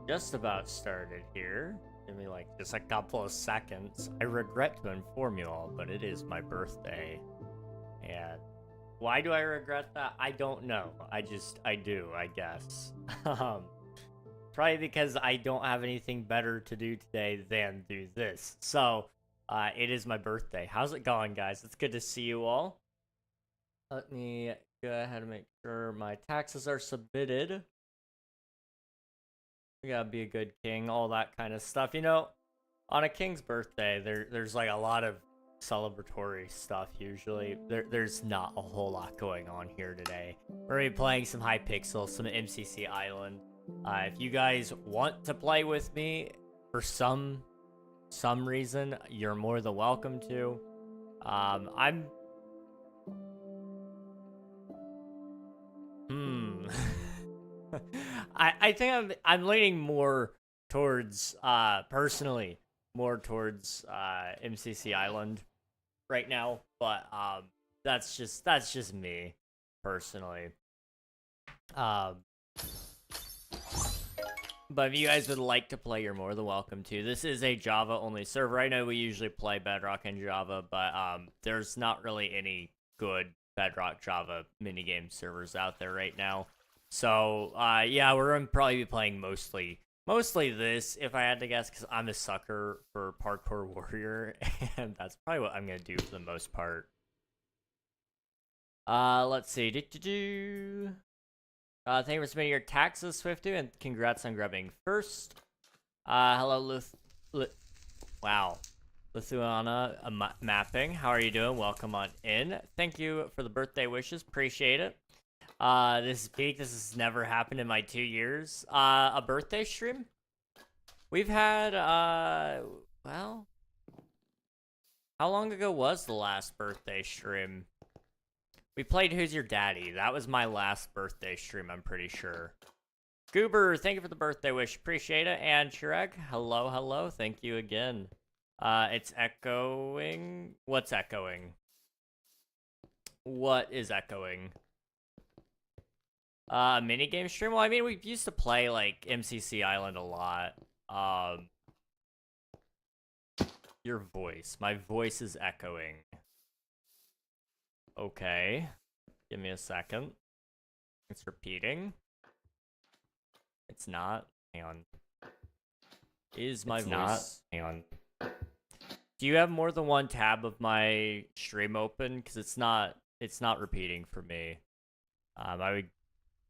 just about started here. Give me like just a couple of seconds. I regret to inform you all, but it is my birthday. And why do I regret that? I don't know. I do, I guess. Probably because I don't have anything better to do today than do this. So, it is my birthday. How's it going, guys? It's good to see you all. Let me go ahead and make sure my taxes are submitted. We gotta be a good king, all that kind of stuff. You know, on a king's birthday, there's like a lot of celebratory stuff usually. There's not a whole lot going on here today. We're gonna be playing some Hypixel, some MCC Island. If you guys want to play with me for some reason, you're more than welcome to. I'm I think I'm leaning more towards personally more towards MCC Island right now, but that's just me personally. But if you guys would like to play, you're more than welcome to. This is a Java only server. I know we usually play Bedrock and Java, but there's not really any good Bedrock Java minigame servers out there right now. So yeah, we're gonna probably be playing mostly this, if I had to guess, because I'm a sucker for Parkour Warrior, and that's probably what I'm gonna do for the most part. Let's see. Thank you for submitting your taxes, Swifty, and congrats on grabbing first. Hello, wow. Lithuania mapping. How are you doing? Welcome on in. Thank you for the birthday wishes. Appreciate it. This is peak. This has never happened in my 2 years. A birthday stream? We've had, well, how long ago was the last birthday stream? We played Who's Your Daddy. That was my last birthday stream, I'm pretty sure. Goober, thank you for the birthday wish. Appreciate it. And Chirag, hello. Thank you again. It's echoing. What's echoing? What is echoing? Minigame stream? Well, I mean, we used to play, like, MCC Island a lot. Your voice. My voice is echoing. Okay. Give me a second. It's repeating. It's not. Hang on. Is my voice... Hang on. Do you have more than one tab of my stream open? Because it's not repeating for me. I would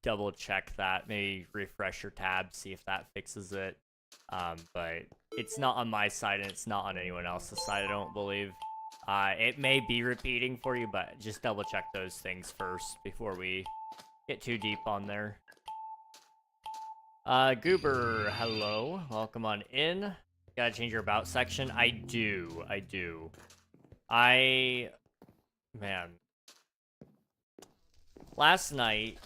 double check that. Maybe refresh your tab, see if that fixes it. But it's not on my side, and it's not on anyone else's side, I don't believe. It may be repeating for you, but just double check those things first before we get too deep on there. Goober, hello. Welcome on in. Gotta change your about section. I do. Man. Last night,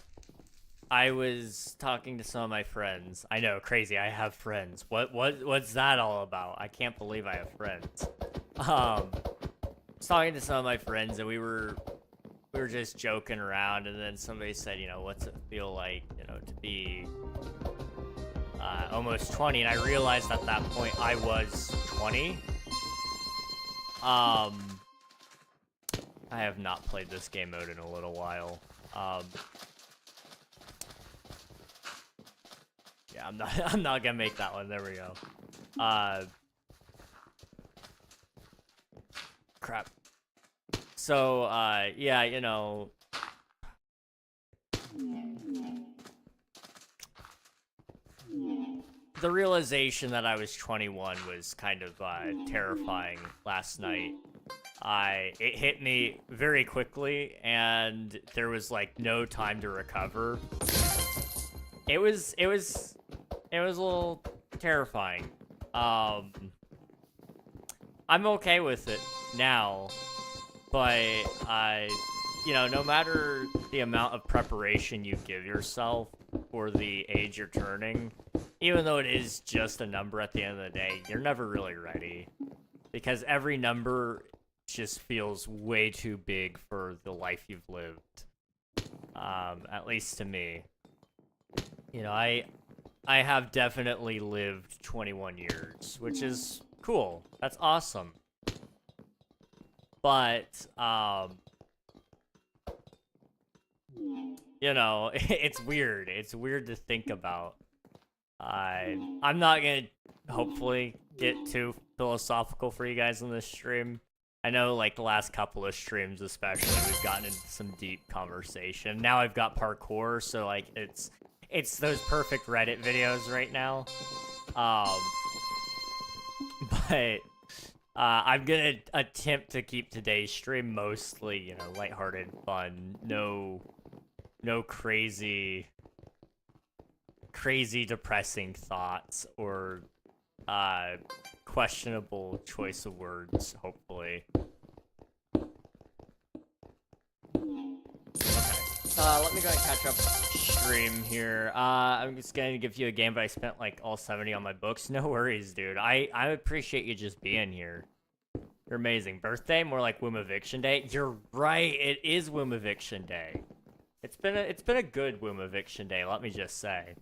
I was talking to some of my friends. I know, crazy, I have friends. What's that all about? I can't believe I have friends. I was talking to some of my friends, and we were just joking around, and then somebody said, you know, what's it feel like, you know, to be almost 20, and I realized at that point I was 20. I have not played this game mode in a little while. Yeah, I'm not gonna make that one. There we go. Crap. So, yeah, you know, the realization that I was 21 was kind of terrifying last night. It hit me very quickly, and there was like no time to recover. It was a little terrifying. I'm okay with it now, but you know, no matter the amount of preparation you give yourself for the age you're turning, even though it is just a number at the end of the day, you're never really ready, because every number just feels way too big for the life you've lived. At least to me. You know, I I have definitely lived 21 years, which is cool. That's awesome. But, you know, it's weird. It's weird to think about. I'm not gonna, hopefully, get too philosophical for you guys in this stream. I know, like, the last couple of streams especially, we've gotten into some deep conversation. Now I've got parkour, so, like, it's those perfect Reddit videos right now. But I'm gonna attempt to keep today's stream mostly, you know, lighthearted, fun, no crazy depressing thoughts or questionable choice of words, hopefully. Let me go and catch up stream here. I'm just gonna give you a game, but I spent like all 70 on my books. No worries, dude. I appreciate you just being here. You're amazing. Birthday? More like Womb Eviction Day? You're right, it is Womb Eviction Day. It's been a good Womb Eviction Day, let me just say.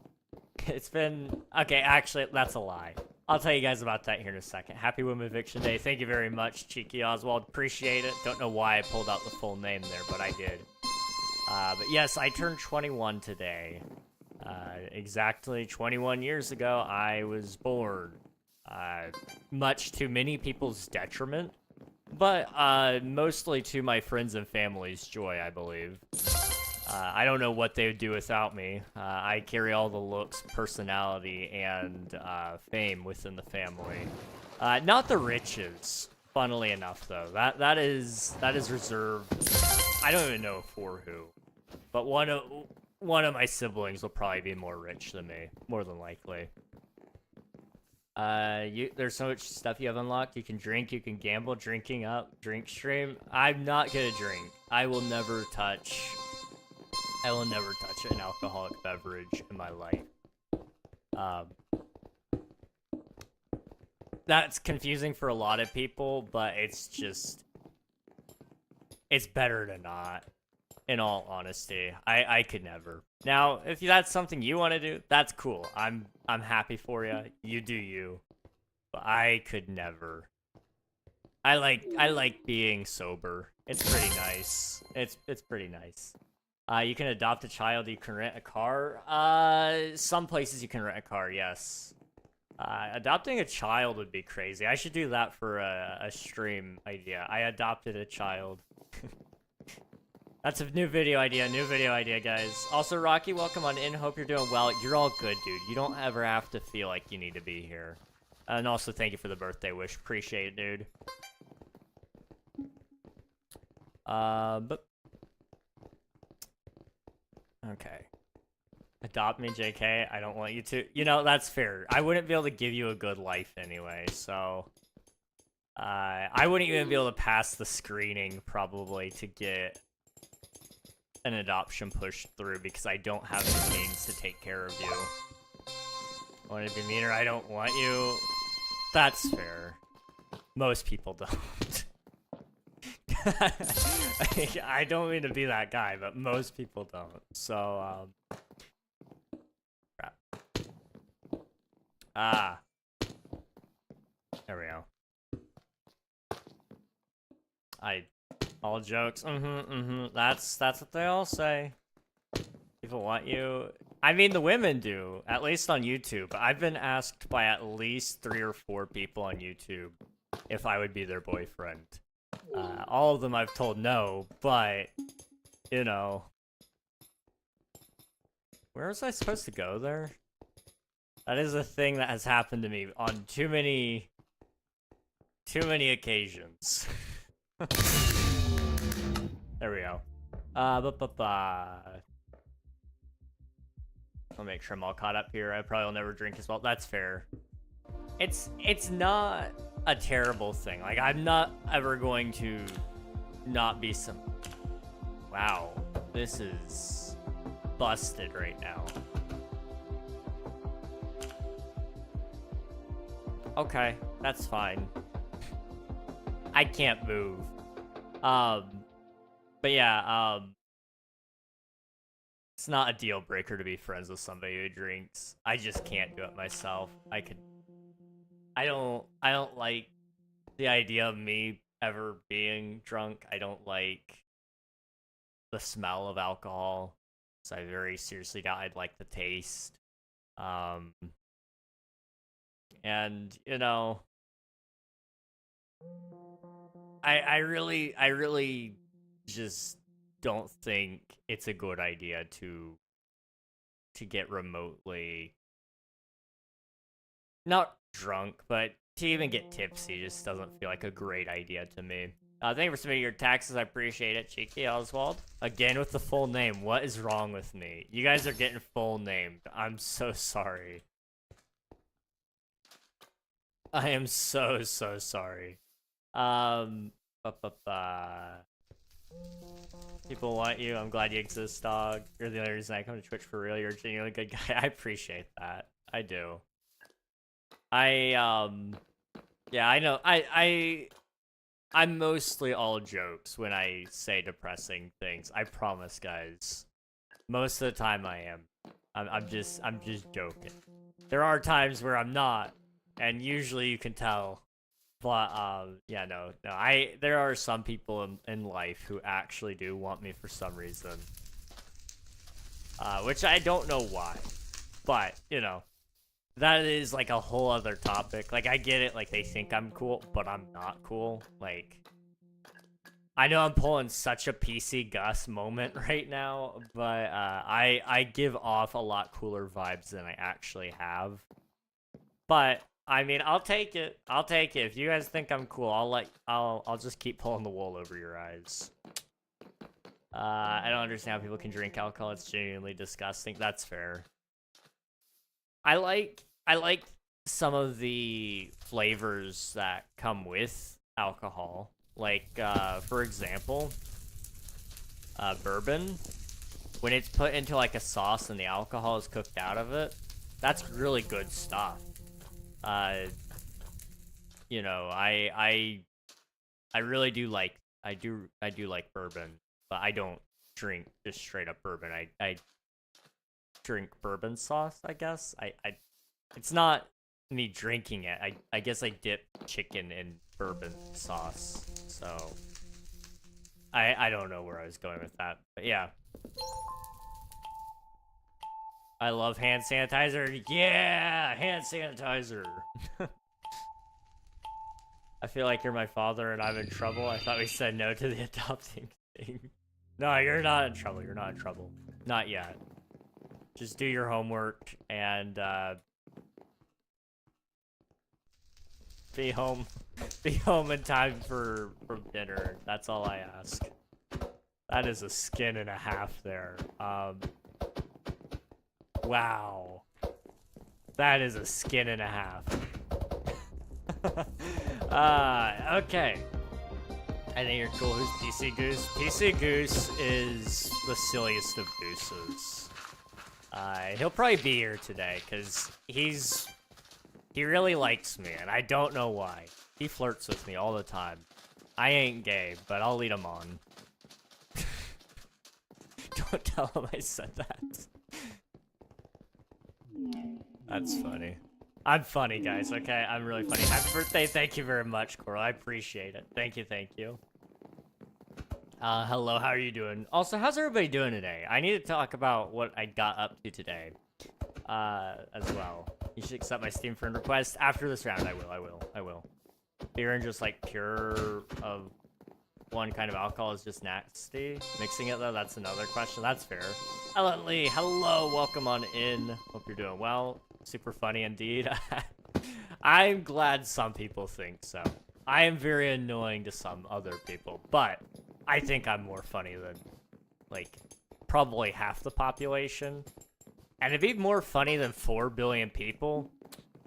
It's been... Okay, actually, that's a lie. I'll tell you guys about that here in a second. Happy Womb Eviction Day. Thank you very much, Cheeky Oswald. Appreciate it. Don't know why I pulled out the full name there, but I did. But yes, I turned 21 today. Exactly 21 years ago, I was born. Much to many people's detriment, but mostly to my friends and family's joy, I believe. I don't know what they would do without me. I carry all the looks, personality, and fame within the family. Not the riches, funnily enough, though. That is reserved. I don't even know for who, but one of my siblings will probably be more rich than me, more than likely. There's so much stuff you have unlocked. You can drink, you can gamble, drinking up, drink stream. I'm not gonna drink. I will never touch an alcoholic beverage in my life. That's confusing for a lot of people, but it's better to not, in all honesty. I could never. Now, if that's something you want to do, that's cool. I'm happy for you. You do you. But I could never. I like being sober. It's pretty nice. It's pretty nice. You can adopt a child, you can rent a car. Some places you can rent a car, yes. Adopting a child would be crazy. I should do that for a stream idea. I adopted a child. That's a new video idea, guys. Also, Rocky, welcome on in. Hope you're doing well. You're all good, dude. You don't ever have to feel like you need to be here. And also, thank you for the birthday wish. Appreciate it, dude. But... Okay. Adopt me, JK. I don't want you to. You know, that's fair. I wouldn't be able to give you a good life anyway, so... I wouldn't even be able to pass the screening, probably, to get an adoption pushed through, because I don't have the means to take care of you. Want to be meaner? I don't want you. That's fair. Most people don't. I don't mean to be that guy, but most people don't. So, crap. Ah. There we go. All jokes. That's what they all say. People want you. I mean, the women do, at least on YouTube. I've been asked by at least 3 or 4 people on YouTube if I would be their boyfriend. All of them I've told no, but, you know. Where was I supposed to go there? That is a thing that has happened to me on too many occasions. There we go. I'll make sure I'm all caught up here. I probably will never drink as well. That's fair. It's not a terrible thing. Like, I'm not ever going to not be some... Wow. This is busted right now. Okay, that's fine. I can't move. But yeah, It's not a deal breaker to be friends with somebody who drinks. I just can't do it myself. I don't like the idea of me ever being drunk. I don't like the smell of alcohol. So I very seriously doubt I'd like the taste. And you know, I really just don't think it's a good idea to get remotely not drunk, but to even get tipsy just doesn't feel like a great idea to me. Thank you for submitting your taxes. I appreciate it, Cheeky Oswald. Again with the full name. What is wrong with me? You guys are getting full named. I'm so sorry. I am so sorry. People want you. I'm glad you exist, dog. You're the only reason I come to Twitch for real. You're a genuinely good guy. I appreciate that. I do. Yeah, I know. I'm mostly all jokes when I say depressing things. I promise, guys. Most of the time I am. I'm just joking. There are times where I'm not, and usually you can tell. But yeah, no. There are some people in life who actually do want me for some reason. Which I don't know why. But, you know, that is like a whole other topic. Like, I get it, like, they think I'm cool, but I'm not cool. Like, I know I'm pulling such a PC Gus moment right now, but I give off a lot cooler vibes than I actually have. But I mean, I'll take it. I'll take it. If you guys think I'm cool, I'll just keep pulling the wool over your eyes. I don't understand how people can drink alcohol. It's genuinely disgusting. That's fair. I like some of the flavors that come with alcohol. Like, for example, bourbon. When it's put into like a sauce and the alcohol is cooked out of it, that's really good stuff. You know, I really do like I do like bourbon, but I don't drink just straight up bourbon. I drink bourbon sauce, I guess. It's not me drinking it. I guess I dip chicken in bourbon sauce. So I don't know where I was going with that, but yeah. I love hand sanitizer. Yeah, hand sanitizer. I feel like you're my father and I'm in trouble. I thought we said no to the adopting thing. No, you're not in trouble. You're not in trouble. Not yet. Just do your homework and be home. Be home in time for dinner. That's all I ask. That is a skin and a half there. Wow. That is a skin and a half. Okay. I think you're cool. Who's PC Goose? PC Goose is the silliest of gooses. He'll probably be here today, because he really likes me, and I don't know why. He flirts with me all the time. I ain't gay, but I'll lead him on. Don't tell him I said that. That's funny. I'm funny, guys, okay? I'm really funny. Happy birthday. Thank you very much, Coral. I appreciate it. Thank you. Hello, how are you doing? Also, how's everybody doing today? I need to talk about what I got up to today, as well. You should accept my Steam friend request after this round. I will. Beer and just, like, pure of one kind of alcohol is just nasty. Mixing it, though, that's another question. That's fair. Ellen Lee, hello, welcome on in. Hope you're doing well. Super funny indeed. I'm glad some people think so. I am very annoying to some other people, but I think I'm more funny than, like, probably half the population. And to be more funny than 4 billion people,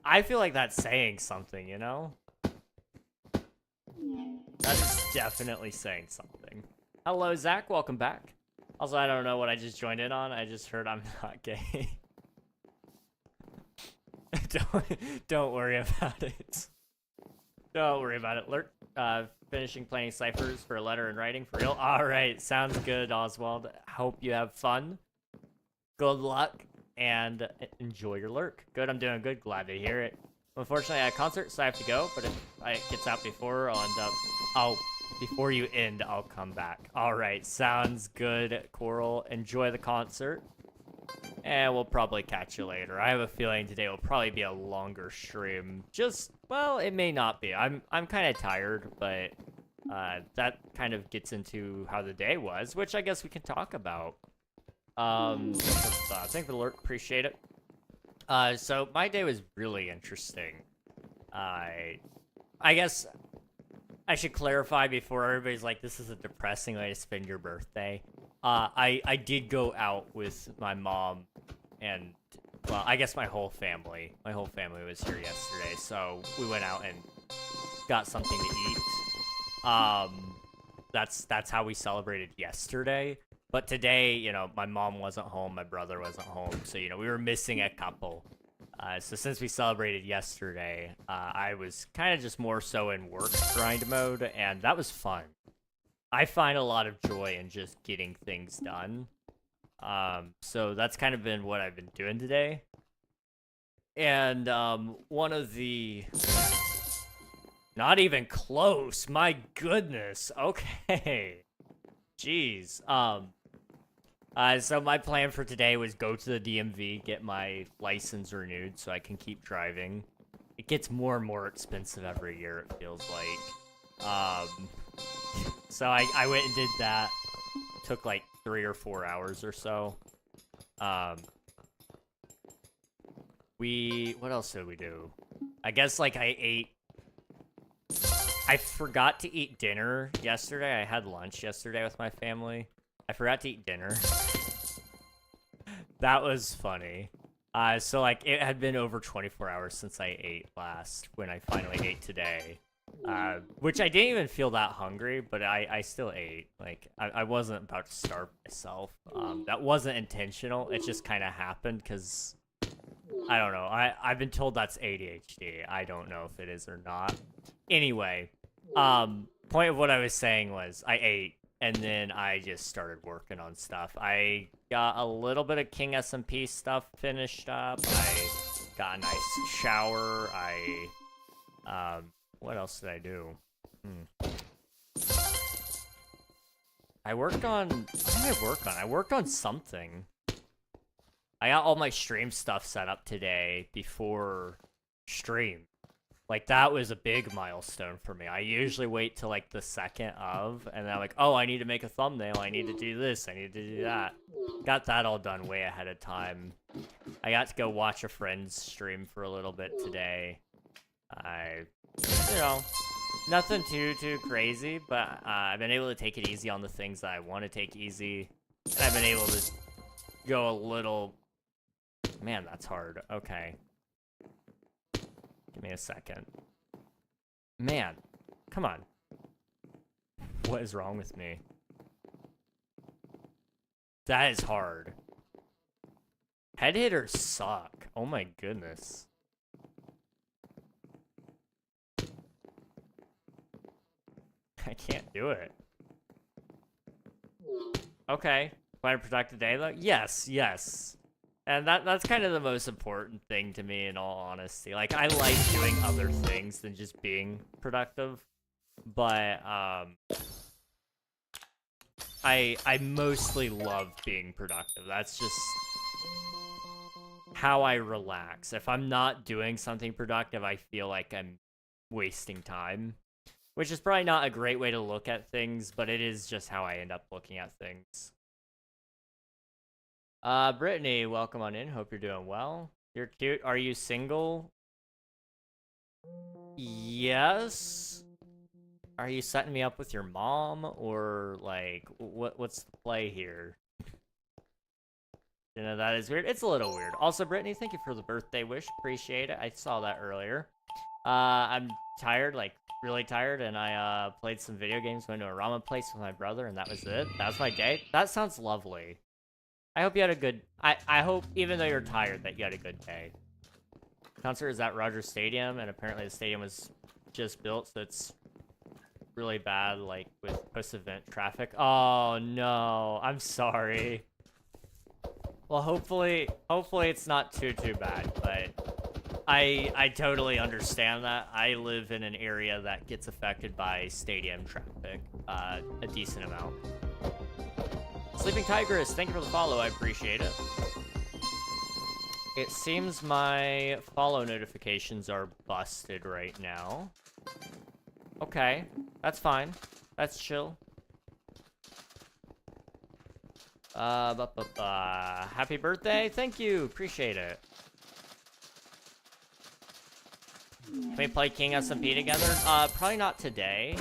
I feel like that's saying something, you know? That's definitely saying something. Hello, Zach. Welcome back. Also, I don't know what I just joined in on. I just heard I'm not gay. Don't worry about it. Don't worry about it. Finishing playing ciphers for a letter and writing for real. All right, sounds good, Oswald. Hope you have fun. good luck and enjoy your lurk. Good, I'm doing good. Glad to hear it. Unfortunately, I had a concert, so I have to go. But if it gets out before, I'll end up. Before you end, I'll come back. All right, sounds good, Coral. Enjoy the concert, and we'll probably catch you later. I have a feeling today will probably be a longer stream. Well, it may not be. I'm kind of tired, but that kind of gets into how the day was, which I guess we can talk about. Thank you for the alert. Appreciate it. So my day was really interesting. I guess I should clarify before everybody's like, this is a depressing way to spend your birthday. I did go out with my mom and, well, I guess my whole family. My whole family was here yesterday, so we went out and got something to eat. That's how we celebrated yesterday. But today, you know, my mom wasn't home, my brother wasn't home, so, you know, we were missing a couple. So since we celebrated yesterday, I was kind of just more so in work grind mode, and that was fun. I find a lot of joy in just getting things done. So that's kind of been what I've been doing today. And one of the... Not even close, my goodness. Okay. Jeez. So my plan for today was go to the DMV, get my license renewed so I can keep driving. It gets more and more expensive every year, it feels like. So I went and did that. Took like 3 or 4 hours or so. What else did we do? I guess like I forgot to eat dinner yesterday. I had lunch yesterday with my family. I forgot to eat dinner. That was funny. So like it had been over 24 hours since I ate last when I finally ate today. Which I didn't even feel that hungry, but I still ate. Like I wasn't about to starve myself. That wasn't intentional. It just kind of happened because I don't know. I've been told that's ADHD. I don't know if it is or not. Anyway, point of what I was saying was I ate and then I just started working on stuff. I got a little bit of King SMP stuff finished up. I got a nice shower. What else did I do? I worked on, what did I work on? I worked on something. I got all my stream stuff set up today before stream. Like, that was a big milestone for me. I usually wait till, like, the second of, and then I'm like, oh, I need to make a thumbnail, I need to do this, I need to do that. Got that all done way ahead of time. I got to go watch a friend's stream for a little bit today. You know, nothing too crazy, but I've been able to take it easy on the things that I want to take easy. And I've been able to go a little... Man, that's hard. Okay. Give me a second. Man, come on. What is wrong with me? That is hard. Head hitters suck. Oh my goodness. I can't do it. Okay. Find a productive day though? Yes. And that's kind of the most important thing to me, in all honesty. Like, I like doing other things than just being productive, but I mostly love being productive. That's just how I relax. If I'm not doing something productive, I feel like I'm wasting time, which is probably not a great way to look at things, but it is just how I end up looking at things. Brittany, welcome on in. Hope you're doing well. You're cute. Are you single? Yes. Are you setting me up with your mom, or like what's the play here? You know, that is weird. It's a little weird. Also, Brittany, thank you for the birthday wish. Appreciate it. I saw that earlier. I'm tired, like really tired, and I played some video games, went to a ramen place with my brother, and that was it. That was my day. That sounds lovely. I hope you had a good... I hope, even though you're tired, that you had a good day. Concert is at Rogers Stadium, and apparently the stadium was just built, so it's really bad, like, with post-event traffic. Oh, no. I'm sorry. Well, hopefully it's not too bad, but I totally understand that. I live in an area that gets affected by stadium traffic, a decent amount. Sleeping Tigress, thank you for the follow, I appreciate it. It seems my follow notifications are busted right now. Okay, that's fine. That's chill. Happy birthday, thank you, appreciate it. Can we play King SMP together? Probably not today.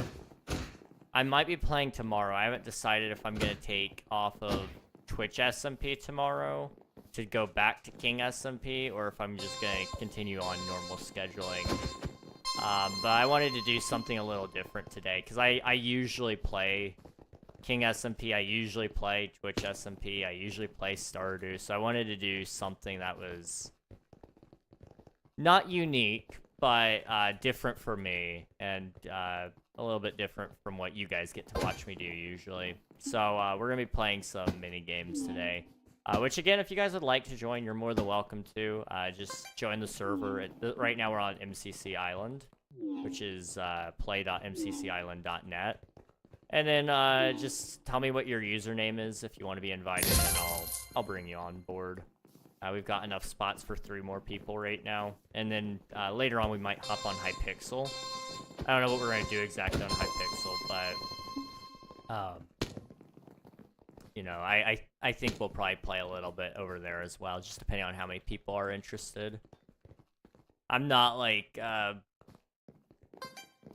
I might be playing tomorrow. I haven't decided if I'm gonna take off of Twitch SMP tomorrow to go back to King SMP, or if I'm just gonna continue on normal scheduling. But I wanted to do something a little different today, because I usually play King SMP, I usually play Twitch SMP, I usually play Stardew, so I wanted to do something that was not unique, but different for me, and a little bit different from what you guys get to watch me do usually. So we're going to be playing some mini-games today, which again, if you guys would like to join, you're more than welcome to. Just join the server. Right now we're on MCC Island, which is play.mccisland.net. And then just tell me what your username is if you want to be invited, and I'll bring you on board. We've got enough spots for 3 more people right now. And then later on we might hop on Hypixel. I don't know what we're going to do exactly on Hypixel, but you know, I think we'll probably play a little bit over there as well, just depending on how many people are interested. I'm not like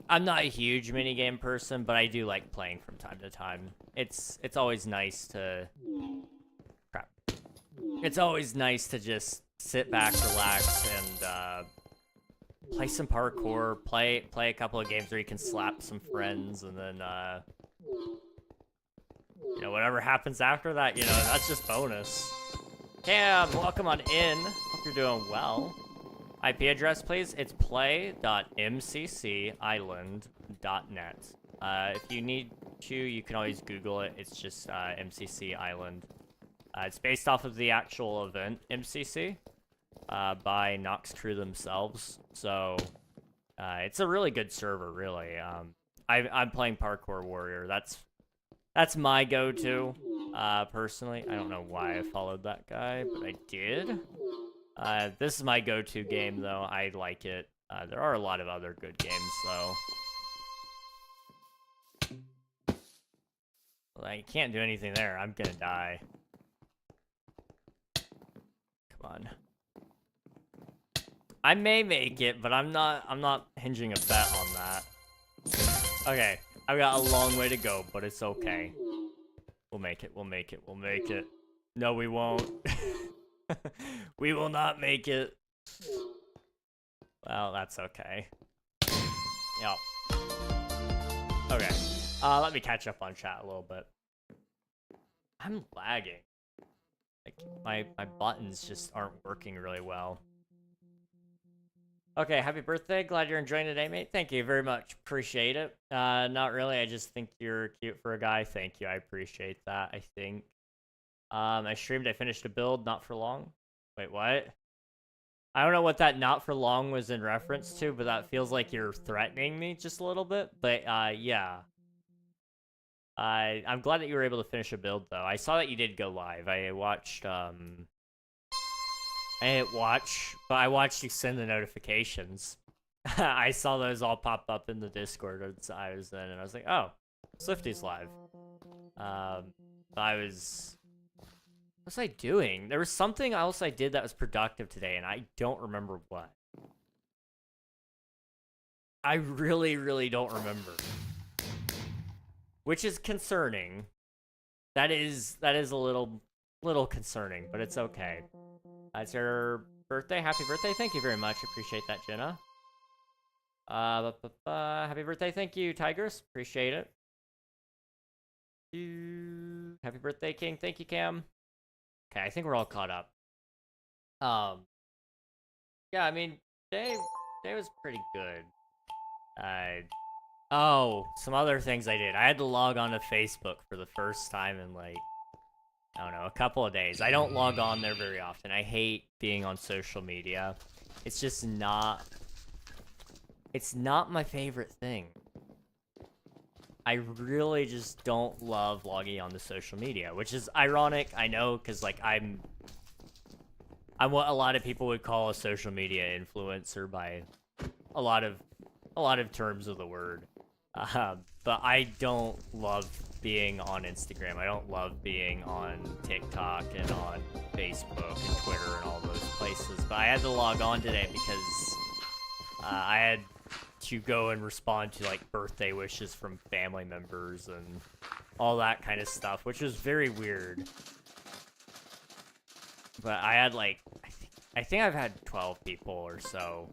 I'm not a huge minigame person, but I do like playing from time to time. It's always nice to It's always nice to just sit back, relax, and play some parkour, play a couple of games where you can slap some friends, and then you know, whatever happens after that, you know, that's just bonus. Cam, welcome on in. Hope you're doing well. IP address, please. It's play.mccisland.net. If you need to, you can always Google it. It's just MCC Island. It's based off of the actual event MCC by Nox Crew themselves. So it's a really good server, really. I'm playing Parkour Warrior. That's my go-to, personally. I don't know why I followed that guy, but I did. This is my go-to game, though. I like it. There are a lot of other good games, though. Well, I can't do anything there. I'm gonna die. Come on. I may make it, but I'm not hinging a bet on that. Okay, I've got a long way to go, but it's okay. We'll make it, we'll make it, we'll make it. No, we won't. We will not make it. Well, that's okay. Yep. Okay. Let me catch up on chat a little bit. I'm lagging. Like, my buttons just aren't working really well. Okay, happy birthday. Glad you're enjoying today, mate. Thank you very much. Appreciate it. Not really. I just think you're cute for a guy. Thank you. I appreciate that, I think. I streamed. I finished a build. Not for long. Wait, what? I don't know what that not for long was in reference to, but that feels like you're threatening me just a little bit. But, yeah. I'm glad that you were able to finish a build, though. I saw that you did go live. I watched, I didn't watch, but I watched you send the notifications. I saw those all pop up in the Discord I was in, and I was like, oh, Swifty's live. But what was I doing? There was something else I did that was productive today, and I don't remember what. I really, really don't remember. Which is concerning. That is a little concerning, but it's okay. It's your birthday. Happy birthday. Thank you very much. Appreciate that, Jenna. Happy birthday. Thank you, Tigers. Appreciate it. Happy birthday, King. Thank you, Cam. Okay, I think we're all caught up. Yeah, I mean, today was pretty good. Oh, some other things I did. I had to log on to Facebook for the first time in, like, I don't know, a couple of days. I don't log on there very often. I hate being on social media. It's just not... It's not my favorite thing. I really just don't love logging on to social media, which is ironic, I know, because, like, I'm what a lot of people would call a social media influencer by a lot of terms of the word. But I don't love being on Instagram. I don't love being on TikTok and on Facebook and Twitter and all those places. But I had to log on today because I had to go and respond to, like, birthday wishes from family members and all that kind of stuff, which was very weird. But I had, like, I think I've had 12 people or so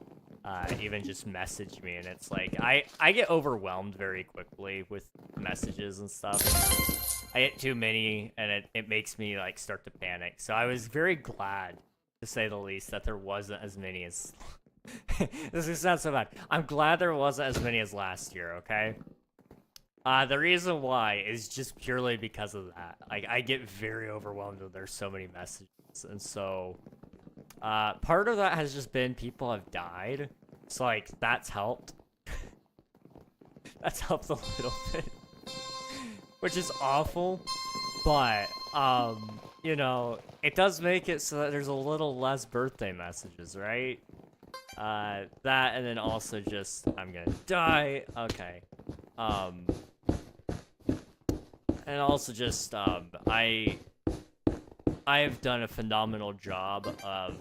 even just message me, and it's like, I get overwhelmed very quickly with messages and stuff. I get too many, and it makes me, like, start to panic. So I was very glad, to say the least, that there wasn't as many as... This is not so bad. I'm glad there wasn't as many as last year, okay? The reason why is just purely because of that. Like, I get very overwhelmed when there's so many messages, and so... part of that has just been people have died. So, like, that's helped. That's helped a little bit. Which is awful. But, you know, it does make it so that there's a little less birthday messages, right? That, and then also just, I'm gonna die. Okay. And also just, I have done a phenomenal job of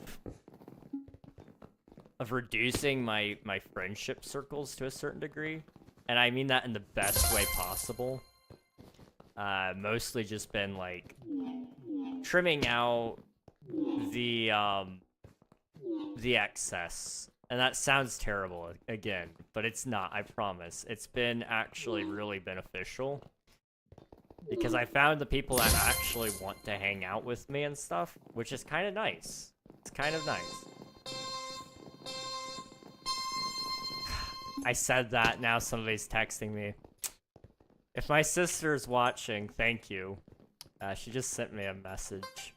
reducing my friendship circles to a certain degree, and I mean that in the best way possible. Mostly just been, like, trimming out the excess, and that sounds terrible again, but it's not, I promise. It's been actually really beneficial. Because I found the people that actually want to hang out with me and stuff, which is kind of nice. It's kind of nice. I said that, now somebody's texting me. If my sister's watching, thank you. She just sent me a message.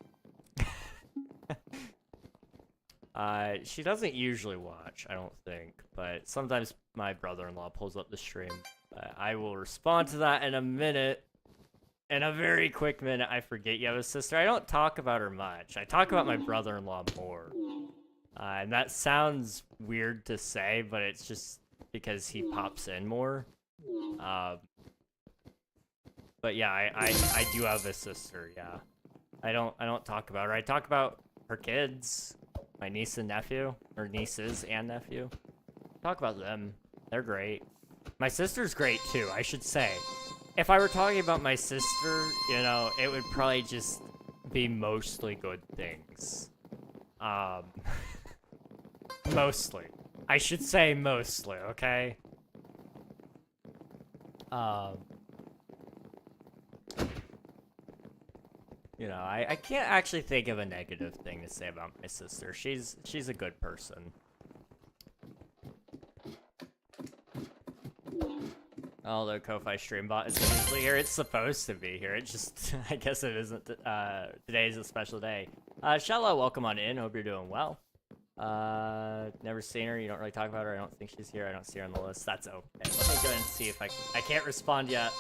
She doesn't usually watch, I don't think, but sometimes my brother-in-law pulls up the stream. I will respond to that in a minute. In a very quick minute. I forget you have a sister. I don't talk about her much. I talk about my brother-in-law more. And that sounds weird to say, but it's just because he pops in more. But yeah, I do have a sister, yeah. I don't talk about her. I talk about her kids, my niece and nephew, or nieces and nephew. Talk about them. They're great. My sister's great too, I should say. If I were talking about my sister, you know, it would probably just be mostly good things. Mostly. I should say mostly, okay? You know, I can't actually think of a negative thing to say about my sister. She's a good person. Although Ko-Fi Streambot isn't usually here, it's supposed to be here. It just, I guess it isn't. Today is a special day. Shala, welcome on in. Hope you're doing well. Never seen her. You don't really talk about her. I don't think she's here. I don't see her on the list. That's okay. Let me go and see if I can't respond yet.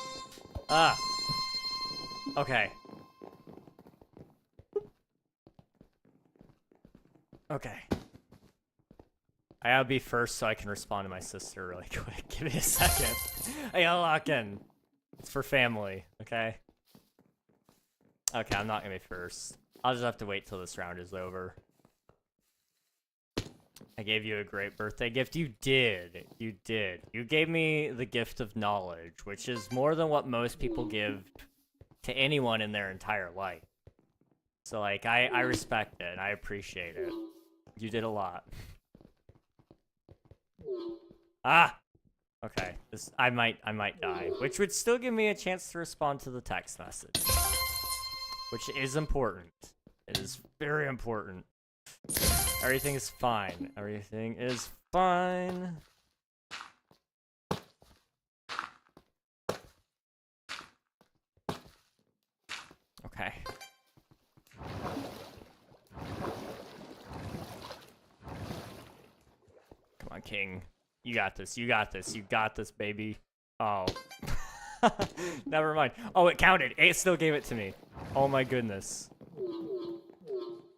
Ah. Okay. Okay. I gotta be first so I can respond to my sister really quick. Give me a second. I gotta lock in. It's for family, okay? Okay, I'm not gonna be first. I'll just have to wait till this round is over. I gave you a great birthday gift. You did. You did. You gave me the gift of knowledge, which is more than what most people give to anyone in their entire life. So, like, I respect it, and I appreciate it. You did a lot. Ah! Okay, I might die, which would still give me a chance to respond to the text message. Which is important. It is very important. Everything is fine. Everything is fine. Okay. King. You got this. You got this. You got this, baby. Oh. Never mind. Oh, it counted. It still gave it to me. Oh my goodness.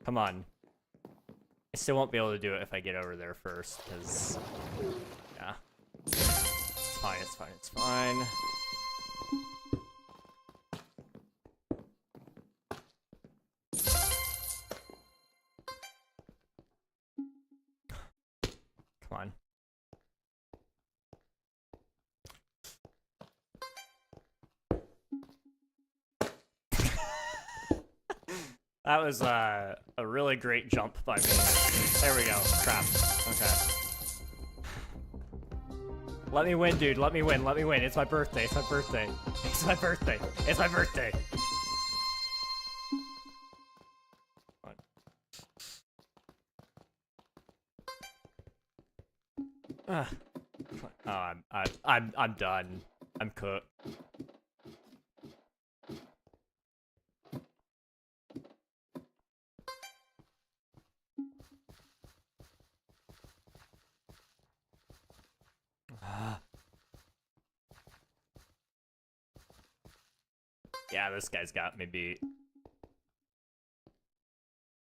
Come on. I still won't be able to do it if I get over there first, because... yeah. It's fine, it's fine, it's fine. Come on. That was a really great jump by me. There we go. Crap. Okay. Let me win, dude. Let me win. Let me win. It's my birthday. It's my birthday. It's my birthday. It's my birthday. Oh, I'm done. I'm cooked. Yeah, this guy's got me beat.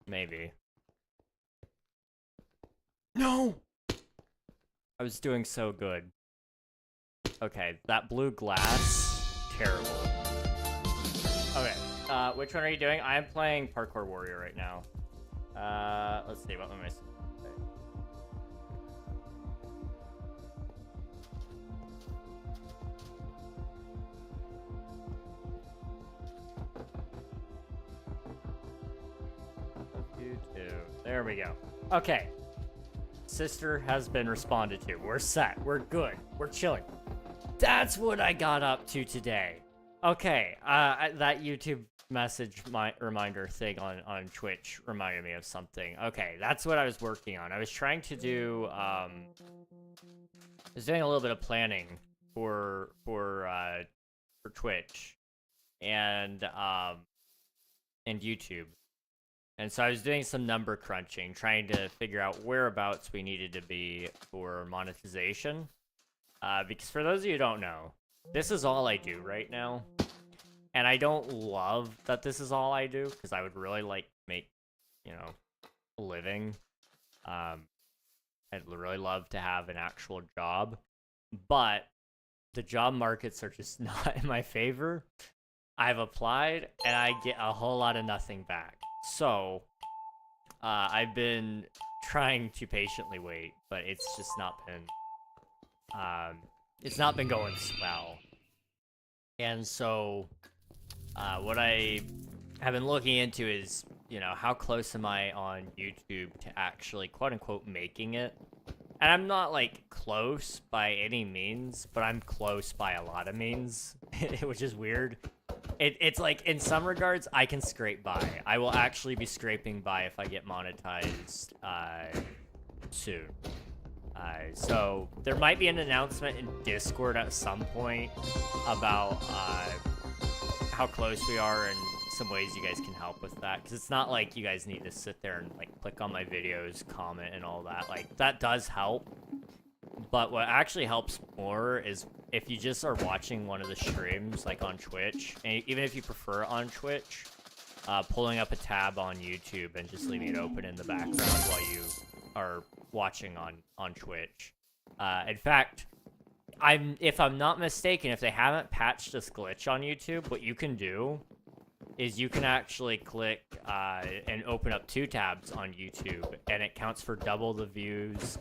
Maybe. No! I was doing so good. Okay, that blue glass, terrible. Okay, which one are you doing? I am playing Parkour Warrior right now. Let's see, what am I saying? There we go. Okay. Sister has been responded to. We're set. We're good. We're chilling. That's what I got up to today. Okay. That YouTube message reminder thing on Twitch reminded me of something. Okay. That's what I was working on. I was trying to do, I was doing a little bit of planning for Twitch and YouTube. And so I was doing some number crunching, trying to figure out whereabouts we needed to be for monetization. Because for those of you who don't know, this is all I do right now. And I don't love that this is all I do, because I would really like make, you know, a living. I'd really love to have an actual job. But the job markets are just not in my favor. I've applied, and I get a whole lot of nothing back. So, I've been trying to patiently wait, but it's just not been going well. And so, what I have been looking into is, you know, how close am I on YouTube to actually, quote-unquote, making it? And I'm not, like, close by any means, but I'm close by a lot of means, which is weird. It's like, in some regards, I can scrape by. I will actually be scraping by if I get monetized soon. So there might be an announcement in Discord at some point about how close we are and some ways you guys can help with that. Because it's not like you guys need to sit there and like click on my videos, comment, and all that. Like, that does help. But what actually helps more is if you just are watching one of the streams, like on Twitch, and even if you prefer on Twitch, pulling up a tab on YouTube and just leaving it open in the background while you are watching on Twitch. In fact, if I'm not mistaken, if they haven't patched this glitch on YouTube, what you can do is you can actually click and open up 2 tabs on YouTube, and it counts for double the views,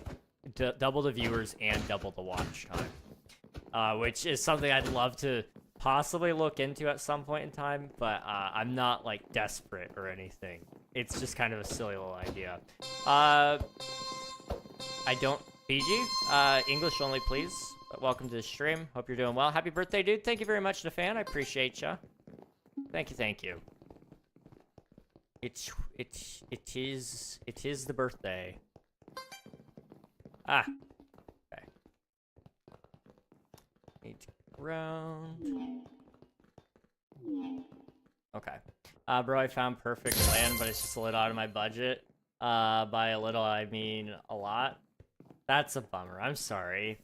double the viewers, and double the watch time, which is something I'd love to possibly look into at some point in time, but I'm not like desperate or anything. It's just kind of a silly little idea. I don't, BG, English only, please. Welcome to the stream. Hope you're doing well. Happy birthday, dude. Thank you very much, Nafan. I appreciate ya. Thank you, thank you. It is the birthday. Ah. Okay. Need to ground. Okay. Bro, I found perfect land, but it's just a little out of my budget. By a little, I mean a lot. That's a bummer. I'm sorry.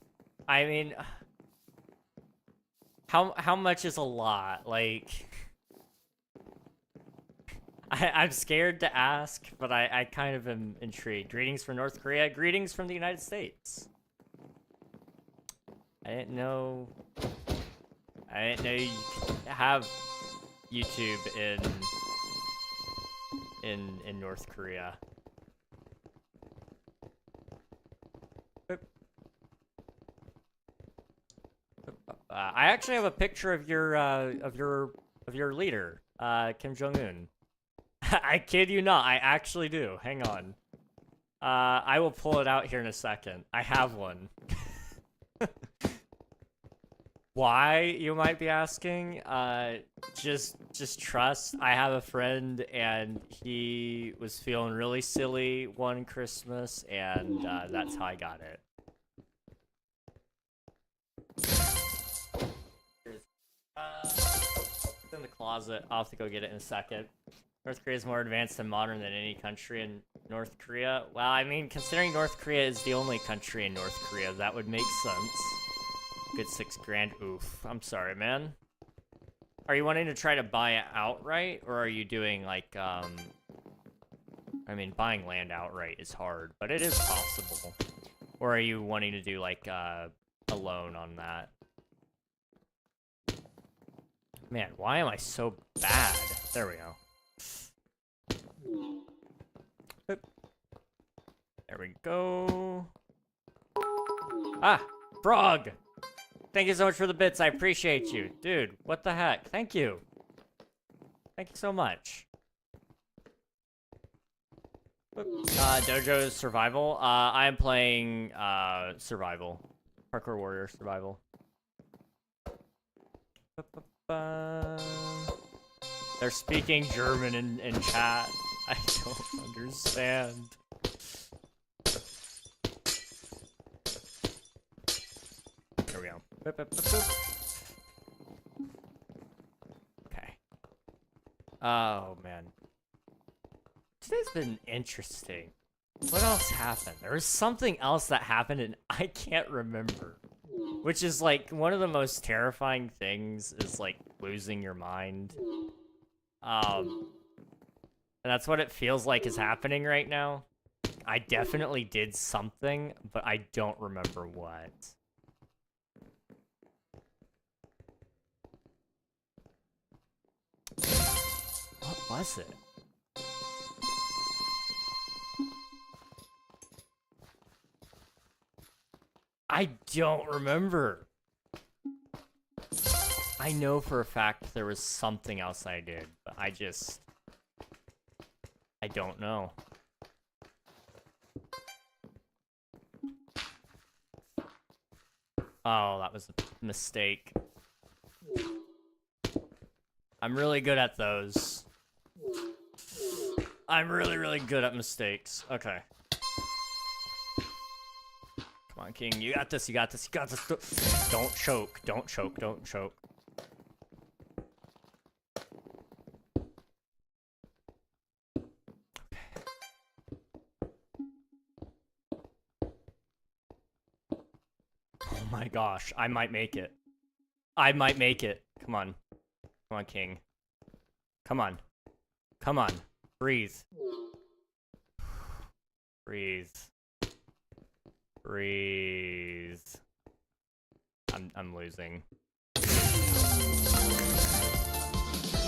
I mean, how much is a lot? Like, I'm scared to ask, but I kind of am intrigued. Greetings from North Korea. Greetings from the United States. I didn't know you could have YouTube in North Korea. I actually have a picture of your leader, Kim Jong-un. I kid you not, I actually do. Hang on. I will pull it out here in a second. I have one. Why, you might be asking? Just trust. I have a friend, and he was feeling really silly one Christmas, and that's how I got it. It's in the closet. I'll have to go get it in a second. North Korea is more advanced and modern than any country in North Korea. Well, I mean, considering North Korea is the only country in North Korea, that would make sense. Good 6 grand. Oof. I'm sorry, man. Are you wanting to try to buy it outright, or are you doing, like, I mean, buying land outright is hard, but it is possible. Or are you wanting to do, like, a loan on that? Man, why am I so bad? There we go. Oop. There we go. Ah! Frog! Thank you so much for the bits. I appreciate you. Dude, what the heck? Thank you. Thank you so much. Dojo's survival. I am playing survival. Parkour Warrior survival. They're speaking German in chat. I don't understand. There we go. Boop, boop, boop, boop. Okay. Oh, man. Today's been interesting. What else happened? There was something else that happened and I can't remember. Which is, like, one of the most terrifying things is, like, losing your mind. And that's what it feels like is happening right now. I definitely did something, but I don't remember what. What was it? I don't remember. I know for a fact there was something else I did, but I don't know. Oh, that was a mistake. I'm really good at those. I'm really, really good at mistakes. Okay. Come on, King. You got this, you got this, you got this. Don't choke. Don't choke. Don't choke. Oh my gosh. I might make it. I might make it. Come on. Come on, King. Come on. Come on. Breathe. Breathe. Breathe. I'm losing.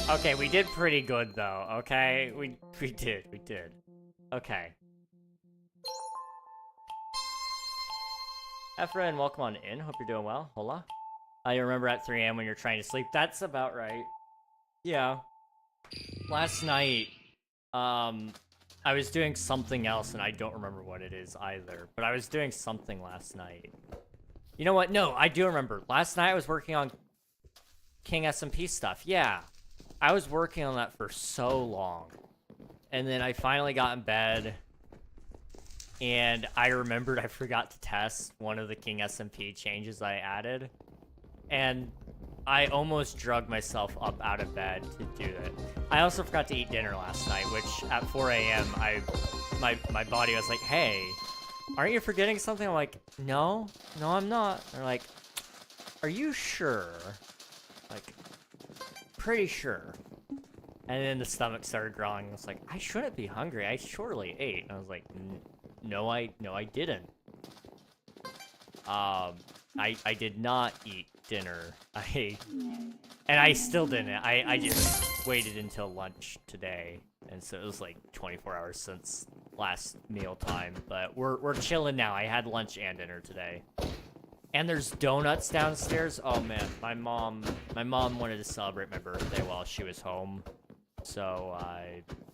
Okay, we did pretty good though, okay? We did. Okay. Efren, welcome on in. Hope you're doing well. Hola. You remember at 3 AM when you're trying to sleep? That's about right. Yeah. Last night, I was doing something else, and I don't remember what it is either. But I was doing something last night. You know what? No, I do remember. Last night I was working on King SMP stuff. Yeah. I was working on that for so long. And then I finally got in bed. And I remembered I forgot to test one of the King SMP changes I added. And I almost drugged myself up out of bed to do it. I also forgot to eat dinner last night, which at 4 AM, my body was like, hey, aren't you forgetting something? I'm like, no, I'm not. They're like, are you sure? Like, pretty sure. And then the stomach started growling. I was like, I shouldn't be hungry. I surely ate. And I was like, no, I didn't. I did not eat dinner. And I still didn't. I just waited until lunch today. And so it was like 24 hours since last meal time. But we're chilling now. I had lunch and dinner today. And there's donuts downstairs. Oh man, my mom wanted to celebrate my birthday while she was home. So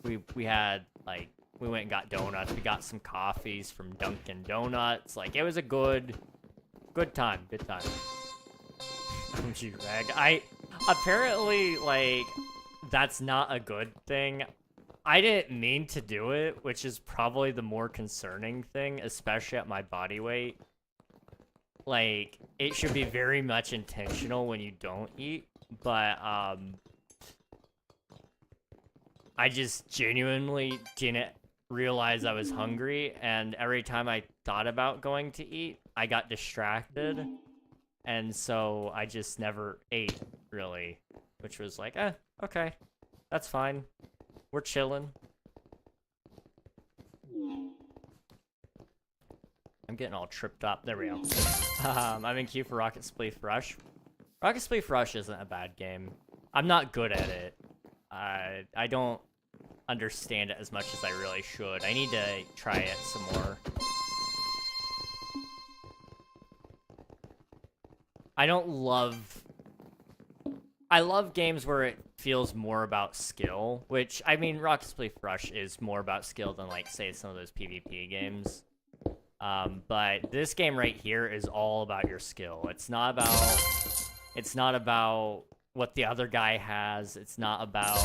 we had like we went and got donuts. We got some coffees from Dunkin' Donuts. Like it was a good time. Good time. OMG Reg. I apparently like that's not a good thing. I didn't mean to do it, which is probably the more concerning thing, especially at my body weight. Like, it should be very much intentional when you don't eat, but, I just genuinely didn't realize I was hungry, and every time I thought about going to eat, I got distracted, and so I just never ate, really, which was like, okay, that's fine. We're chilling. I'm getting all tripped up. There we go. I'm in queue for Rocket Spleef Rush. Rocket Spleef Rush isn't a bad game. I'm not good at it. I don't understand it as much as I really should. I need to try it some more. I love games where it feels more about skill, which, I mean, Rocket Spleef Rush is more about skill than, like, say, some of those PvP games. But this game right here is all about your skill. It's not about what the other guy has. It's not about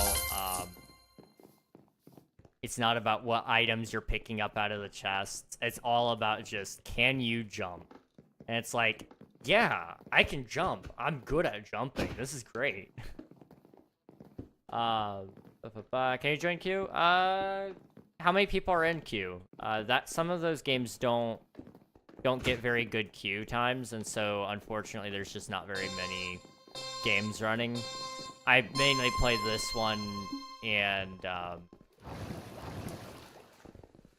what items you're picking up out of the chest. It's all about just, can you jump? And it's like, yeah, I can jump. I'm good at jumping. This is great. Can you join queue? How many people are in queue? That some of those games don't get very good queue times, and so unfortunately there's just not very many games running. I mainly play this one and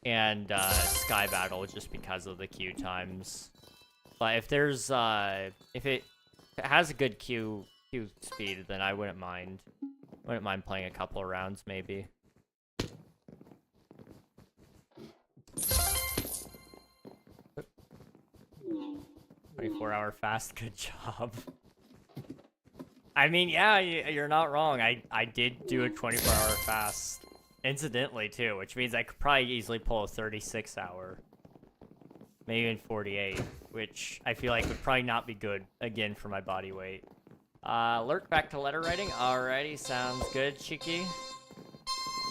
Sky Battle just because of the queue times. But if there's if it has a good queue speed, then I wouldn't mind. Wouldn't mind playing a couple of rounds maybe. 24-hour fast, good job. I mean, yeah, you're not wrong. I did do a 24-hour fast, incidentally, too, which means I could probably easily pull a 36-hour. Maybe even 48, which I feel like would probably not be good, again, for my body weight. Lurk back to letter writing. Alrighty, sounds good, Cheeky.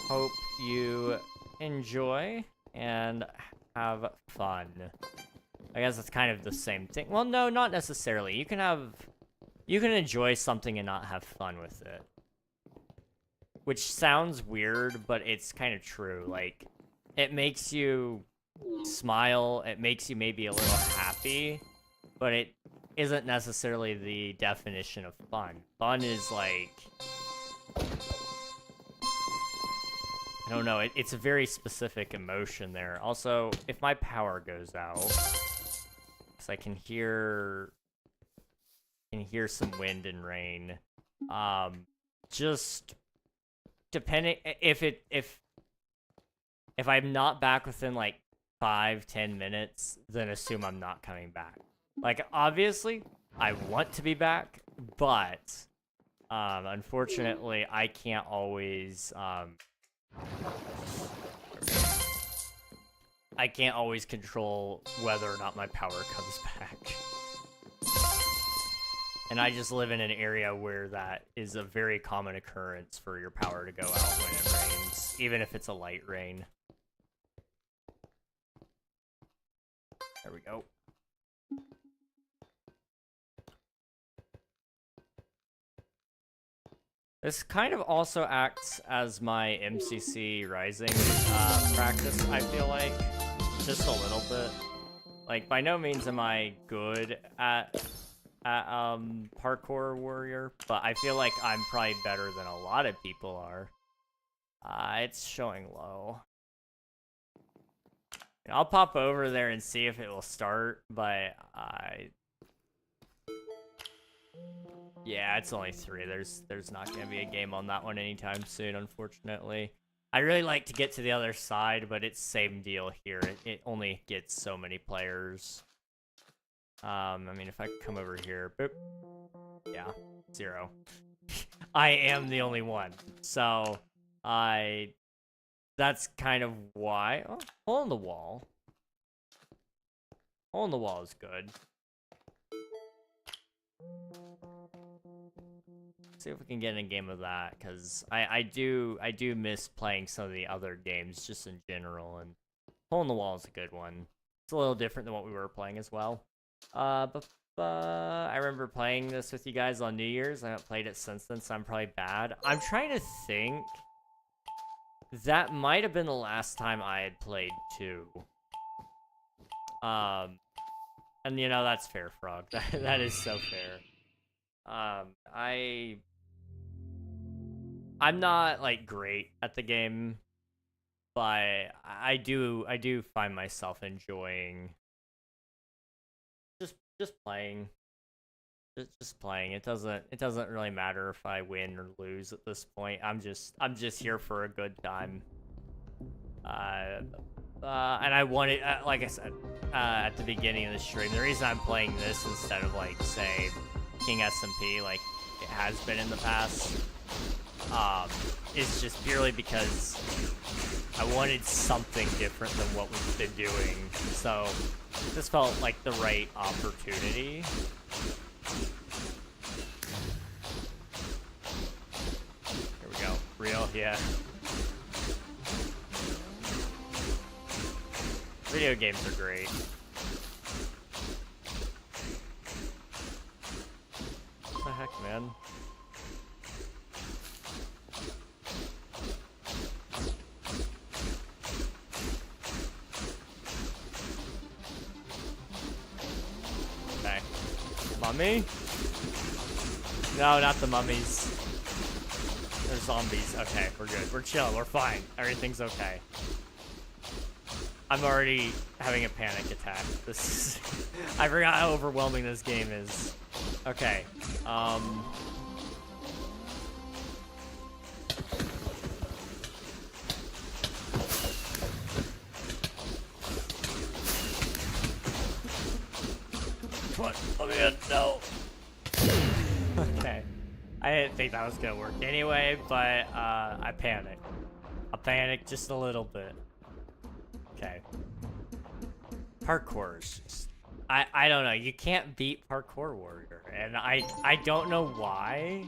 Hope you enjoy and have fun. I guess it's kind of the same thing. Well, no, not necessarily. You can enjoy something and not have fun with it. Which sounds weird, but it's kind of true. Like, it makes you smile, it makes you maybe a little happy, but it isn't necessarily the definition of fun. Fun is like, I don't know, it's a very specific emotion there. Also, if my power goes out, because I can hear some wind and rain, just depending, if I'm not back within like 5-10 minutes, then assume I'm not coming back. Like, obviously, I want to be back, but unfortunately, I can't always control whether or not my power comes back. And I just live in an area where that is a very common occurrence for your power to go out when it rains, even if it's a light rain. There we go. This kind of also acts as my MCC Rising practice, I feel like. Just a little bit. Like, by no means am I good at Parkour Warrior, but I feel like I'm probably better than a lot of people are. It's showing low. I'll pop over there and see if it will start, but yeah, it's only 3. There's not gonna be a game on that one anytime soon, unfortunately. I really like to get to the other side, but it's same deal here. It only gets so many players. I mean, if I come over here, boop. Yeah, 0. I am the only one. So, that's kind of why. Oh, hole in the wall. Hole in the wall is good. See if we can get in a game of that, because I do miss playing some of the other games just in general, and hole in the wall is a good one. It's a little different than what we were playing as well. But I remember playing this with you guys on New Year's. I haven't played it since then, so I'm probably bad. I'm trying to think. That might have been the last time I had played too. And you know, that's fair, Frog. That is so fair. I'm not like great at the game, but I do find myself enjoying just playing. Just playing. It doesn't really matter if I win or lose at this point. I'm just here for a good time. And I wanted, like I said, at the beginning of the stream, the reason I'm playing this instead of like say King SMP like it has been in the past, is just purely because I wanted something different than what we've been doing. So this felt like the right opportunity. Here we go. Real, yeah. Video games are great. What the heck, man? Okay. Mummy? No, not the mummies. They're zombies. Okay, we're good. We're chilling. We're fine. Everything's okay. I'm already having a panic attack. This is... I forgot how overwhelming this game is. Okay. What? Let me in. No. Okay. I didn't think that was gonna work anyway, but I panicked. I panicked just a little bit. Okay. Parkour is just... I don't know. You can't beat Parkour Warrior, and I don't know why,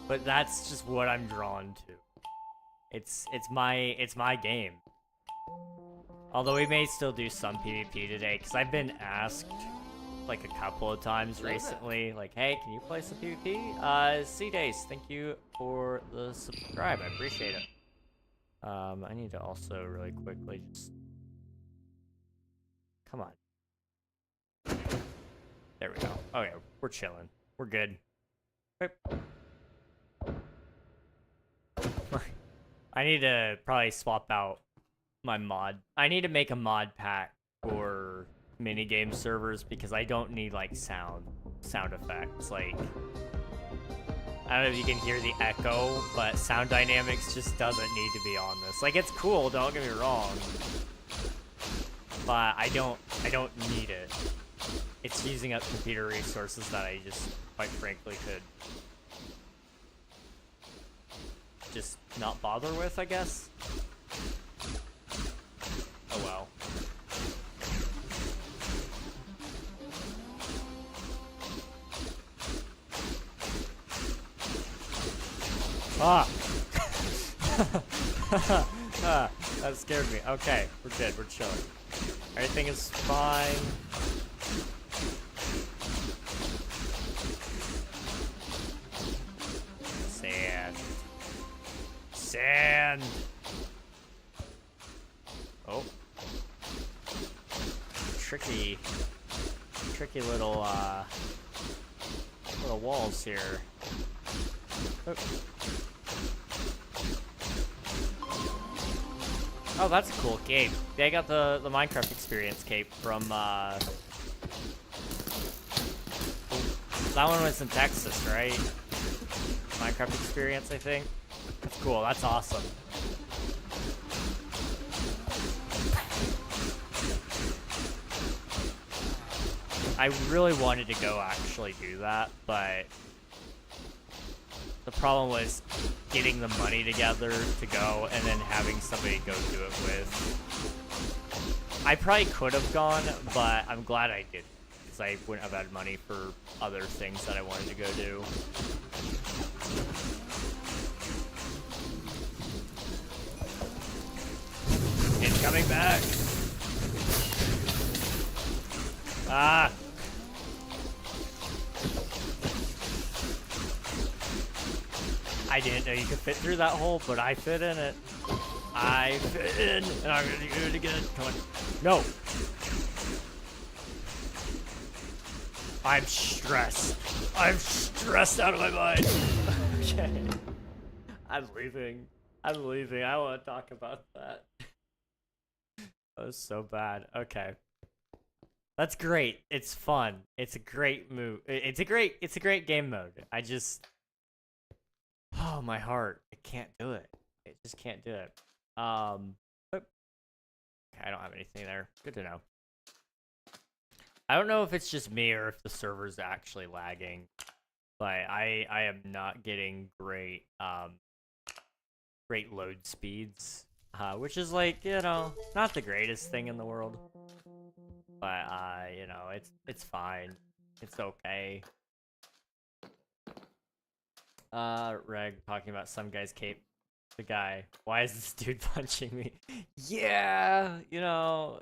but that's just what I'm drawn to. It's my game. Although we may still do some PvP today, because I've been asked like a couple of times recently, like, hey, can you play some PvP? C-Dace, thank you for the subscribe. I appreciate it. I need to also really quickly just... Come on. There we go. Okay, we're chilling. We're good. I need to probably swap out my mod. I need to make a mod pack for minigame servers because I don't need like sound effects. Like, I don't know if you can hear the echo, but sound dynamics just doesn't need to be on this. Like, it's cool, don't get me wrong, but I don't need it. It's using up computer resources that I just, quite frankly, could just not bother with, I guess. Oh well. Ah! Ah, that scared me. Okay, we're good. We're chilling. Everything is fine. Sand. Sand! tricky little little walls here. Oh, that's a cool cape. They got the Minecraft experience cape from that one was in Texas, right? Minecraft experience, I think. That's cool. That's awesome. I really wanted to go actually do that, but the problem was getting the money together to go and then having somebody go do it with. I probably could have gone, but I'm glad I didn't, because I wouldn't have had money for other things that I wanted to go do. It's coming back! Ah! I didn't know you could fit through that hole, but I fit in it. I fit in, and I'm gonna do it again. Come on. No! I'm stressed. I'm stressed out of my mind. Okay. I'm leaving. I'm leaving. I want to talk about that. That was so bad. Okay. That's great. It's fun. It's a great move. It's a great game mode. I just... Oh, my heart. I can't do it. I just can't do it. Okay, I don't have anything there. Good to know. I don't know if it's just me or if the server's actually lagging, but I am not getting great great load speeds, which is like, you know, not the greatest thing in the world, but you know, it's fine. It's okay. Reg talking about some guy's cape. The guy. Why is this dude punching me? Yeah, you know,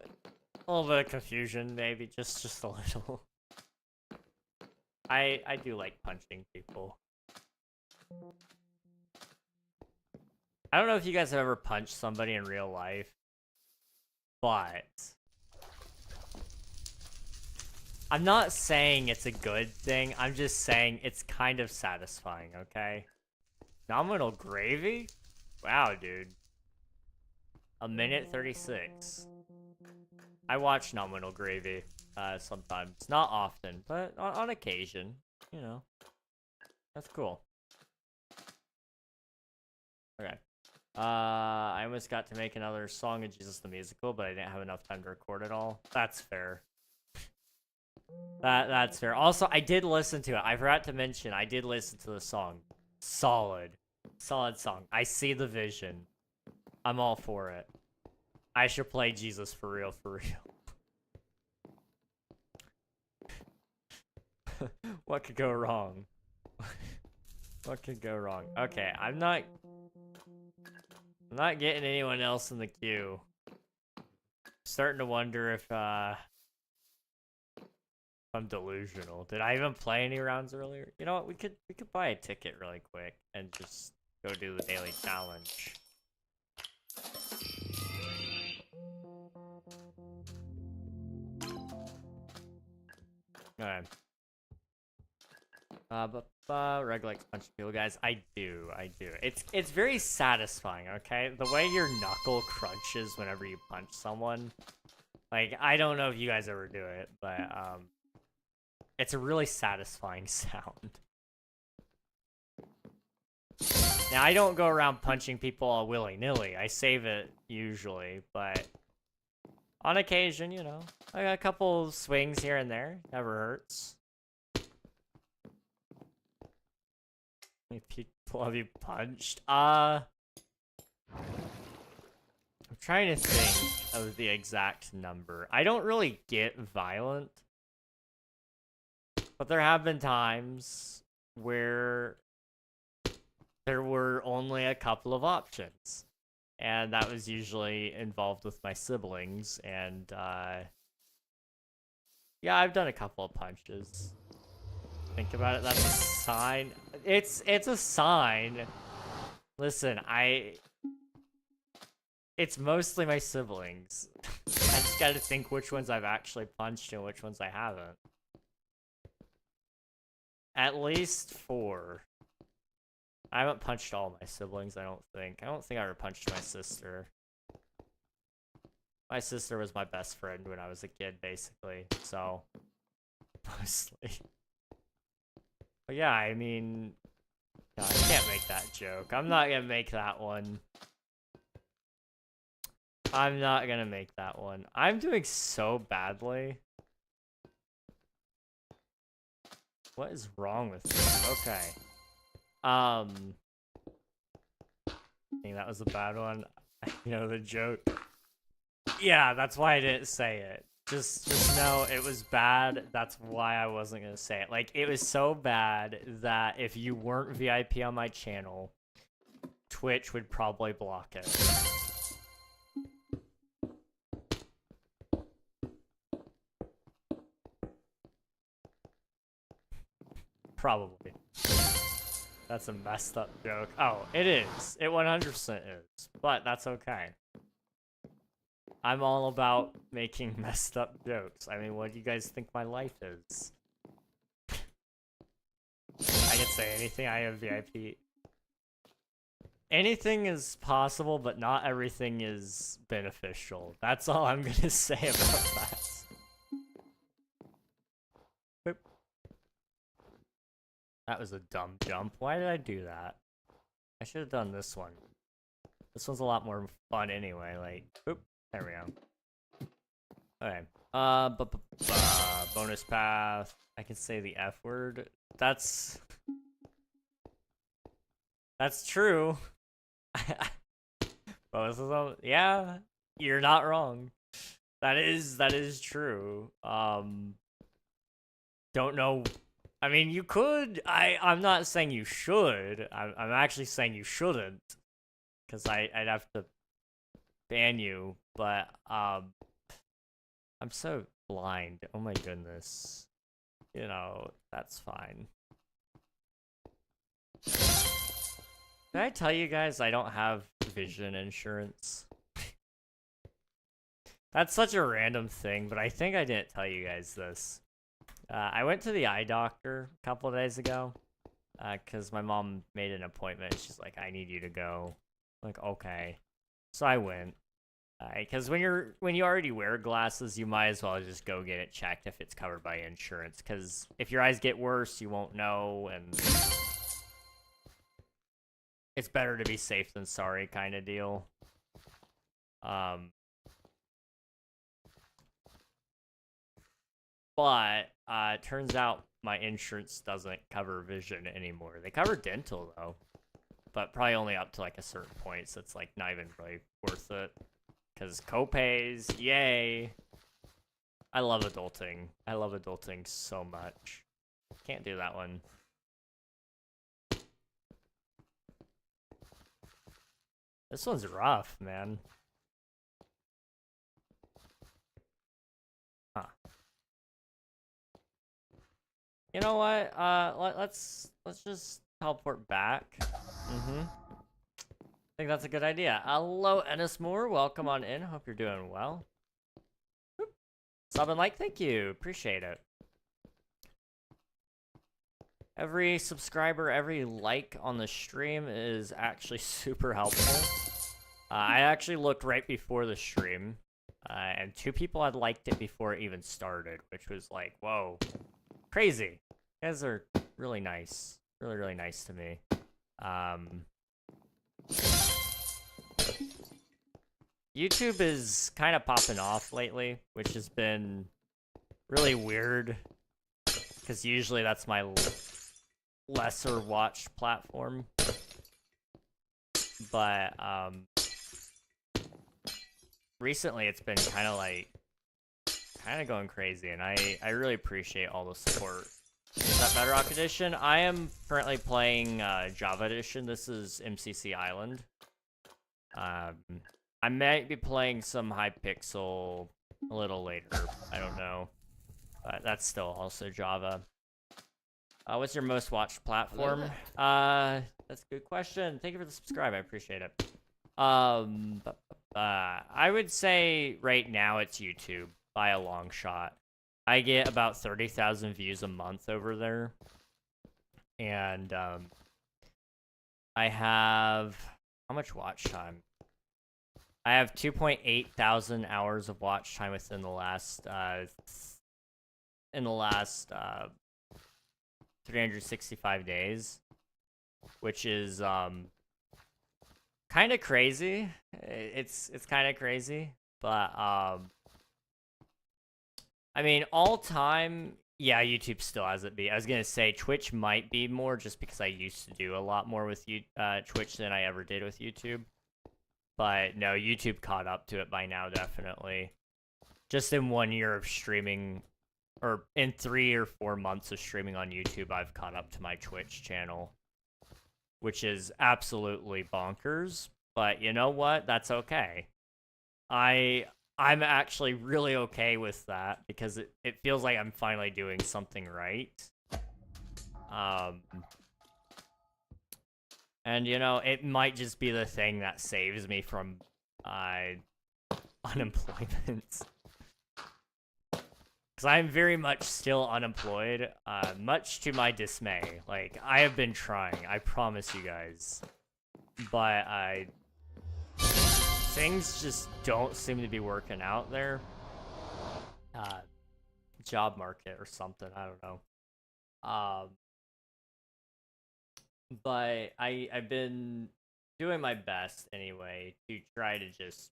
a little bit of confusion, maybe, just a little. I do like punching people. I don't know if you guys have ever punched somebody in real life, but I'm not saying it's a good thing. I'm just saying it's kind of satisfying, okay? Nominal gravy? Wow, dude. 1:36. I watch Nominal Gravy sometimes. Not often, but on occasion. You know. That's cool. Okay. I almost got to make another song of Jesus the Musical, but I didn't have enough time to record it all. That's fair. That's fair. Also, I did listen to it. I forgot to mention, I did listen to the song. Solid. Solid song. I see the vision. I'm all for it. I should play Jesus for real, for real. What could go wrong? What could go wrong? Okay, I'm not getting anyone else in the queue. Starting to wonder if I'm delusional. Did I even play any rounds earlier? You know what? We could buy a ticket really quick and just go do the daily challenge. Okay. Reg likes punching people, guys. I do. It's very satisfying, okay? The way your knuckle crunches whenever you punch someone. Like, I don't know if you guys ever do it, but it's a really satisfying sound. Now, I don't go around punching people all willy-nilly. I save it usually, but on occasion, you know, I got a couple swings here and there. Never hurts. How many people have you punched? I'm trying to think of the exact number. I don't really get violent, but there have been times where there were only a couple of options, and that was usually involved with my siblings, and yeah, I've done a couple of punches. Think about it, that's a sign. It's a sign. Listen, it's mostly my siblings. just gotta think which ones I've actually punched and which ones I haven't. At least 4. I haven't punched all my siblings, I don't think. I don't think I ever punched my sister. My sister was my best friend when I was a kid, basically, so... mostly. But yeah, I mean... no, I can't make that joke. I'm not gonna make that one. I'm not gonna make that one. I'm doing so badly. What is wrong with me? Okay. I think that was a bad one. You know, the joke. Yeah, that's why I didn't say it. Just know it was bad. That's why I wasn't gonna say it. Like, it was so bad that if you weren't VIP on my channel, Twitch would probably block it. Probably. That's a messed up joke. Oh, it is. It 100% is. But that's okay. I'm all about making messed up jokes. I mean, what do you guys think my life is? I can say anything. I have VIP. Anything is possible, but not everything is beneficial. That's all I'm gonna say about that. Boop. That was a dumb jump. Why did I do that? I should have done this one. This one's a lot more fun anyway. Like, boop. There we go. Okay. Bonus path. I can say the F word. That's true. Both of them. Yeah, you're not wrong. That is true. Don't know. I mean, you could. I'm not saying you should. I'm actually saying you shouldn't, because I'd have to ban you. But I'm so blind. Oh my goodness. You know, that's fine. Did I tell you guys I don't have vision insurance? That's such a random thing, but I think I didn't tell you guys this. I went to the eye doctor a couple days ago, because my mom made an appointment. She's like, I need you to go. I'm like, okay. So I went. Because when you already wear glasses, you might as well just go get it checked if it's covered by insurance. Because if your eyes get worse, you won't know, and it's better to be safe than sorry, kind of deal. But it turns out my insurance doesn't cover vision anymore. They cover dental though, but probably only up to like a certain point. So it's like not even really worth it. Because copays, yay. I love adulting. I love adulting so much. Can't do that one. This one's rough, man. Huh. You know what? Let's just teleport back. I think that's a good idea. Hello, Ennis Moore. Welcome on in. Hope you're doing well. Whoop. Sub and like, thank you. Appreciate it. Every subscriber, every like on the stream is actually super helpful. I actually looked right before the stream, and 2 people had liked it before it even started, which was like, whoa, crazy. You guys are really nice. Really, really nice to me. YouTube is kind of popping off lately, which has been really weird, because usually that's my lesser watched platform. But recently it's been kind of going crazy, and I really appreciate all the support. Is that Bedrock Edition? I am currently playing Java Edition. This is MCC Island. I might be playing some Hypixel a little later. I don't know. But that's still also Java. What's your most watched platform? That's a good question. Thank you for the subscribe. I appreciate it. I would say right now it's YouTube by a long shot. I get about 30,000 views a month over there. And I have how much watch time? I have 2.8 thousand hours of watch time within the last 365 days, which is kind of crazy. It's kind of crazy, but I mean, all time, yeah, YouTube still has it beat. I was gonna say Twitch might be more just because I used to do a lot more with Twitch than I ever did with YouTube. But no, YouTube caught up to it by now, definitely. Just in 1 year of streaming, or in 3 or 4 months of streaming on YouTube, I've caught up to my Twitch channel, which is absolutely bonkers. But you know what? That's okay. I'm actually really okay with that because it feels like I'm finally doing something right. And, you know, it might just be the thing that saves me from unemployment. Because I'm very much still unemployed, much to my dismay. Like, I have been trying, I promise you guys. But things just don't seem to be working out there. Job market or something, I don't know. But I've been doing my best anyway to try to just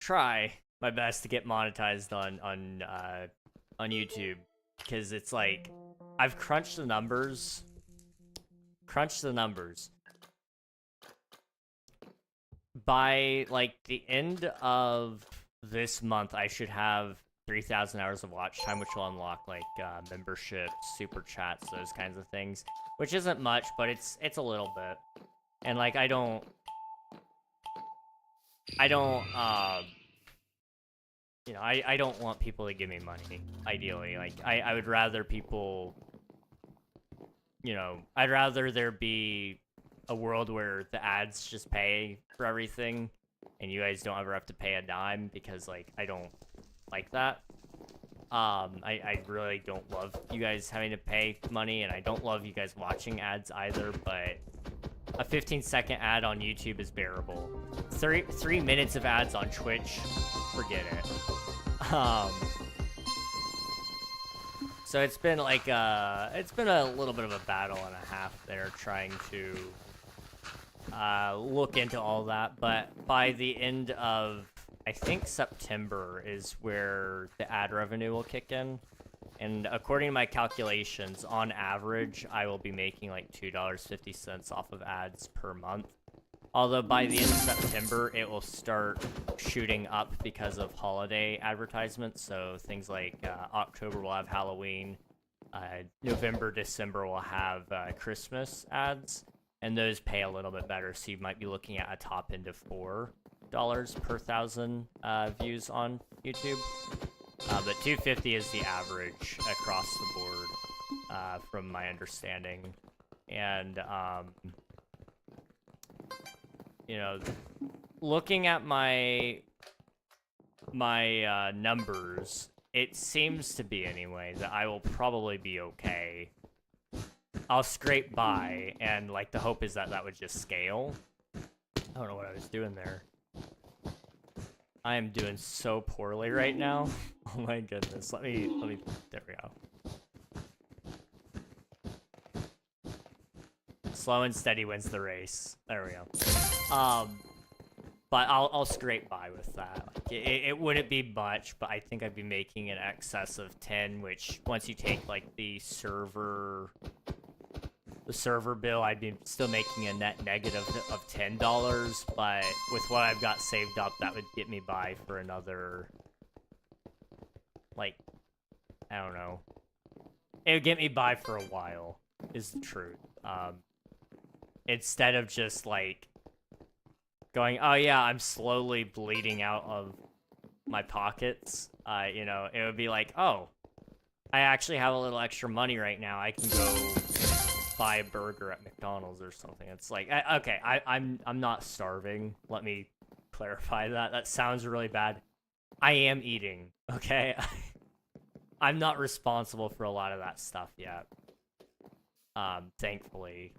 try my best to get monetized on YouTube, because it's like I've crunched the numbers. By like the end of this month, I should have 3,000 hours of watch time, which will unlock like memberships, super chats, those kinds of things, which isn't much, but it's a little bit. And like I don't you know, I don't want people to give me money, ideally. Like I would rather people, you know, I'd rather there be a world where the ads just pay for everything and you guys don't ever have to pay a dime, because like I don't like that. I really don't love you guys having to pay money, and I don't love you guys watching ads either, but a 15-second ad on YouTube is bearable. 3 minutes of ads on Twitch, forget it. So it's been like it's been a little bit of a battle and a half there trying to look into all that, but by the end of, I think, September is where the ad revenue will kick in. And according to my calculations, on average, I will be making like $2.50 off of ads per month. Although by the end of September, it will start shooting up because of holiday advertisements. So things like October will have Halloween, November, December will have Christmas ads, and those pay a little bit better. So you might be looking at a top end of $4 per 1,000 views on YouTube. But 250 is the average across the board, from my understanding. And, you know, looking at my numbers, it seems to be, anyway, that I will probably be okay. I'll scrape by, and, like, the hope is that that would just scale. I don't know what I was doing there. I am doing so poorly right now. Oh my goodness. Let me, there we go. Slow and steady wins the race. There we go. But I'll scrape by with that. Like, it wouldn't be much, but I think I'd be making in excess of 10, which once you take like the server bill, I'd be still making a net negative of $10, but with what I've got saved up, that would get me by for another, like, I don't know. It would get me by for a while, is the truth. Instead of just, like, going, oh yeah, I'm slowly bleeding out of my pockets, you know, it would be like, oh, I actually have a little extra money right now. I can go buy a burger at McDonald's or something. It's like, okay, I'm not starving. Let me clarify that. That sounds really bad. I am eating, okay? I'm not responsible for a lot of that stuff yet. Thankfully.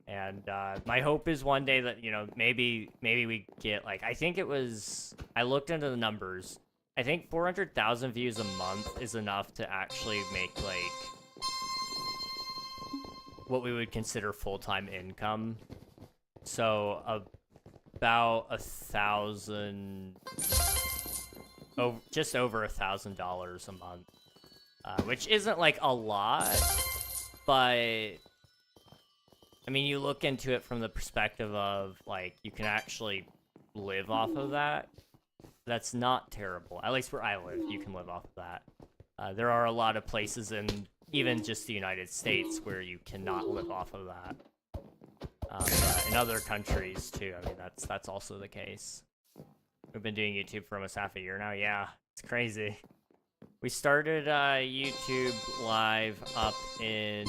And my hope is one day that, you know, maybe we get, like, I think it was, I looked into the numbers. I think 400,000 views a month is enough to actually make, like, what we would consider full-time income. So about $1,000, just over $1,000 a month, which isn't like a lot, but I mean, you look into it from the perspective of, like, you can actually live off of that. That's not terrible. At least where I live, you can live off of that. There are a lot of places in even just the United States where you cannot live off of that. In other countries, too, I mean, that's also the case. We've been doing YouTube for almost half a year now. Yeah, it's crazy. We started YouTube Live up in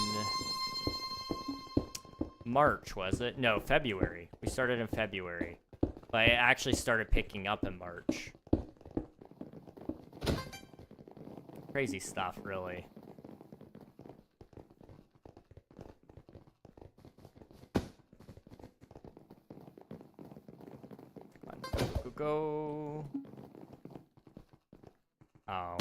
March, was it? No, February. We started in February. But it actually started picking up in March. Crazy stuff, really. Go. Oh.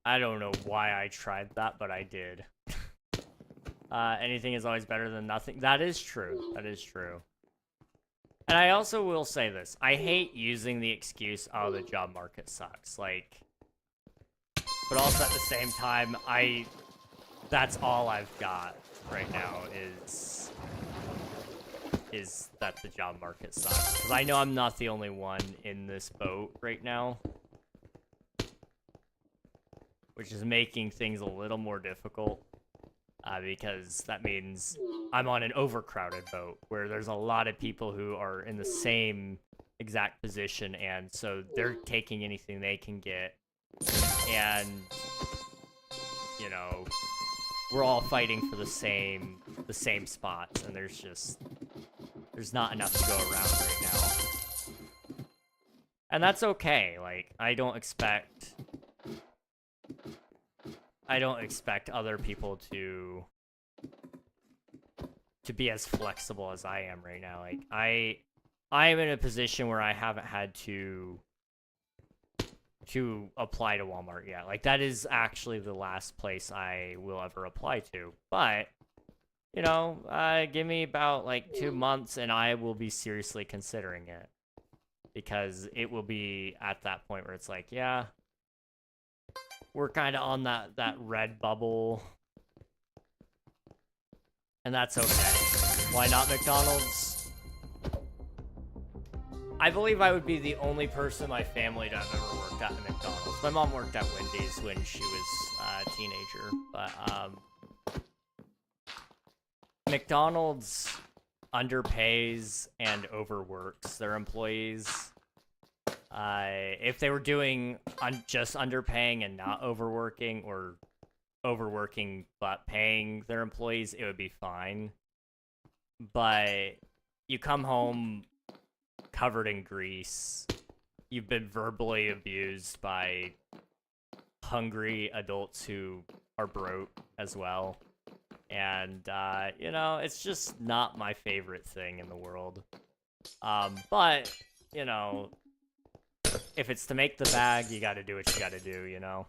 I don't know why I tried that, but I did. Anything is always better than nothing. That is true. That is true. And I also will say this. I hate using the excuse, oh, the job market sucks. Like, but also at the same time, that's all I've got right now is that the job market sucks. Because I know I'm not the only one in this boat right now. Which is making things a little more difficult. Because that means I'm on an overcrowded boat where there's a lot of people who are in the same exact position, and so they're taking anything they can get. And, you know, we're all fighting for the same spots, and there's not enough to go around right now. And that's okay. Like, I don't expect other people to be as flexible as I am right now. Like, I am in a position where I haven't had to apply to Walmart yet. Like, that is actually the last place I will ever apply to. But, you know, give me about, like, 2 months and I will be seriously considering it. Because it will be at that point where it's like, yeah, we're kind of on that red bubble. And that's okay. Why not McDonald's? I believe I would be the only person in my family to have ever worked at McDonald's. My mom worked at Wendy's when she was a teenager. But, McDonald's underpays and overworks their employees. If they were doing just underpaying and not overworking, or overworking but paying their employees, it would be fine. But you come home covered in grease. You've been verbally abused by hungry adults who are broke as well. And, you know, it's just not my favorite thing in the world. But, you know, if it's to make the bag, you gotta do what you gotta do, you know?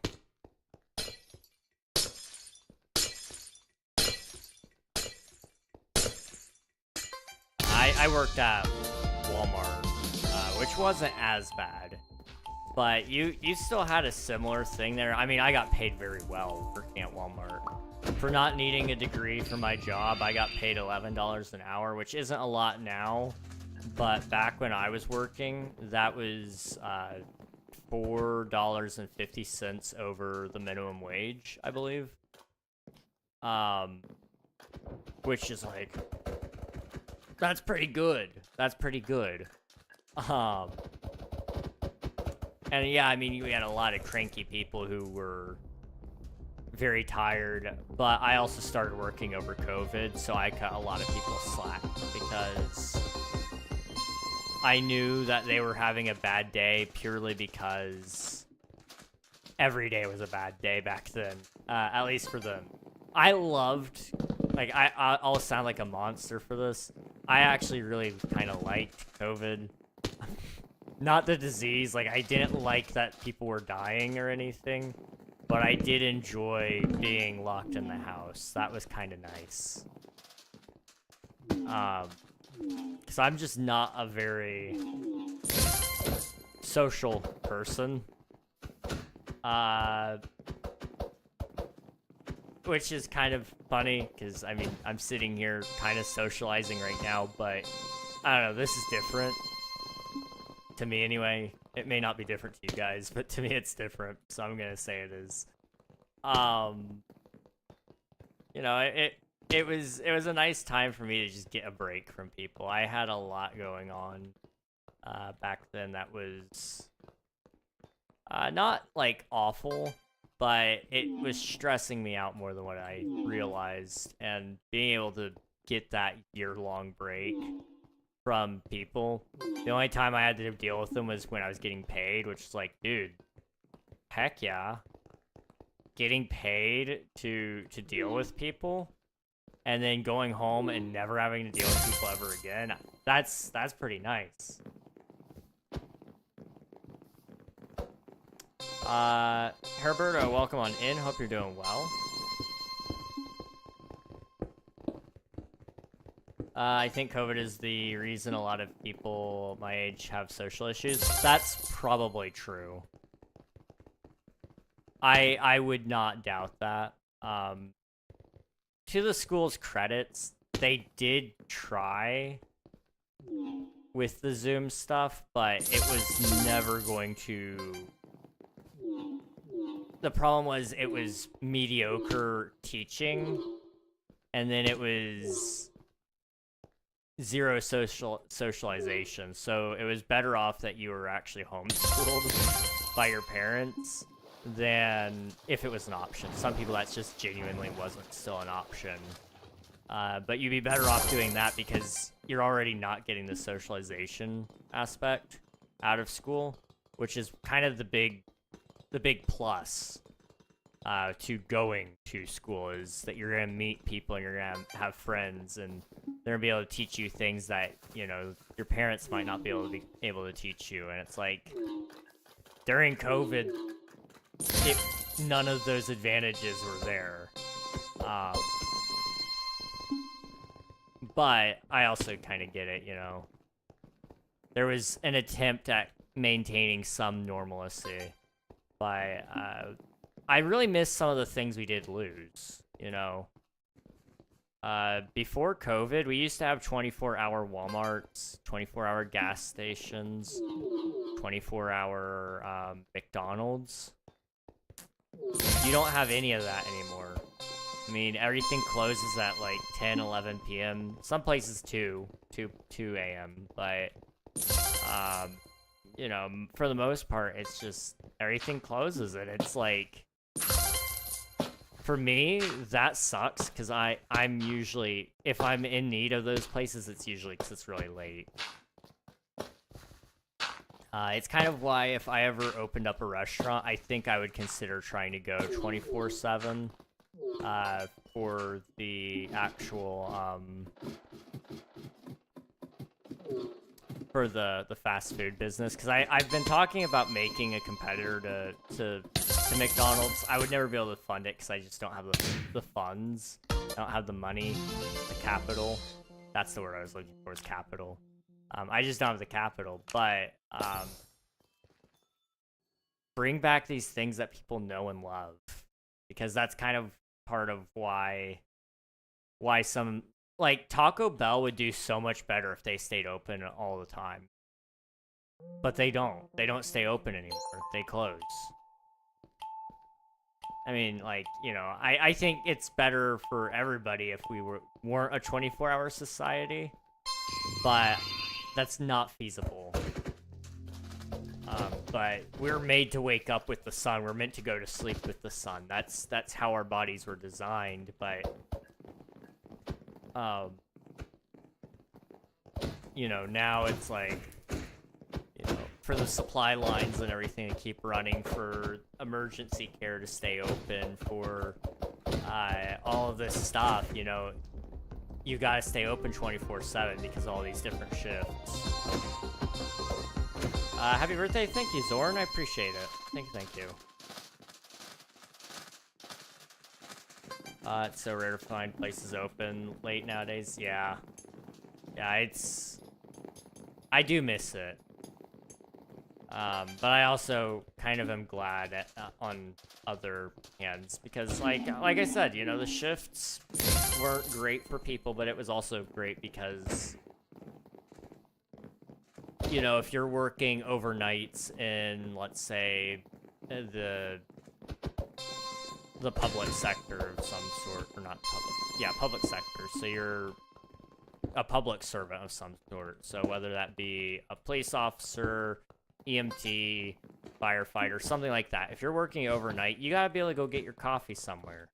I worked at Walmart, which wasn't as bad. But you still had a similar thing there. I mean, I got paid very well working at Walmart. For not needing a degree for my job, I got paid $11 an hour, which isn't a lot now. But back when I was working, that was $4.50 over the minimum wage, I believe. Which is like, that's pretty good. That's pretty good. And yeah, I mean, we had a lot of cranky people who were very tired, but I also started working over COVID, so I cut a lot of people slack because I knew that they were having a bad day purely because every day was a bad day back then, at least for them. I loved, like, I'll sound like a monster for this. I actually really kind of liked COVID. Not the disease, like, I didn't like that people were dying or anything, but I did enjoy being locked in the house. That was kind of nice. Because I'm just not a very social person. Which is kind of funny, because, I mean, I'm sitting here kind of socializing right now, but, I don't know, this is different. To me, anyway. It may not be different to you guys, but to me it's different, so I'm gonna say it is. You know, it was a nice time for me to just get a break from people. I had a lot going on back then that was not, like, awful, but it was stressing me out more than what I realized, and being able to get that year-long break from people. The only time I had to deal with them was when I was getting paid, which is like, dude, heck yeah. Getting paid to deal with people, and then going home and never having to deal with people ever again, that's pretty nice. Herberto, welcome on in. Hope you're doing well. I think COVID is the reason a lot of people my age have social issues. That's probably true. I would not doubt that. To the school's credits, they did try with the Zoom stuff, but it was never going to... The problem was it was mediocre teaching, and then it was zero socialization, so it was better off that you were actually homeschooled by your parents than if it was an option. Some people that's just genuinely wasn't still an option. But you'd be better off doing that because you're already not getting the socialization aspect out of school, which is kind of the big plus to going to school, is that you're going to meet people and you're going to have friends, and they're going to be able to teach you things that, you know, your parents might not be able to teach you. And it's like, during COVID, none of those advantages were there. But I also kind of get it, you know. There was an attempt at maintaining some normalcy, but I really miss some of the things we did lose, you know. Before COVID, we used to have 24-hour Walmarts, 24-hour gas stations, 24-hour McDonald's. You don't have any of that anymore. I mean, everything closes at like 10, 11 p.m. Some places 2 a.m. But, you know, for the most part, it's just everything closes, and it's like, for me, that sucks, because I'm usually, if I'm in need of those places, it's usually because it's really late. It's kind of why if I ever opened up a restaurant, I think I would consider trying to go 24/7 for the actual, for the fast food business, because I've been talking about making a competitor to McDonald's. I would never be able to fund it because I just don't have the funds. I don't have the money, the capital. That's the word I was looking for, is capital. I just don't have the capital, but bring back these things that people know and love, because that's kind of part of why some, like, Taco Bell would do so much better if they stayed open all the time. But they don't. They don't stay open anymore. They close. I mean, like, you know, I think it's better for everybody if we weren't a 24-hour society, but that's not feasible. But we're made to wake up with the sun. We're meant to go to sleep with the sun. That's how our bodies were designed. But you know, now it's like, you know, for the supply lines and everything to keep running, for emergency care to stay open, for all of this stuff, you know, you gotta stay open 24/7 because of all these different shifts. Happy birthday. Thank you, Zorn. I appreciate it. Thank you. It's so rare to find places open late nowadays. Yeah. Yeah, I do miss it. But I also kind of am glad on other hands, because like I said, you know, the shifts weren't great for people, but it was also great because, you know, if you're working overnights in, let's say, the public sector of some sort, or not public, yeah, public sector, so you're a public servant of some sort, so whether that be a police officer, EMT, firefighter, something like that. If you're working overnight, you gotta be able to go get your coffee somewhere.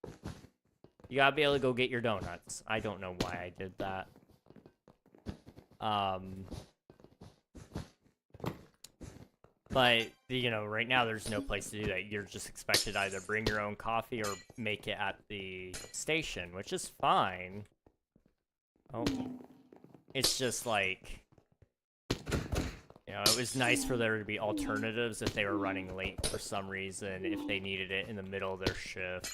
You gotta be able to go get your donuts. I don't know why I did that. But, you know, right now there's no place to do that. You're just expected to either bring your own coffee or make it at the station, which is fine. Oh. It's just like, you know, it was nice for there to be alternatives if they were running late for some reason, if they needed it in the middle of their shift.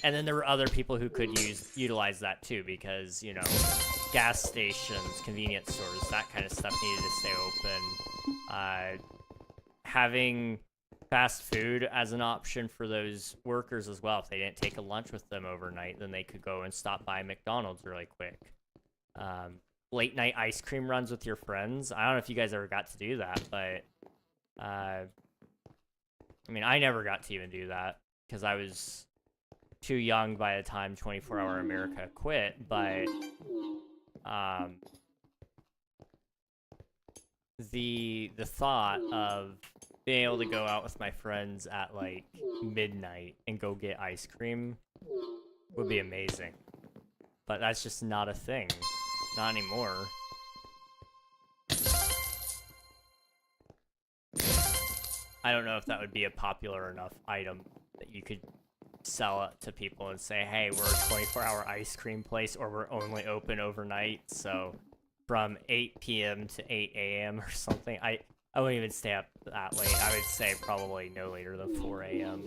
And then there were other people who could utilize that too, because, you know, gas stations, convenience stores, that kind of stuff needed to stay open. Having fast food as an option for those workers as well. If they didn't take a lunch with them overnight, then they could go and stop by McDonald's really quick. Late night ice cream runs with your friends. I don't know if you guys ever got to do that, but I mean, I never got to even do that because I was too young by the time 24-Hour America quit, but the thought of being able to go out with my friends at like midnight and go get ice cream would be amazing. But that's just not a thing. Not anymore. I don't know if that would be a popular enough item that you could sell it to people and say, hey, we're a 24-hour ice cream place, or we're only open overnight, so from 8 p.m. to 8 a.m. or something. I wouldn't even stay up that late. I would say probably no later than 4 a.m.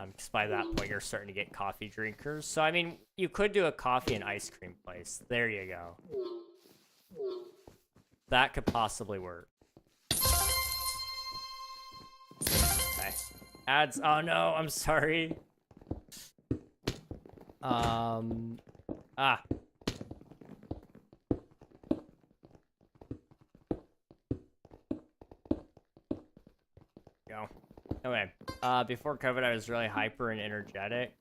Because by that point, you're starting to get coffee drinkers. So, I mean, you could do a coffee and ice cream place. There you go. That could possibly work. Okay. Ads. Oh, no. I'm sorry. Go. Okay. Before COVID, I was really hyper and energetic.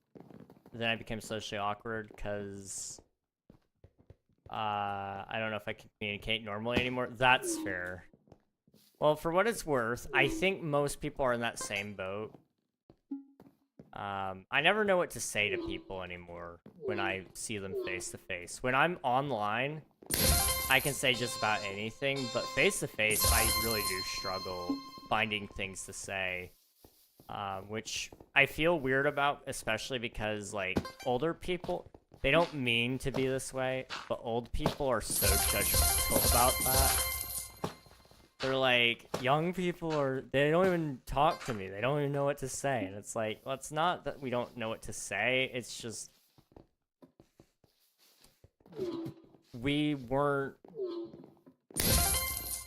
Then I became socially awkward because I don't know if I can communicate normally anymore. That's fair. Well, for what it's worth, I think most people are in that same boat. I never know what to say to people anymore when I see them face to face. When I'm online, I can say just about anything, but face to face, I really do struggle finding things to say, which I feel weird about, especially because, like, older people, they don't mean to be this way, but old people are so judgmental about that. They're like, young people they don't even talk to me. They don't even know what to say. And it's like, well, it's not that we don't know what to say. It's just, we weren't,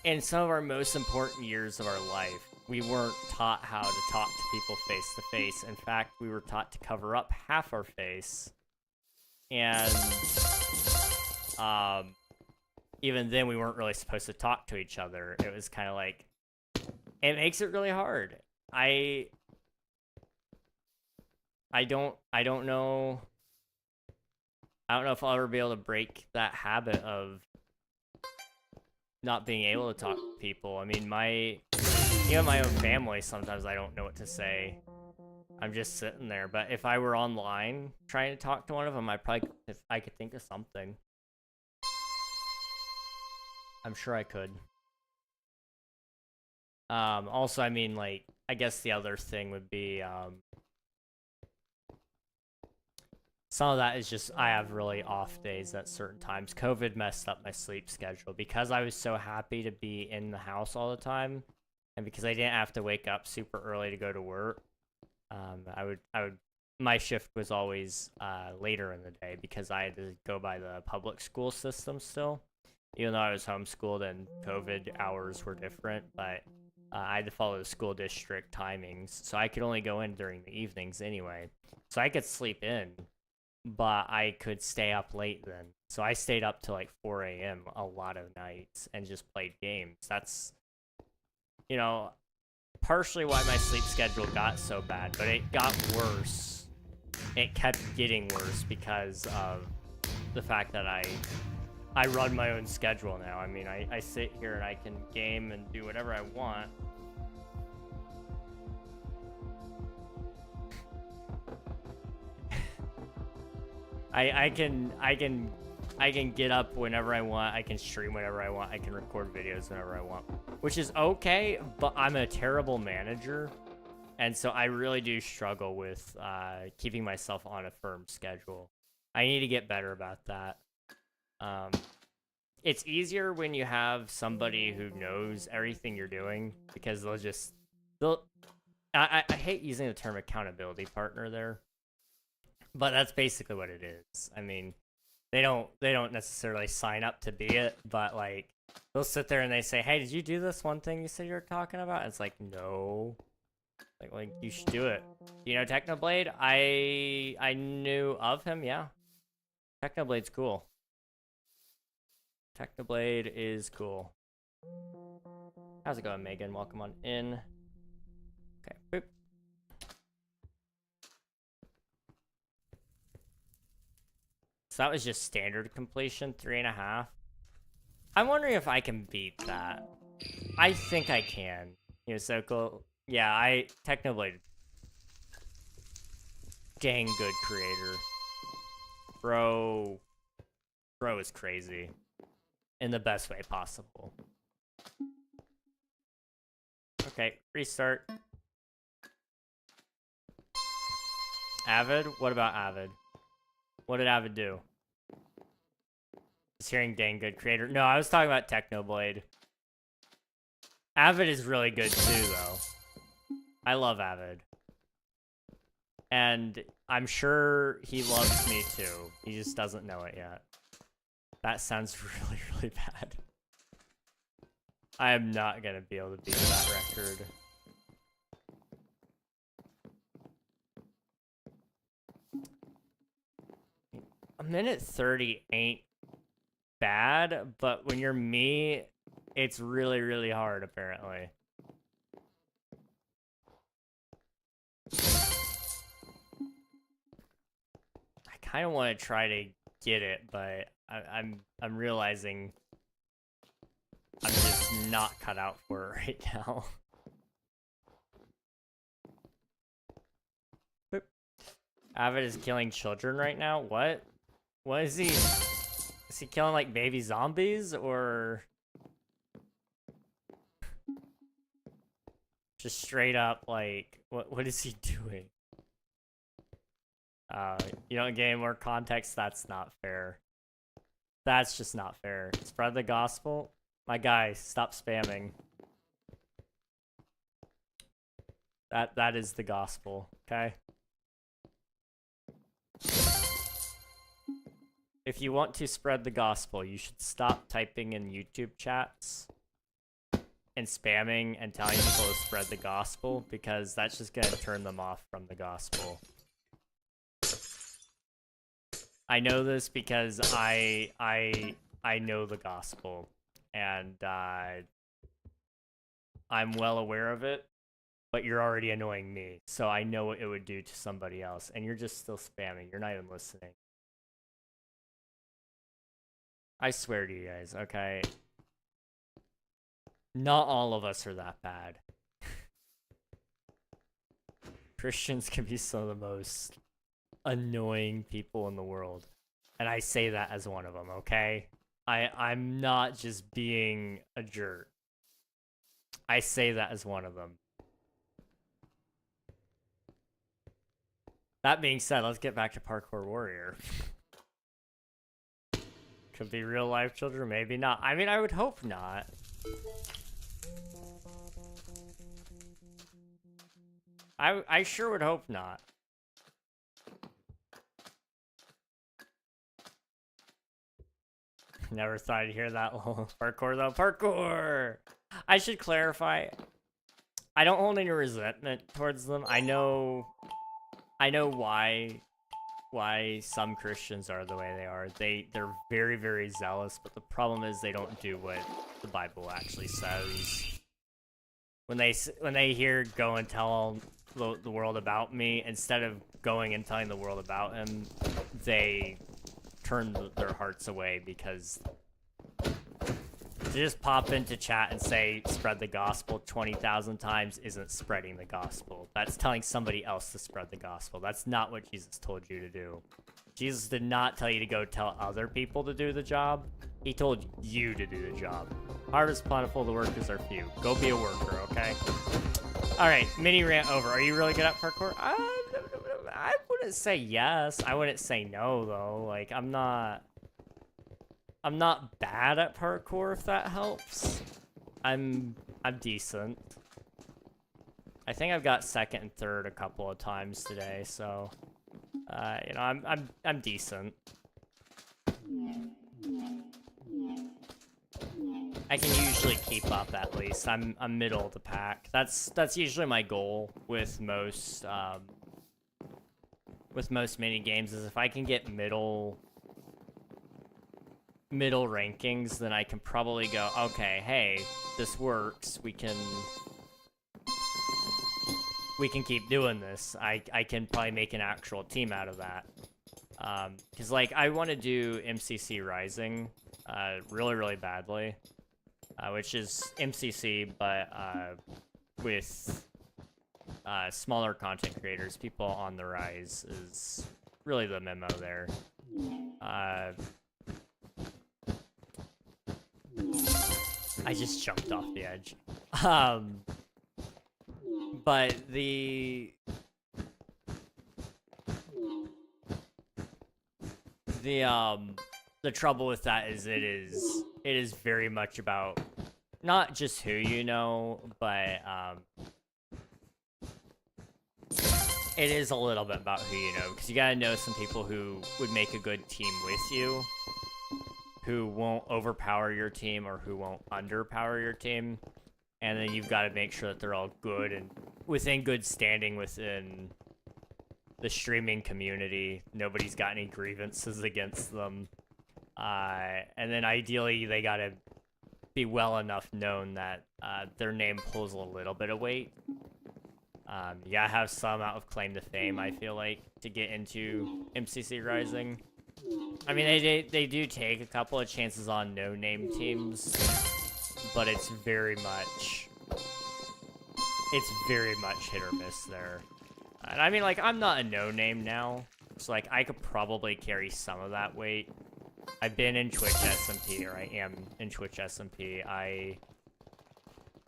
in some of our most important years of our life, we weren't taught how to talk to people face to face. In fact, we were taught to cover up half our face. And, even then, we weren't really supposed to talk to each other. It was kind of like, it makes it really hard. I don't know. I don't know if I'll ever be able to break that habit of not being able to talk to people. I mean, even my own family, sometimes I don't know what to say. I'm just sitting there. But if I were online trying to talk to one of them, if I could think of something. I'm sure I could. Also, I mean, like, I guess the other thing would be, some of that is just, I have really off days at certain times. COVID messed up my sleep schedule because I was so happy to be in the house all the time. And because I didn't have to wake up super early to go to work, my shift was always, later in the day because I had to go by the public school system still. Even though I was homeschooled and COVID hours were different, but I had to follow the school district timings, so I could only go in during the evenings anyway. So I could sleep in, but I could stay up late then. So I stayed up till like 4 a.m. a lot of nights and just played games. That's, you know, partially why my sleep schedule got so bad, but it got worse. It kept getting worse because of the fact that I run my own schedule now. I mean, I sit here and I can game and do whatever I want. I can get up whenever I want. I can stream whenever I want. I can record videos whenever I want, which is okay, but I'm a terrible manager. And so I really do struggle with keeping myself on a firm schedule. I need to get better about that. It's easier when you have somebody who knows everything you're doing because I hate using the term accountability partner there, but that's basically what it is. I mean, they don't necessarily sign up to be it, but like they'll sit there and they say, "Hey, did you do this one thing you said you were talking about?" And it's like, no. Like you should do it. You know, Technoblade, I knew of him, yeah. Technoblade's cool. Technoblade is cool. How's it going, Megan? Welcome on in. Okay, boop. So that was just standard completion, 3.5. I'm wondering if I can beat that. I think I can. You know, so cool. Yeah, Technoblade. Dang good creator. Bro is crazy. In the best way possible. Okay, restart. Avid? What about Avid? What did Avid do? Just hearing dang good creator. No, I was talking about Technoblade. Avid is really good too, though. I love Avid. And I'm sure he loves me too. He just doesn't know it yet. That sounds really, really bad. I am not gonna be able to beat that record. A minute 30 ain't bad, but when you're me, it's really, really hard, apparently. I kind of want to try to get it, but I'm realizing I'm just not cut out for it right now. Boop. Avid is killing children right now? What? What is he? Is he killing like baby zombies or just straight up like what is he doing? You don't gain more context, that's not fair. That's just not fair. Spread the gospel? My guy, stop spamming. That is the gospel, okay? If you want to spread the gospel, you should stop typing in YouTube chats and spamming and telling people to spread the gospel, because that's just gonna turn them off from the gospel. I know this because I know the gospel, and I'm well aware of it, but you're already annoying me, so I know what it would do to somebody else, and you're just still spamming. You're not even listening. I swear to you guys, okay? Not all of us are that bad. Christians can be some of the most annoying people in the world. And I say that as one of them, okay? I'm not just being a jerk. I say that as one of them. That being said, let's get back to Parkour Warrior. Could be real life children, maybe not. I mean, I would hope not. I sure would hope not. Never thought I'd hear that. Parkour though. Parkour! I should clarify. I don't hold any resentment towards them. I know why some Christians are the way they are. They're very, very zealous, but the problem is they don't do what the Bible actually says. When they hear "go and tell the world about me," instead of going and telling the world about him, they turn their hearts away, because to just pop into chat and say spread the gospel 20,000 times isn't spreading the gospel. That's telling somebody else to spread the gospel. That's not what Jesus told you to do. Jesus did not tell you to go tell other people to do the job. He told you to do the job. Harvest plentiful, the workers are few. Go be a worker, okay? Alright, mini rant over. Are you really good at parkour? I wouldn't say yes. I wouldn't say no, though. Like, I'm not bad at parkour, if that helps. I'm decent. I think I've got second and third a couple of times today, so you know, I'm decent. I can usually keep up at least. I'm middle of the pack. That's usually my goal with most mini games, is if I can get middle rankings, then I can probably go, okay, hey, this works. We can keep doing this. I can probably make an actual team out of that. Because like I want to do MCC Rising really, really badly, which is MCC, but with smaller content creators. People on the rise is really the memo there. I just jumped off the edge. But the trouble with that is it is very much about not just who you know, but it is a little bit about who you know, because you gotta know some people who would make a good team with you, who won't overpower your team or who won't underpower your team, and then you've got to make sure that they're all good and within good standing within the streaming community. Nobody's got any grievances against them, and then ideally they gotta be well enough known that their name pulls a little bit of weight. You gotta have some out of claim to fame, I feel like, to get into MCC Rising. I mean, they do take a couple of chances on no-name teams, but it's very much hit or miss there. And I mean, like, I'm not a no-name now, so like I could probably carry some of that weight. I've been in Twitch SMP, or I am in Twitch SMP. I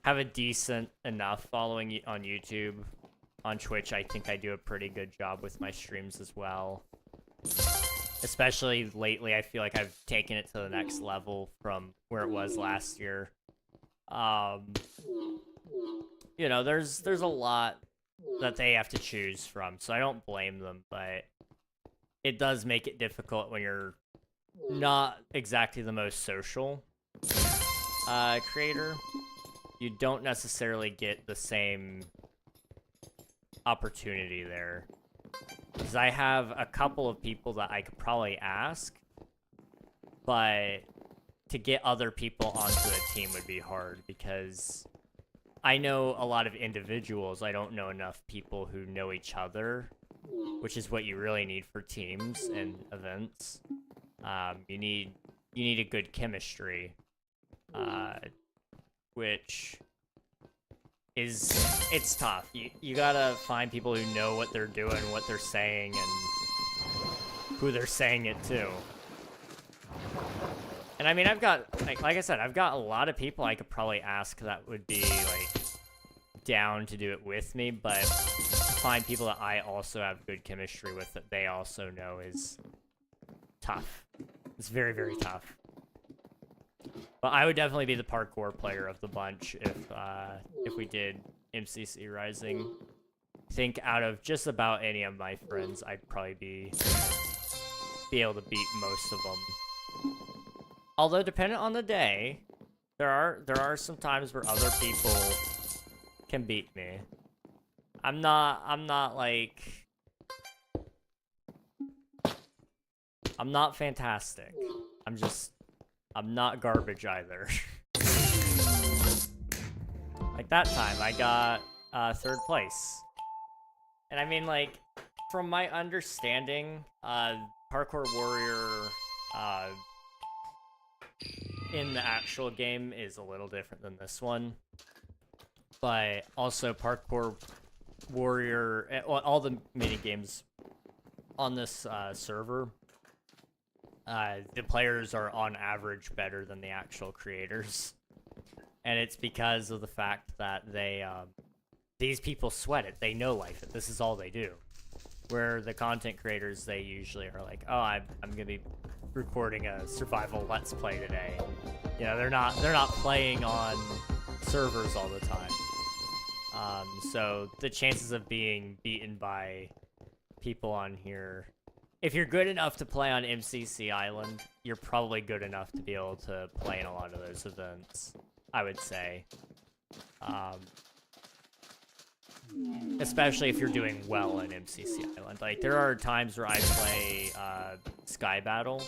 have a decent enough following on YouTube. On Twitch, I think I do a pretty good job with my streams as well. Especially lately, I feel like I've taken it to the next level from where it was last year. You know, there's a lot that they have to choose from, so I don't blame them, but it does make it difficult when you're not exactly the most social creator. You don't necessarily get the same opportunity there. Because I have a couple of people that I could probably ask, but to get other people onto the team would be hard, because I know a lot of individuals. I don't know enough people who know each other, which is what you really need for teams and events. You need a good chemistry. which is, it's tough. You gotta find people who know what they're doing, what they're saying, and who they're saying it to. And I mean, I've got, like I said, I've got a lot of people I could probably ask that would be, like, down to do it with me, but find people that I also have good chemistry with that they also know is tough. It's very, very tough. But I would definitely be the parkour player of the bunch if we did MCC Rising. I think out of just about any of my friends, I'd probably be able to beat most of them. Although, depending on the day, there are some times where other people can beat me. I'm not like, I'm not fantastic. I'm not garbage either. Like that time, I got 3rd place. And I mean, like, from my understanding, Parkour Warrior in the actual game is a little different than this one. But also Parkour Warrior, all the minigames on this server, the players are on average better than the actual creators. And it's because of the fact that these people sweat it. They know life. This is all they do. Where the content creators, they usually are like, oh, I'm gonna be recording a survival let's play today. You know, they're not playing on servers all the time. So the chances of being beaten by people on here, if you're good enough to play on MCC Island, you're probably good enough to be able to play in a lot of those events, I would say. Especially if you're doing well in MCC Island. Like, there are times where I play Sky Battle.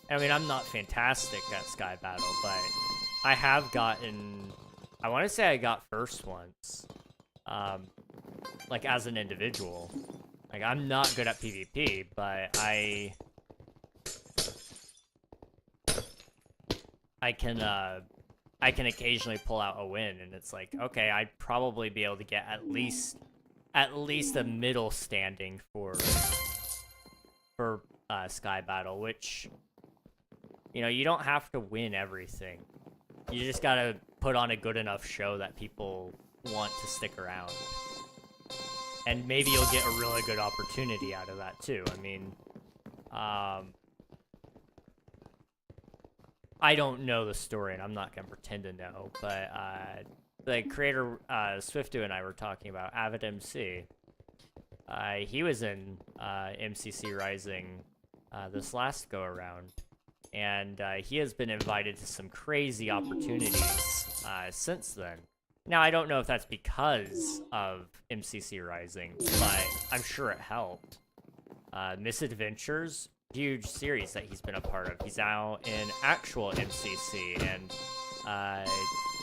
I mean, I'm not fantastic at Sky Battle, but I have gotten, I want to say I got first once, like, as an individual. Like, I'm not good at PvP, but I can occasionally pull out a win, and it's like, okay, I'd probably be able to get at least a middle standing for Sky Battle, which, you know, you don't have to win everything. You just gotta put on a good enough show that people want to stick around. And maybe you'll get a really good opportunity out of that, too. I mean, I don't know the story, and I'm not going to pretend to know, but the creator, Swiftu, and I were talking about Avid MC. He was in MCC Rising this last go-around, and he has been invited to some crazy opportunities since then. Now, I don't know if that's because of MCC Rising, but I'm sure it helped. Misadventures, huge series that he's been a part of. He's now in actual MCC, and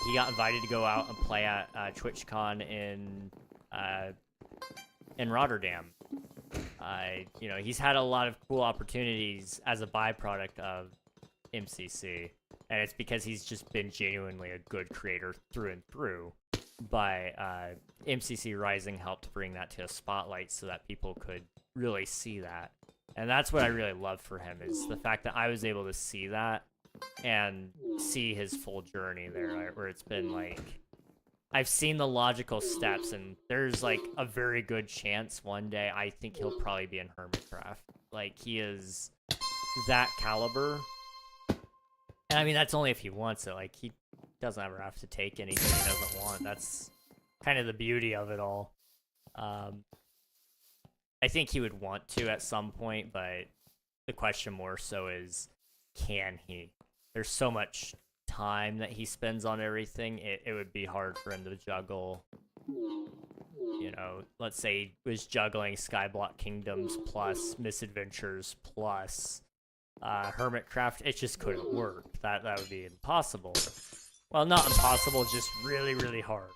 he got invited to go out and play at TwitchCon in Rotterdam. You know, he's had a lot of cool opportunities as a byproduct of MCC, and it's because he's just been genuinely a good creator through and through. But MCC Rising helped bring that to a spotlight so that people could really see that. And that's what I really love for him, is the fact that I was able to see that and see his full journey there, right? Where it's been like, I've seen the logical steps, and there's like a very good chance one day I think he'll probably be in Hermitcraft. Like, he is that caliber. And I mean, that's only if he wants it. Like, he doesn't ever have to take anything he doesn't want. That's kind of the beauty of it all. I think he would want to at some point, but the question more so is, can he? There's so much time that he spends on everything, it would be hard for him to juggle. You know, let's say he was juggling Skyblock Kingdoms plus Misadventures plus Hermitcraft. It just couldn't work. That would be impossible. Well, not impossible, just really, really hard.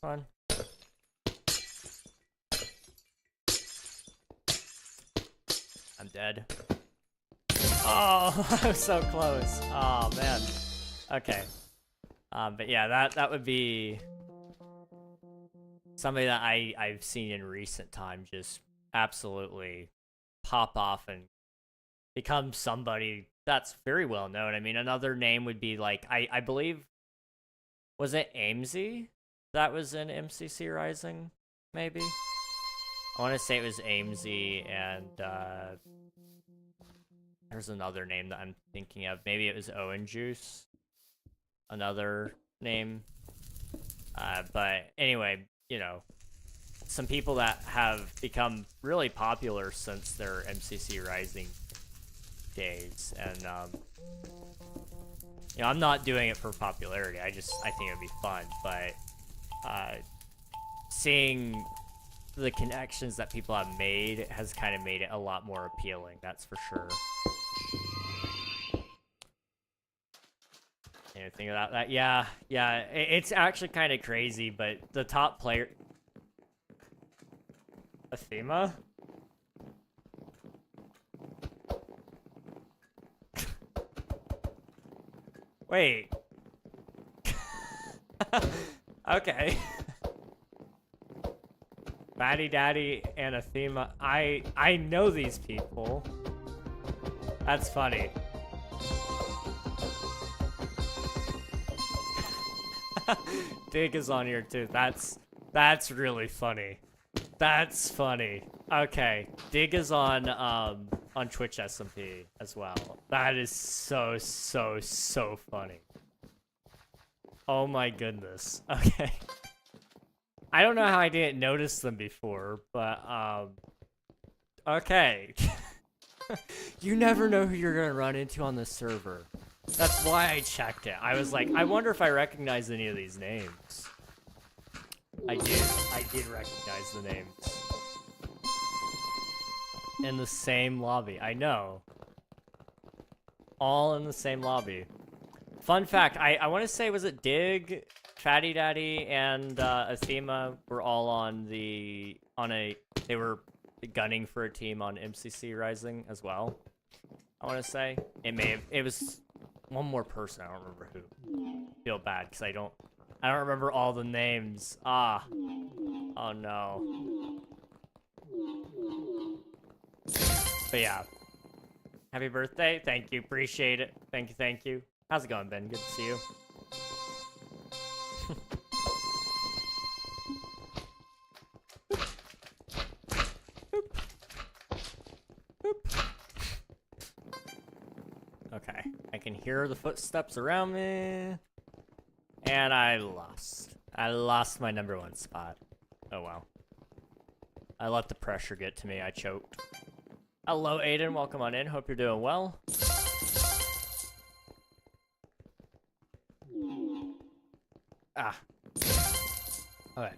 Fun. I'm dead. Oh, I was so close. Oh, man. Okay. But yeah, that would be somebody that I've seen in recent time just absolutely pop off and become somebody that's very well known. I mean, another name would be like I believe, was it Amesy that was in MCC Rising? Maybe. I want to say it was Amesy, and there's another name that I'm thinking of. Maybe it was Owen Juice. Another name. But anyway, you know, some people that have become really popular since their MCC Rising days, and you know, I'm not doing it for popularity. I think it'd be fun, but seeing the connections that people have made has kind of made it a lot more appealing. That's for sure. Anything about that? Yeah, it's actually kind of crazy, but the top player... Athema? Wait. Okay. Batty Daddy and Athema. I know these people. That's funny. Dig is on here too. That's really funny. That's funny. Okay, Dig is on Twitch SMP as well. That is so funny. Oh my goodness. Okay. I don't know how I didn't notice them before, but okay. You never know who you're gonna run into on this server. That's why I checked it. I was like, I wonder if I recognize any of these names. I did recognize the names. In the same lobby, I know. All in the same lobby. Fun fact, I want to say, was it Dig, Fatty Daddy, and Athema were all on they were gunning for a team on MCC Rising as well. I want to say. It was one more person, I don't remember who. Feel bad, because I don't remember all the names. Ah. Oh no. But yeah. Happy birthday. Thank you. Appreciate it. Thank you. How's it going, Ben? Good to see you. Okay. I can hear the footsteps around me. And I lost my number one spot. Oh well. I let the pressure get to me. I choked. Hello, Aiden. Welcome on in. Hope you're doing well. Ah. Okay.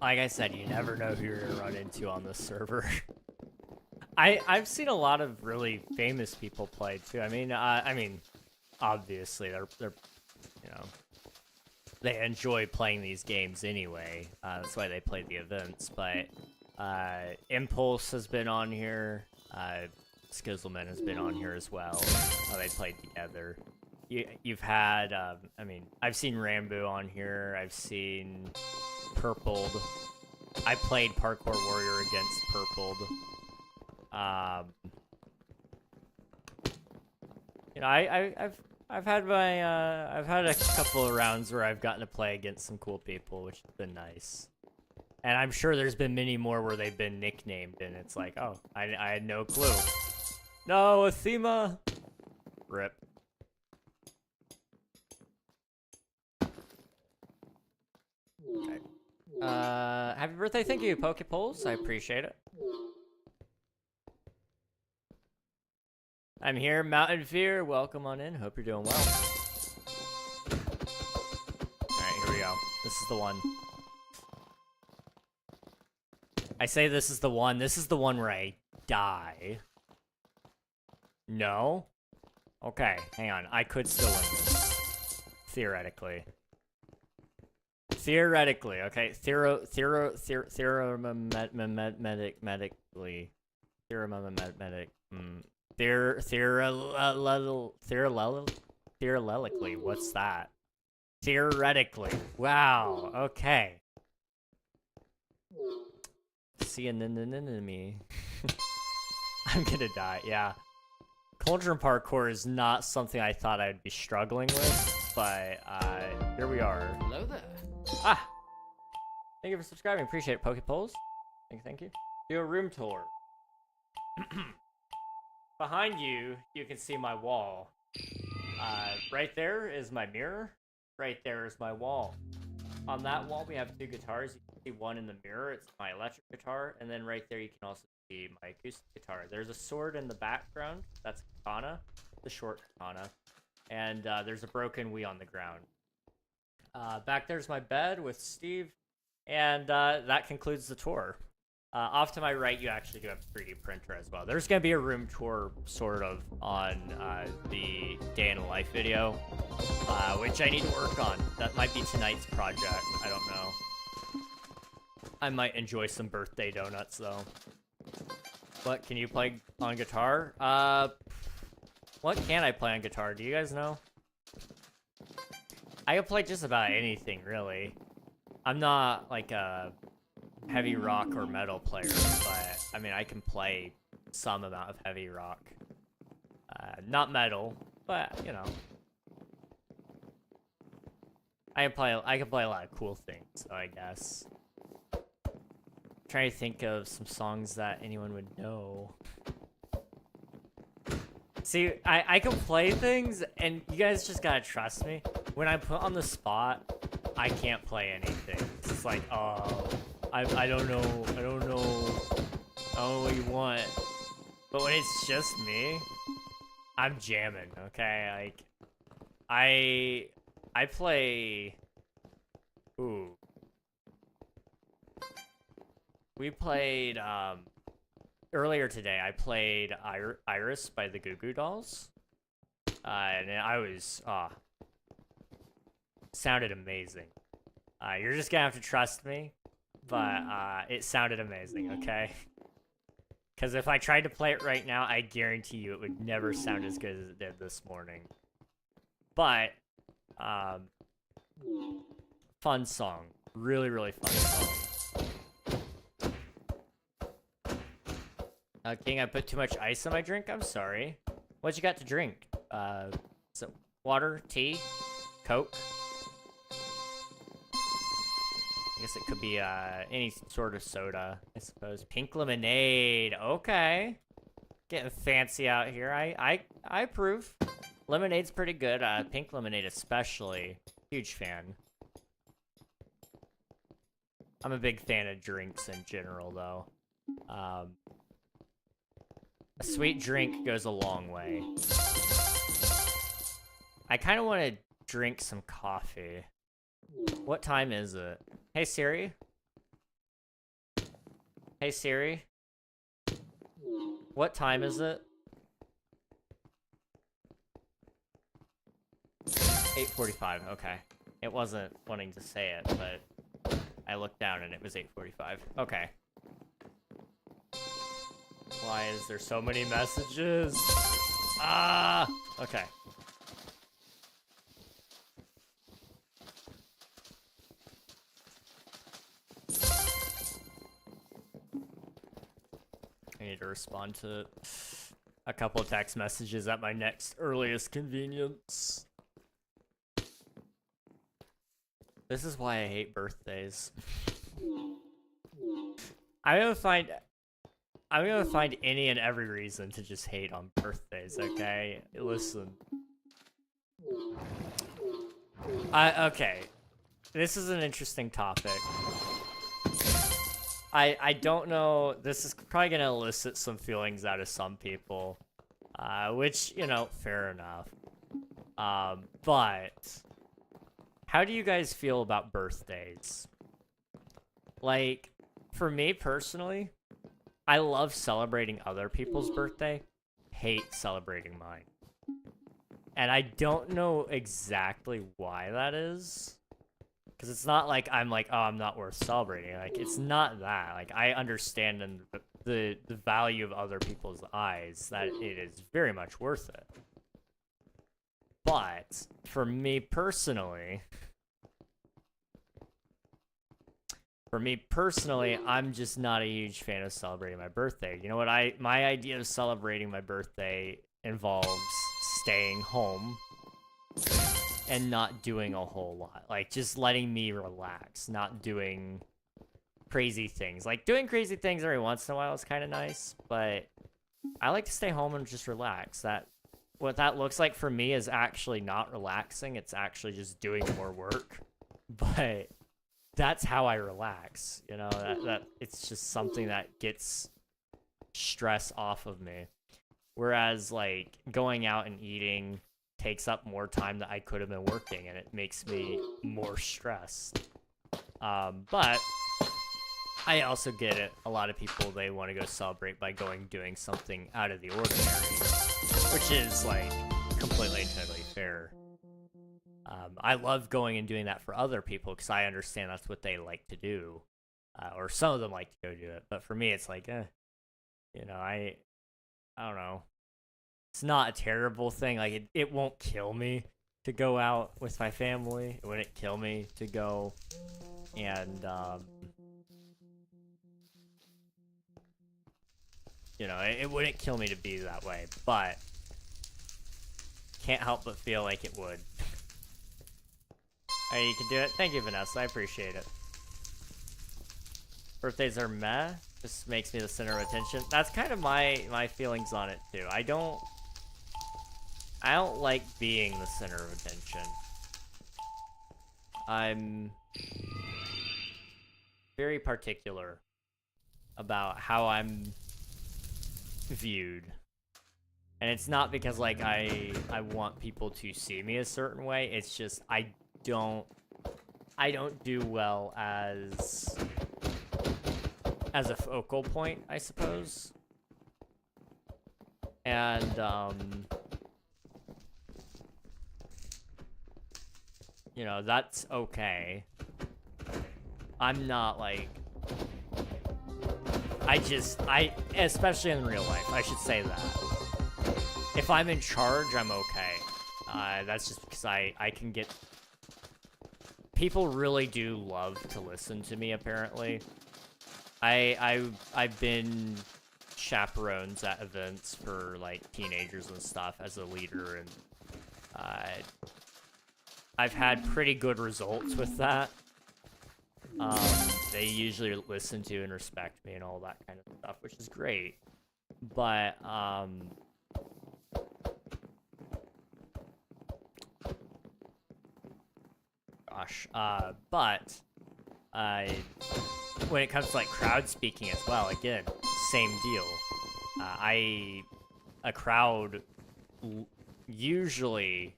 Like I said, you never know who you're gonna run into on this server. I've seen a lot of really famous people play too. I mean, obviously they're you know, they enjoy playing these games anyway. That's why they play the events. But Impulse has been on here. Skizzleman has been on here as well. They played together. You've had, I mean, I've seen Rambo on here. I've seen Purpled. I played Parkour Warrior against Purpled. You know, I've had my I've had a couple of rounds where I've gotten to play against some cool people, which has been nice. And I'm sure there's been many more where they've been nicknamed, and it's like, oh, I had no clue. No, Athema. Rip. Okay. Happy birthday, thank you, Pokepoles. I appreciate it. I'm here, Mountain Fear. Welcome on in. Hope you're doing well. Alright, here we go. This is the one. I say this is the one. This is the one where I die. No? Okay, hang on. I could still win this. Theoretically. Theoretically, okay? Theoretically. Theoretically, what's that? Theoretically. Wow, okay. See an enemy. I'm gonna die, yeah. Cauldron parkour is not something I thought I'd be struggling with, but here we are. Hello there. Ah! Thank you for subscribing. Appreciate it, Pokepoles. Thank you. Do a room tour. Behind you, you can see my wall. Right there is my mirror. Right there is my wall. On that wall, we have 2 guitars. You can see one in the mirror. It's my electric guitar. And then right there, you can also see my acoustic guitar. There's a sword in the background. That's katana. The short katana. And there's a broken Wii on the ground. Back there's my bed with Steve. And that concludes the tour. Off to my right, you actually do have a 3D printer as well. There's going to be a room tour, sort of, on the day in the life video, which I need to work on. That might be tonight's project. I don't know. I might enjoy some birthday donuts, though. What, can you play on guitar? What can I play on guitar? Do you guys know? I can play just about anything, really. I'm not, like, a heavy rock or metal player, but I mean, I can play some amount of heavy rock. Not metal, but you know, I can play a lot of cool things, so I guess. Trying to think of some songs that anyone would know. See, I can play things, and you guys just gotta trust me. When I'm put on the spot, I can't play anything. It's like, oh, I don't know what you want. But when it's just me, I'm jamming, okay? Like, I play, ooh. We played, earlier today, I played Iris by the Goo Goo Dolls. And I was, sounded amazing. You're just gonna have to trust me, but it sounded amazing, okay? Because if I tried to play it right now, I guarantee you it would never sound as good as it did this morning. But, fun song. Really, really fun song. King, I put too much ice in my drink? I'm sorry. What you got to drink? So water, tea, Coke? I guess it could be any sort of soda, I suppose. Pink lemonade. Okay. Getting fancy out here. I approve. Lemonade's pretty good. Pink lemonade especially. Huge fan. I'm a big fan of drinks in general, though. A sweet drink goes a long way. I kind of want to drink some coffee. What time is it? Hey Siri? Hey Siri? What time is it? 8:45, okay. It wasn't wanting to say it, but I looked down and it was 8:45. Okay. Why is there so many messages? Ah! Okay. I need to respond to a couple of text messages at my next earliest convenience. This is why I hate birthdays. I'm gonna find any and every reason to just hate on birthdays, okay? Listen. Okay. This is an interesting topic. I don't know, this is probably gonna elicit some feelings out of some people, which, you know, fair enough. But how do you guys feel about birthdays? Like, for me personally, I love celebrating other people's birthday, hate celebrating mine. And I don't know exactly why that is. Because it's not like I'm like, oh, I'm not worth celebrating. Like, it's not that. Like, I understand in the value of other people's eyes that it is very much worth it. But, for me personally, I'm just not a huge fan of celebrating my birthday. You know what? My idea of celebrating my birthday involves staying home and not doing a whole lot. Like, just letting me relax, not doing crazy things. Like, doing crazy things every once in a while is kind of nice, but I like to stay home and just relax. What that looks like for me is actually not relaxing. It's actually just doing more work. But that's how I relax, you know? That it's just something that gets stress off of me. Whereas, like, going out and eating takes up more time that I could have been working, and it makes me more stressed. But I also get it. A lot of people, they want to go celebrate by doing something out of the ordinary, which is, like, completely and totally fair. I love going and doing that for other people because I understand that's what they like to do, or some of them like to go do it. But for me, it's like, you know, I don't know. It's not a terrible thing. Like, it won't kill me to go out with my family. It wouldn't kill me to go and, you know, it wouldn't kill me to be that way, but can't help but feel like it would. Hey, you can do it. Thank you, Vanessa. I appreciate it. Birthdays are meh. Just makes me the center of attention. That's kind of my feelings on it too. I don't like being the center of attention. I'm very particular about how I'm viewed. And it's not because, like, I want people to see me a certain way. It's just I don't do well as a focal point, I suppose. And you know, that's okay. I'm not like especially in real life, I should say that. If I'm in charge, I'm okay. That's just because I can get... People really do love to listen to me, apparently. I've been chaperones at events for, like, teenagers and stuff as a leader, and I've had pretty good results with that. They usually listen to and respect me and all that kind of stuff, which is great. But, but when it comes to, like, crowd speaking as well, again, same deal. A crowd usually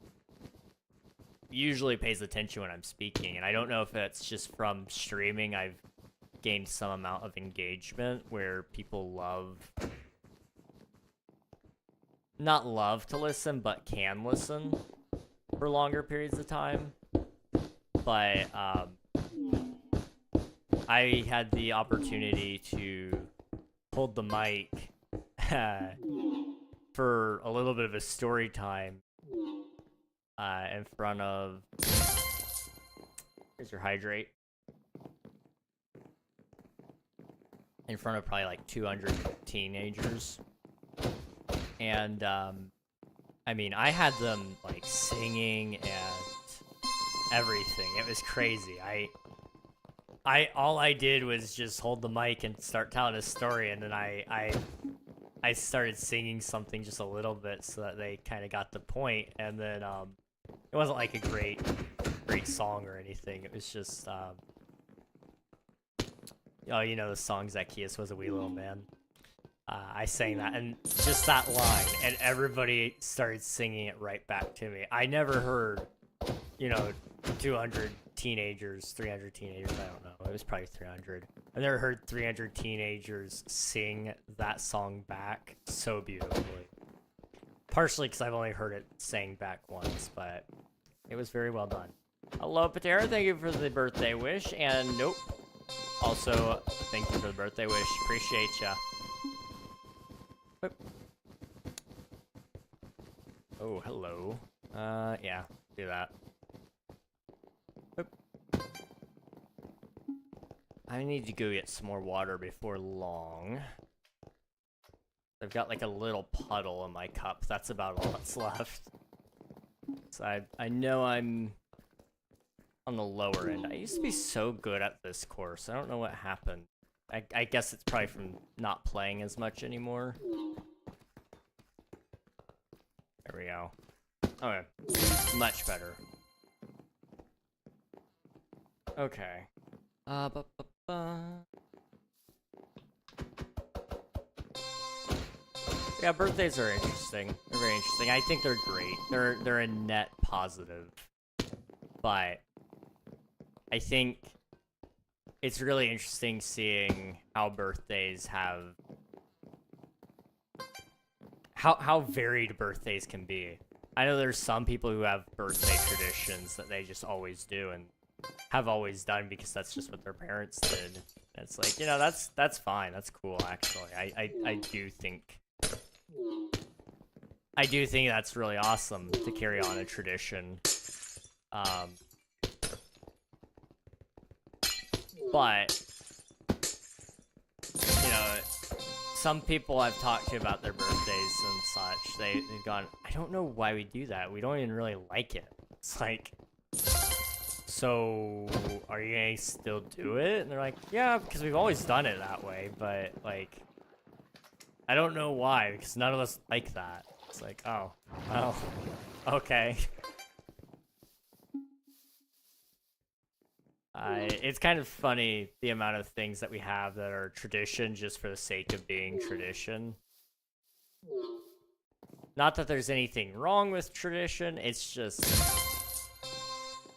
pays attention when I'm speaking, and I don't know if it's just from streaming. I've gained some amount of engagement where people not love to listen, but can listen for longer periods of time. But I had the opportunity to hold the mic for a little bit of a story time in front of... Here's your hydrate. In front of probably like 200 teenagers. And, I mean, I had them, like, singing and everything. It was crazy. All I did was just hold the mic and start telling a story, and then I started singing something just a little bit so that they kind of got the point, and then, it wasn't like a great song or anything. It was just, oh, you know the song Zacchaeus was a wee little man. I sang that, and just that line, and everybody started singing it right back to me. I never heard, you know, 200 teenagers, 300 teenagers, I don't know. It was probably 300. I never heard 300 teenagers sing that song back so beautifully. Partially because I've only heard it sang back once, but it was very well done. Hello, Patera. Thank you for the birthday wish. And nope. Also, thank you for the birthday wish. Appreciate ya. Oh, hello. Yeah, do that. I need to go get some more water before long. I've got like a little puddle in my cup. That's about all that's left. So I know I'm on the lower end. I used to be so good at this course. I don't know what happened. I guess it's probably from not playing as much anymore. There we go. Okay. Much better. Okay. Yeah, birthdays are interesting. They're very interesting. I think they're great. They're a net positive. But I think it's really interesting seeing how birthdays have how varied birthdays can be. I know there's some people who have birthday traditions that they just always do and have always done because that's just what their parents did. And it's like, you know, that's fine. That's cool, actually. I do think that's really awesome to carry on a tradition. But you know, some people I've talked to about their birthdays and such, they've gone, I don't know why we do that. We don't even really like it. It's like, so are you gonna still do it? And they're like, yeah, because we've always done it that way, but like, I don't know why, because none of us like that. It's like, oh, okay. It's kind of funny the amount of things that we have that are tradition just for the sake of being tradition. Not that there's anything wrong with tradition, it's just,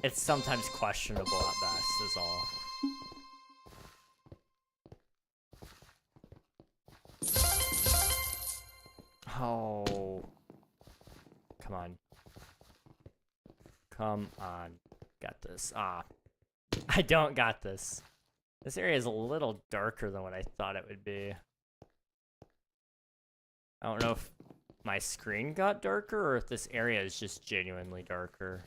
it's sometimes questionable at best, is all. Oh. Come on. Come on. Got this. Ah. I don't got this. This area is a little darker than what I thought it would be. I don't know if my screen got darker or if this area is just genuinely darker.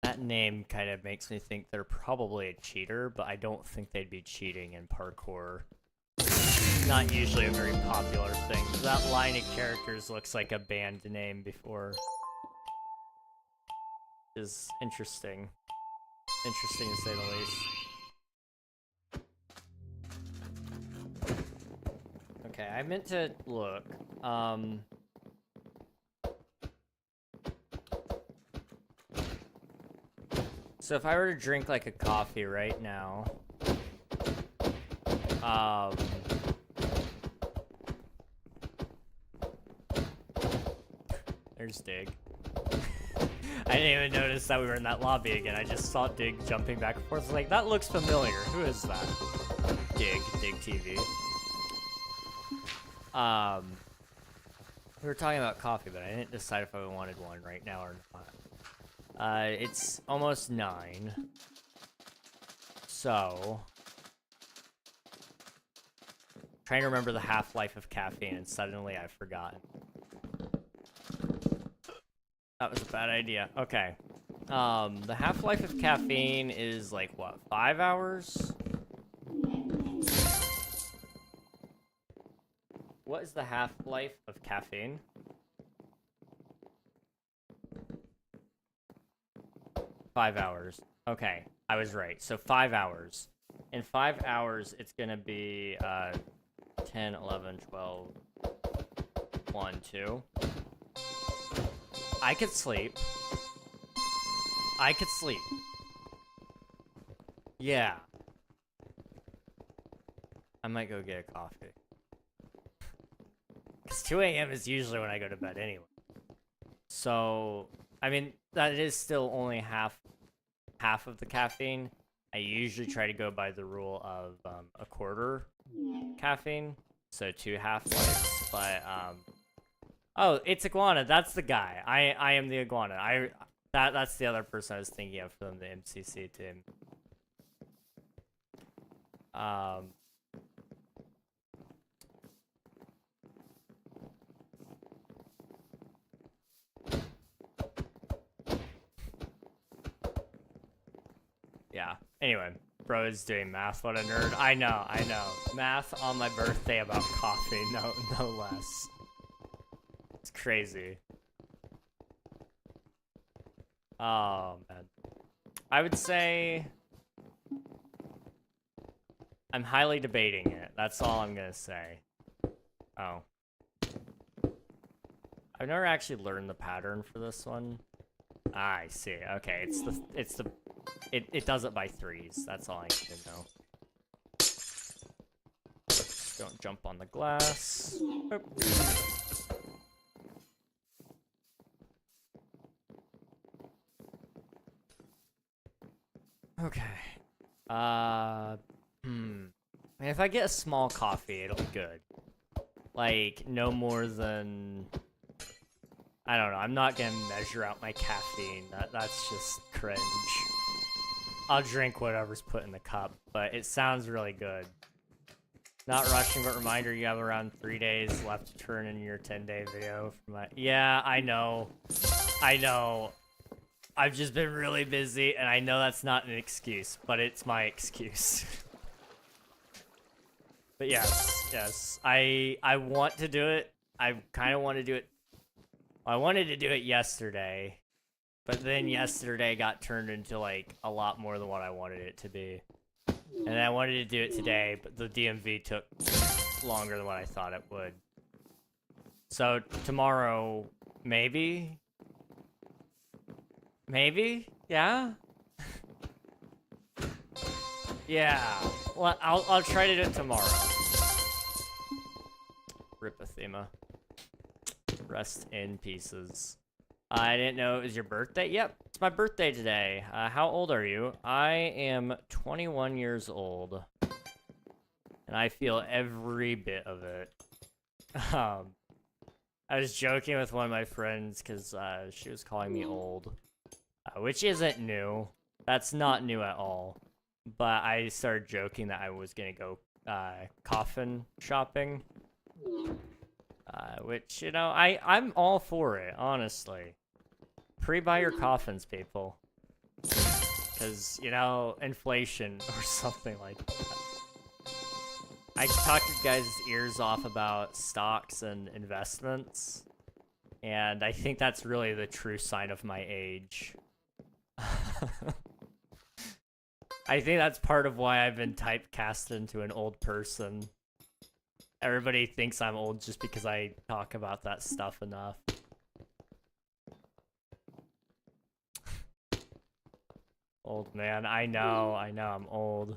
That name kind of makes me think they're probably a cheater, but I don't think they'd be cheating in parkour. Not usually a very popular thing. That line of characters looks like a band name before. Is interesting. Interesting to say the least. Okay, I meant to look. So if I were to drink like a coffee right now, there's Dig. I didn't even notice that we were in that lobby again. I just saw Dig jumping back and forth. I was like, that looks familiar. Who is that? Dig TV. We were talking about coffee, but I didn't decide if I wanted one right now or not. It's almost 9. So, trying to remember the half-life of caffeine, and suddenly I've forgotten. That was a bad idea. Okay. The half-life of caffeine is like, what, 5 hours? What is the half-life of caffeine? 5 hours. Okay, I was right. So 5 hours. In 5 hours, it's gonna be 10, 11, 12, 1, 2. I could sleep. I could sleep. Yeah. I might go get a coffee. Because 2 a.m. is usually when I go to bed anyway. So, I mean, that is still only half of the caffeine. I usually try to go by the rule of a quarter caffeine, so 2 half-lives. But oh, it's Iguana. That's the guy. I am the Iguana. That's the other person I was thinking of from the MCC team. Yeah. Anyway, bro is doing math. What a nerd. I know. Math on my birthday about coffee. No less. It's crazy. Oh, man. I would say I'm highly debating it. That's all I'm gonna say. Oh. I've never actually learned the pattern for this one. Ah, I see. Okay, it does it by 3s. That's all I need to know. Just don't jump on the glass. Oop. Okay. If I get a small coffee, it'll be good. Like, no more than... I don't know, I'm not gonna measure out my caffeine. That's just cringe. I'll drink whatever's put in the cup, but it sounds really good. Not rushing, but reminder, you have around 3 days left to turn in your 10-day video for my... Yeah, I know. I've just been really busy, and I know that's not an excuse, but it's my excuse. But yes. I want to do it. I kind of want to do it. I wanted to do it yesterday, but then yesterday got turned into, like, a lot more than what I wanted it to be. And I wanted to do it today, but the DMV took longer than what I thought it would. So, tomorrow, maybe? Maybe? Yeah? Yeah. Well, I'll try to do it tomorrow. Rip Athema. Rest in pieces. I didn't know it was your birthday. Yep, it's my birthday today. How old are you? I am 21 years old. And I feel every bit of it. I was joking with one of my friends because she was calling me old. Which isn't new. That's not new at all. But I started joking that I was gonna go coffin shopping. Which, you know, I'm all for it, honestly. Pre-buy your coffins, people. Because, you know, inflation or something like that. I talked to guys' ears off about stocks and investments. And I think that's really the true sign of my age. I think that's part of why I've been typecast into an old person. Everybody thinks I'm old just because I talk about that stuff enough. Old man, I know, I'm old.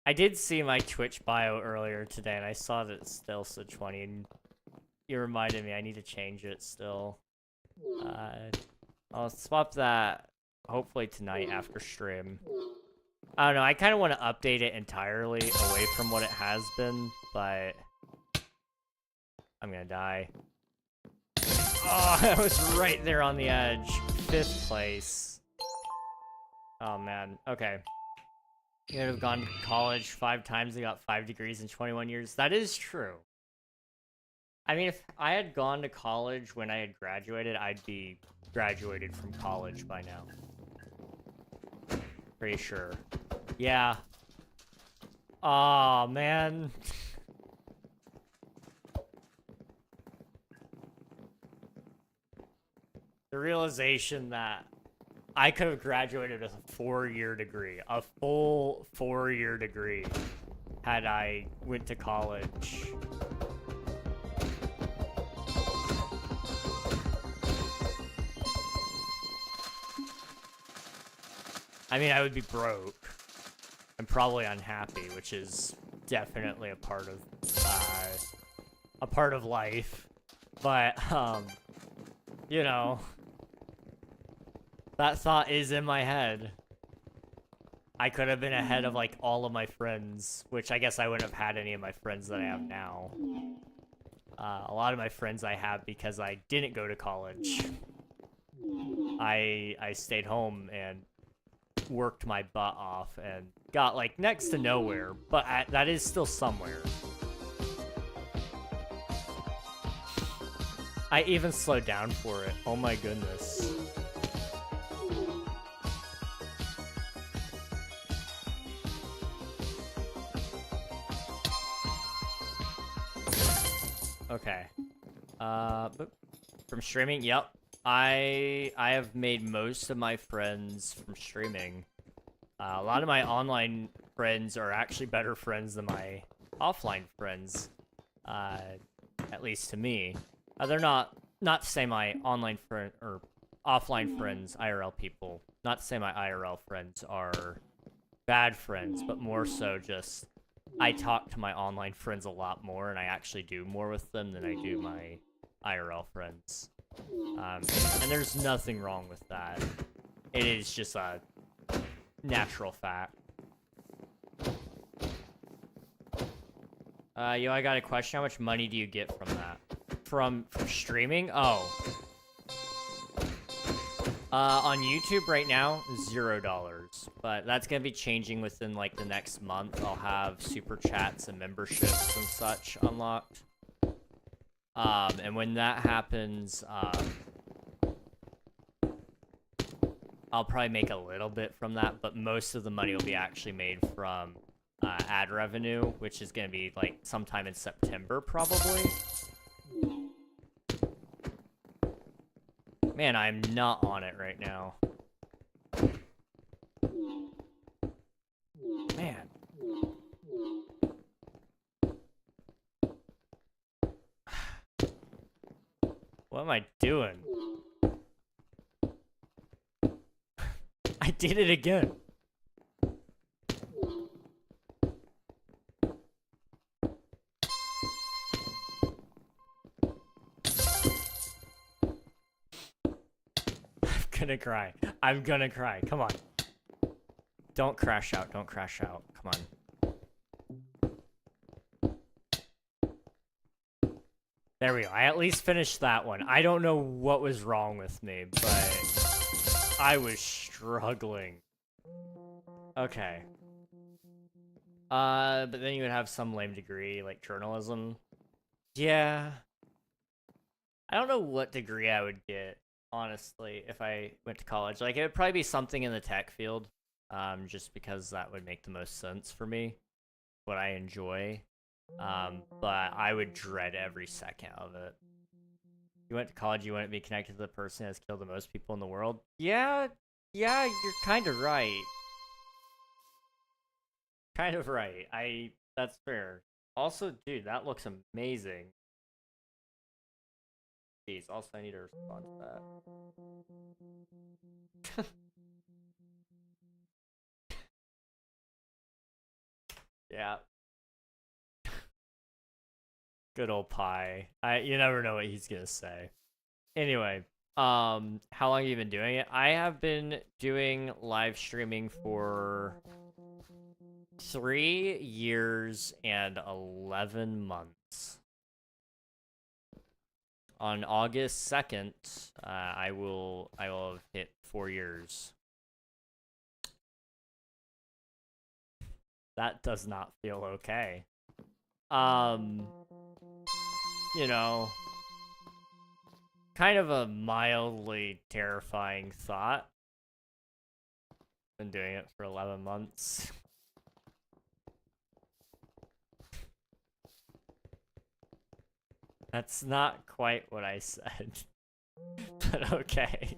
I did see my Twitch bio earlier today, and I saw that it still said 20, and you reminded me I need to change it still. I'll swap that hopefully tonight after stream. I don't know, I kind of want to update it entirely away from what it has been, but I'm gonna die. Oh, I was right there on the edge. 5th place. Oh man, okay. You would have gone to college 5 times and got 5 degrees in 21 years. That is true. I mean, if I had gone to college when I had graduated, I'd be graduated from college by now. Pretty sure. Yeah. Aw, man. The realization that I could have graduated with a 4-year degree, a full 4-year degree, had I went to college. I mean, I would be broke and probably unhappy, which is definitely a part of life. But you know, that thought is in my head. I could have been ahead of like all of my friends, which I guess I wouldn't have had any of my friends that I have now. A lot of my friends I have because I didn't go to college. I stayed home and worked my butt off and got like next to nowhere, but that is still somewhere. I even slowed down for it. Oh my goodness. Okay. But from streaming, yep. I have made most of my friends from streaming. A lot of my online friends are actually better friends than my offline friends. At least to me. They're not to say my online friend or offline friends, IRL people. Not to say my IRL friends are bad friends, but more so just I talk to my online friends a lot more, and I actually do more with them than I do my IRL friends. And there's nothing wrong with that. It is just a natural fact. Yo, I got a question. How much money do you get from that? From streaming? Oh. On YouTube right now, $0. But that's gonna be changing within like the next month. I'll have super chats and memberships and such unlocked. And when that happens, I'll probably make a little bit from that, but most of the money will be actually made from ad revenue, which is gonna be like sometime in September, probably. Man, I'm not on it right now. Man. What am I doing? I did it again. I'm gonna cry. I'm gonna cry. Come on. Don't crash out. Don't crash out. Come on. There we go. I at least finished that one. I don't know what was wrong with me, but I was struggling. Okay. But then you would have some lame degree, like journalism. Yeah. I don't know what degree I would get, honestly, if I went to college. Like, it would probably be something in the tech field, just because that would make the most sense for me, what I enjoy. But I would dread every second of it. You went to college, you wouldn't be connected to the person that has killed the most people in the world? Yeah, you're kind of right. Kind of right. That's fair. Also, dude, that looks amazing. Jeez, also I need to respond to that. Yeah. Good old Pie. You never know what he's gonna say. Anyway, how long have you been doing it? I have been doing live streaming for 3 years and 11 months. On August 2nd, I will have hit 4 years. That does not feel okay. You know, kind of a mildly terrifying thought. Been doing it for 11 months. That's not quite what I said, but okay.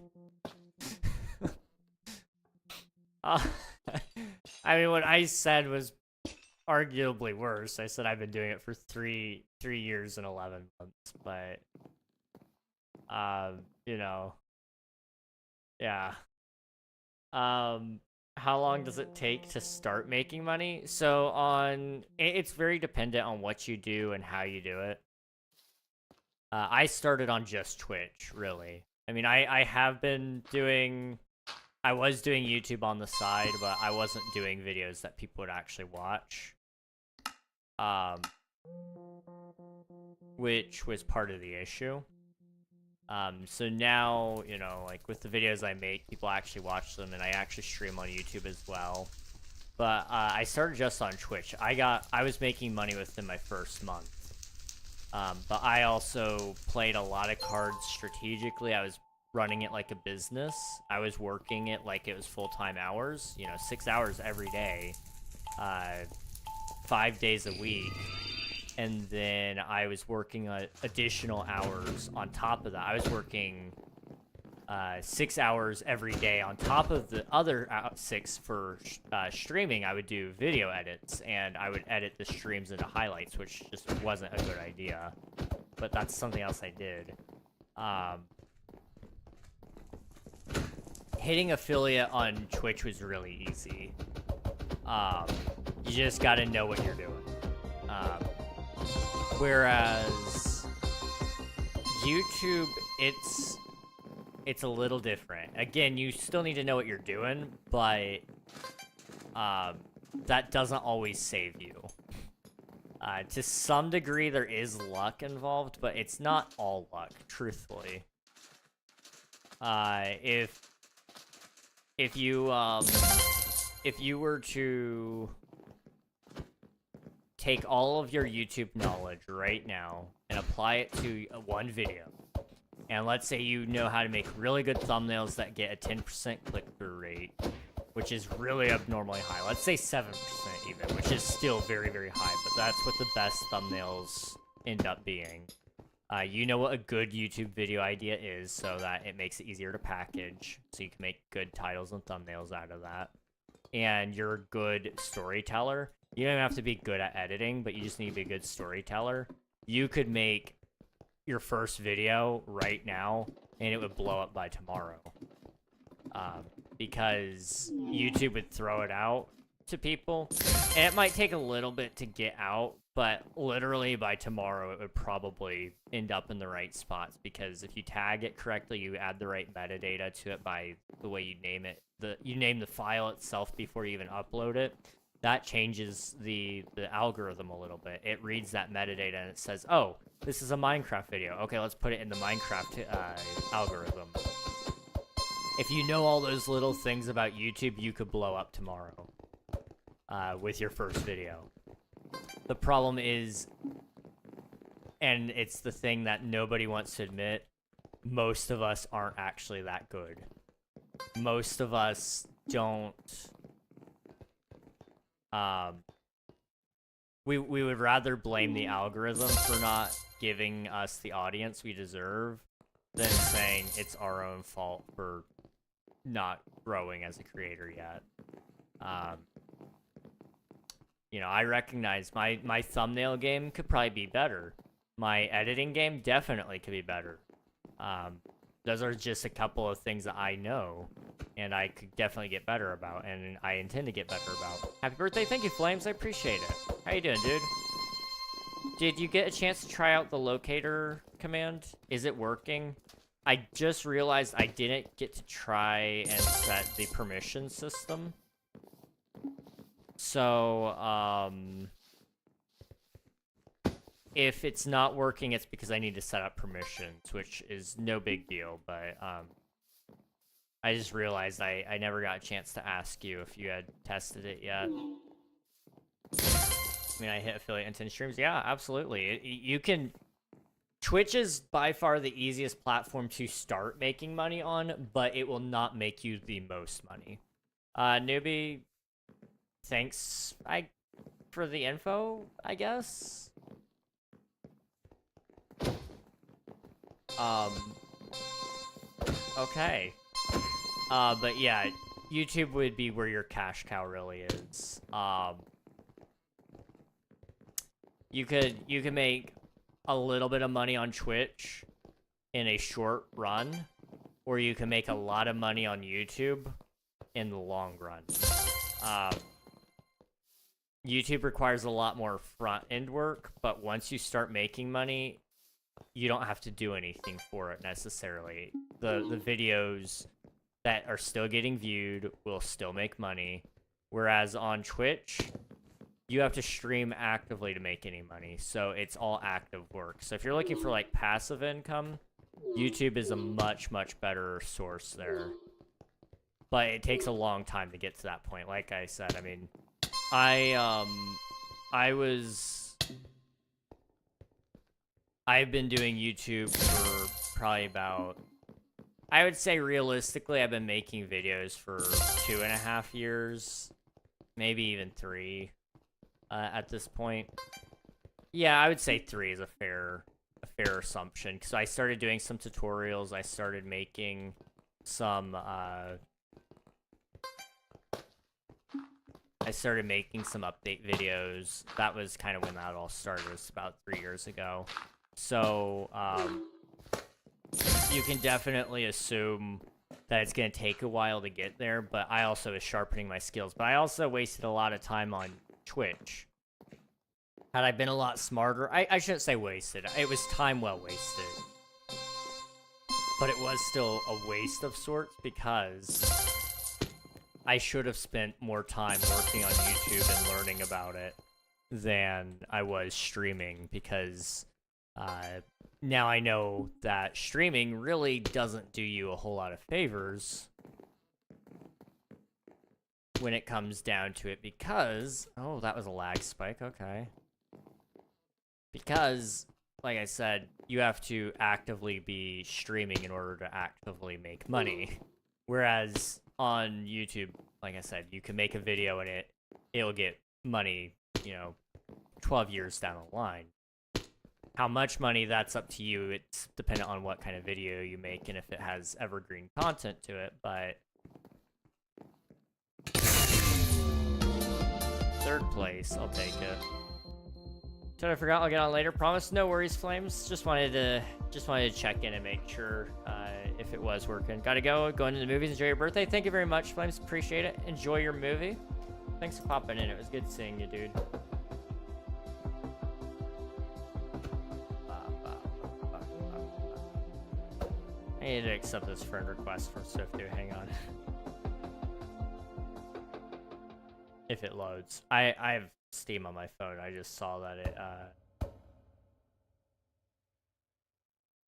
I mean, what I said was arguably worse. I said I've been doing it for 3 years and 11 months, but you know, yeah. How long does it take to start making money? So it's very dependent on what you do and how you do it. I started on just Twitch, really. I mean, I have been doing I was doing YouTube on the side, but I wasn't doing videos that people would actually watch. Which was part of the issue. So now, you know, like with the videos I make, people actually watch them, and I actually stream on YouTube as well. But I started just on Twitch. I was making money within my first month. But I also played a lot of cards strategically. I was running it like a business. I was working it like it was full-time hours, you know, 6 hours every day, 5 days a week. And then I was working additional hours on top of that. I was working 6 hours every day on top of the other 6 for streaming. I would do video edits, and I would edit the streams into highlights, which just wasn't a good idea. But that's something else I did. Hitting affiliate on Twitch was really easy. You just gotta know what you're doing. Whereas YouTube, it's a little different. Again, you still need to know what you're doing, but that doesn't always save you. To some degree, there is luck involved, but it's not all luck, truthfully. If you were to take all of your YouTube knowledge right now and apply it to one video, and let's say you know how to make really good thumbnails that get a 10% click-through rate, which is really abnormally high. Let's say 7% even, which is still very, very high, but that's what the best thumbnails end up being. You know what a good YouTube video idea is, so that it makes it easier to package, so you can make good titles and thumbnails out of that. And you're a good storyteller. You don't even have to be good at editing, but you just need to be a good storyteller. You could make your first video right now, and it would blow up by tomorrow. Because YouTube would throw it out to people. And it might take a little bit to get out, but literally by tomorrow, it would probably end up in the right spots. Because if you tag it correctly, you add the right metadata to it by the way you name it. You name the file itself before you even upload it. That changes the algorithm a little bit. It reads that metadata and it says, oh, this is a Minecraft video. Okay, let's put it in the Minecraft algorithm. If you know all those little things about YouTube, you could blow up tomorrow with your first video. The problem is, and it's the thing that nobody wants to admit, most of us aren't actually that good. Most of us don't... we would rather blame the algorithm for not giving us the audience we deserve than saying it's our own fault for not growing as a creator yet. You know, I recognize my thumbnail game could probably be better. My editing game definitely could be better. Those are just a couple of things that I know, and I could definitely get better about, and I intend to get better about. Happy birthday, thank you, Flames, I appreciate it. How you doing, dude? Did you get a chance to try out the locator command? Is it working? I just realized I didn't get to try and set the permission system. So, if it's not working, it's because I need to set up permissions, which is no big deal, but, I just realized I never got a chance to ask you if you had tested it yet. I mean, I hit affiliate and 10 streams. Yeah, absolutely. You can... Twitch is by far the easiest platform to start making money on, but it will not make you the most money. Newbie, thanks for the info, I guess. Okay. But yeah, YouTube would be where your cash cow really is. You could make a little bit of money on Twitch in a short run, or you can make a lot of money on YouTube in the long run. YouTube requires a lot more front-end work, but once you start making money, you don't have to do anything for it necessarily. The videos that are still getting viewed will still make money. Whereas on Twitch, you have to stream actively to make any money. So it's all active work. So if you're looking for like passive income, YouTube is a much, much better source there. But it takes a long time to get to that point. Like I said, I mean, I've been doing YouTube for probably about, I would say realistically, I've been making videos for 2.5 years, maybe even 3 at this point. Yeah, I would say 3 is a fair assumption, because I started doing some tutorials. I started making some update videos. That was kind of when that all started. It was about 3 years ago. So you can definitely assume that it's going to take a while to get there, but I also was sharpening my skills. But I also wasted a lot of time on Twitch. Had I been a lot smarter, I shouldn't say wasted. It was time well wasted. But it was still a waste of sorts, because I should have spent more time working on YouTube and learning about it than I was streaming, because now I know that streaming really doesn't do you a whole lot of favors when it comes down to it, because... Oh, that was a lag spike, okay. Because, like I said, you have to actively be streaming in order to actively make money. Whereas on YouTube, like I said, you can make a video and it'll get money, 12 years down the line. How much money, that's up to you. It's dependent on what kind of video you make and if it has evergreen content to it, but... 3rd place, I'll take it. Totally forgot, I'll get on later. Promise, no worries, Flames. Just wanted to check in and make sure if it was working. Gotta go, going to the movies, enjoy your birthday. Thank you very much, Flames, appreciate it. Enjoy your movie. Thanks for popping in, it was good seeing you, dude. I need to accept this friend request from Swift2. Hang on. If it loads. I have Steam on my phone. I just saw that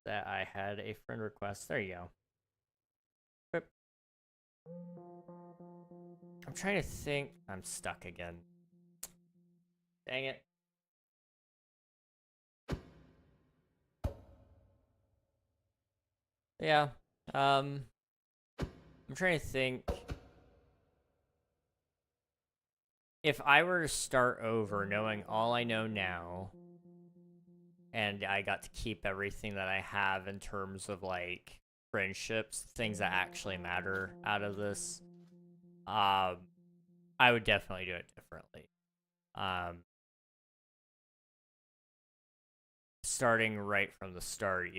that I had a friend request. There you go. Boop. I'm trying to think. I'm stuck again. Dang it. Yeah. I'm trying to think. If I were to start over knowing all I know now, and I got to keep everything that I have in terms of, like, friendships, things that actually matter out of this, I would definitely do it differently. Starting right from the start,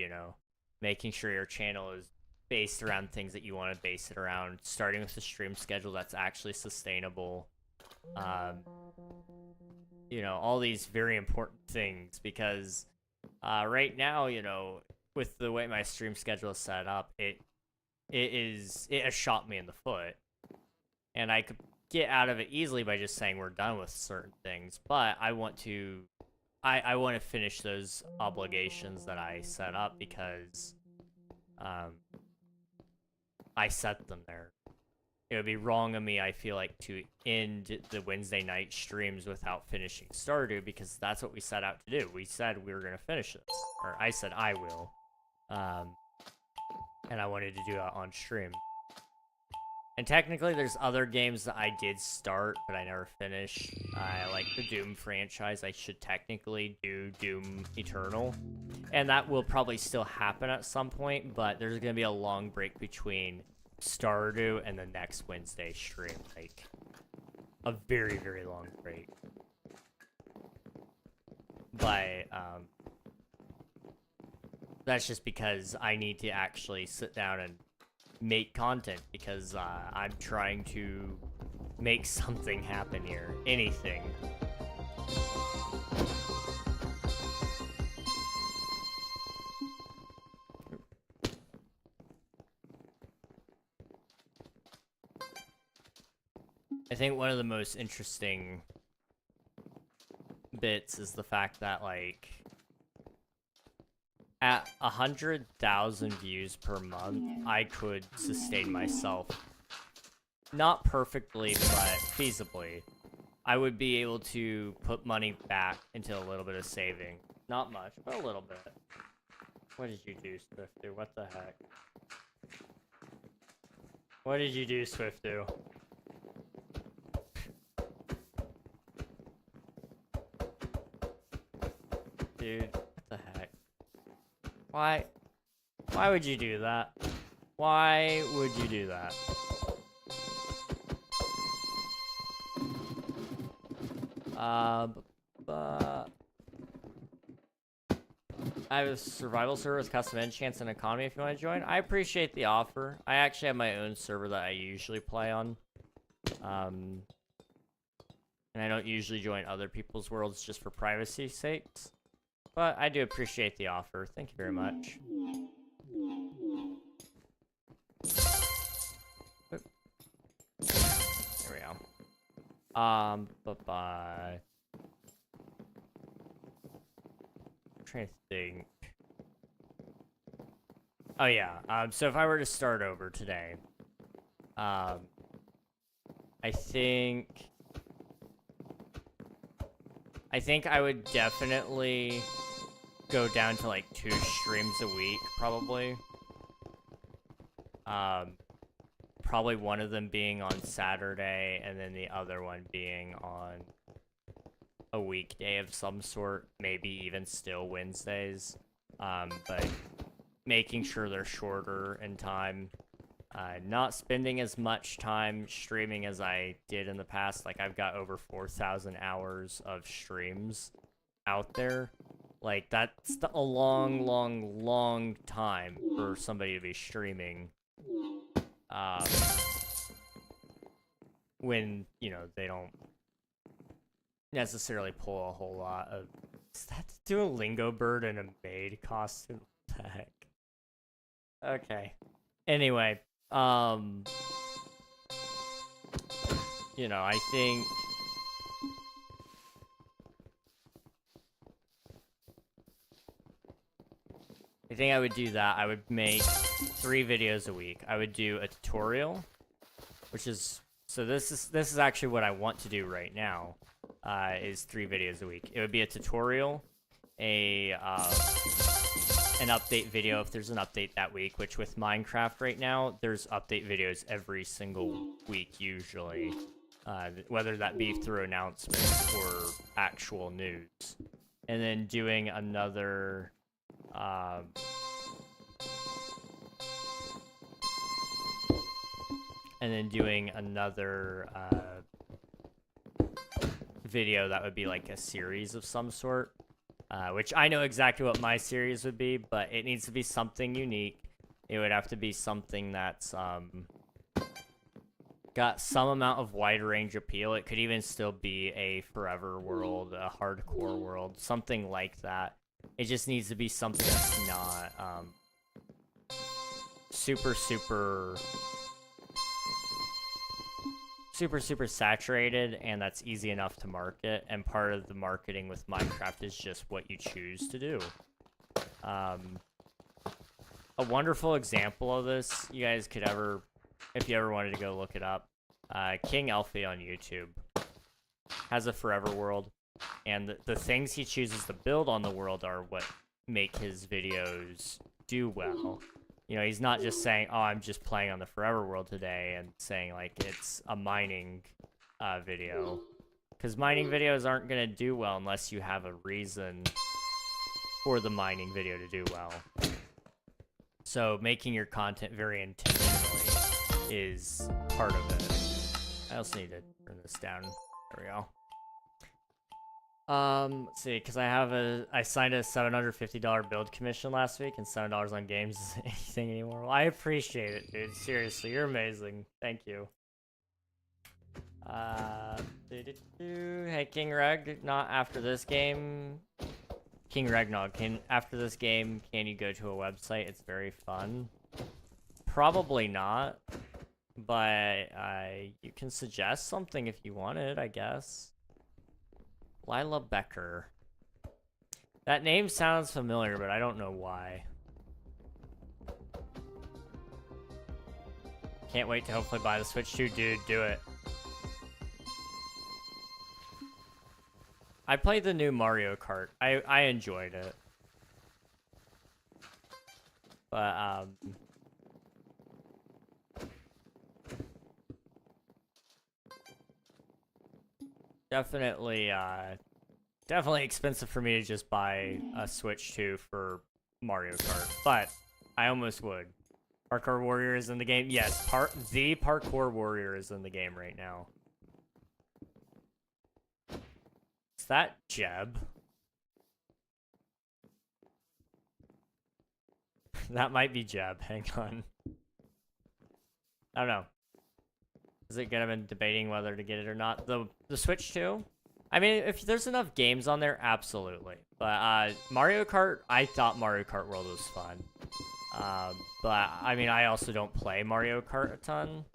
making sure your channel is based around things that you want to base it around, starting with a stream schedule that's actually sustainable. All these very important things, because right now, with the way my stream schedule is set up, it has shot me in the foot, and I could get out of it easily by just saying we're done with certain things, but I want to finish those obligations that I set up, because I set them there. It would be wrong of me, I feel like, to end the Wednesday night streams without finishing Stardew, because that's what we set out to do. We said we were going to finish this. Or I said I will. And I wanted to do that on stream. And technically, there's other games that I did start, but I never finished. Like the Doom franchise, I should technically do Doom Eternal. And that will probably still happen at some point, but there's going to be a long break between Stardew and the next Wednesday stream, like a very, very long break. But that's just because I need to actually sit down and make content, because I'm trying to make something happen here. Anything. think one of the most interesting bits is the fact that, like, at 100,000 views per month, I could sustain myself. Not perfectly, but feasibly. I would be able to put money back into a little bit of saving. Not much, but a little bit. What did you do, Swiftu? What the heck? What did you do, Swiftu? Dude, what the heck? Why would you do that? Why would you do that? But I have a survival server with custom enchants and economy if you want to join. I appreciate the offer. I actually have my own server that I usually play on. And I don't usually join other people's worlds just for privacy's sakes. But I do appreciate the offer. Thank you very much. Oop. There we go. Bye-bye. I'm trying to think. Oh yeah, so if I were to start over today, I think I would definitely go down to like 2 streams a week, probably. Probably one of them being on Saturday, and then the other one being on a weekday of some sort, maybe even still Wednesdays. But making sure they're shorter in time. Not spending as much time streaming as I did in the past. Like, I've got over 4,000 hours of streams out there. Like, that's a long, long, long time for somebody to be streaming. When, you know, they don't necessarily pull a whole lot of... Is that Duolingo bird in a maid costume? What the heck? Okay. Anyway, you know, I think I would do that. I would make 3 videos a week. I would do a tutorial, which is, so this is actually what I want to do right now, is 3 videos a week. It would be a tutorial, an update video if there's an update that week, which with Minecraft right now, there's update videos every single week usually, whether that be through announcements or actual news. And then doing another video that would be like a series of some sort. Which I know exactly what my series would be, but it needs to be something unique. It would have to be something that's got some amount of wide range appeal. It could even still be a forever world, a hardcore world, something like that. It just needs to be something that's not super saturated, and that's easy enough to market. And part of the marketing with Minecraft is just what you choose to do. A wonderful example of this, you guys could ever, if you ever wanted to go look it up, King Elfie on YouTube has a forever world, and the things he chooses to build on the world are what make his videos do well. You know, he's not just saying, oh, I'm just playing on the forever world today, and saying, like, it's a mining video. Because mining videos aren't going to do well unless you have a reason for the mining video to do well. So making your content very intentionally is part of it. I also need to turn this down. There we go. Let's see, because I signed a $750 build commission last week, and $7 on games isn't anything anymore. Well, I appreciate it, dude. Seriously, you're amazing. Thank you. Hey, KingReg, not after this game. KingRegNog, after this game, can you go to a website? It's very fun. Probably not. But you can suggest something if you wanted, I guess. Lila Becker. That name sounds familiar, but I don't know why. Can't wait to hopefully buy the Switch 2, dude. Do it. I played the new Mario Kart. I enjoyed it. But, definitely expensive for me to just buy a Switch 2 for Mario Kart. But I almost would. Parkour Warrior is in the game. Yes, the Parkour Warrior is in the game right now. Is that Jeb? That might be Jeb. Hang on. I don't know. Is it good? I've been debating whether to get it or not. The Switch 2? I mean, if there's enough games on there, absolutely. But Mario Kart, I thought Mario Kart World was fun. But I mean, I also don't play Mario Kart a ton.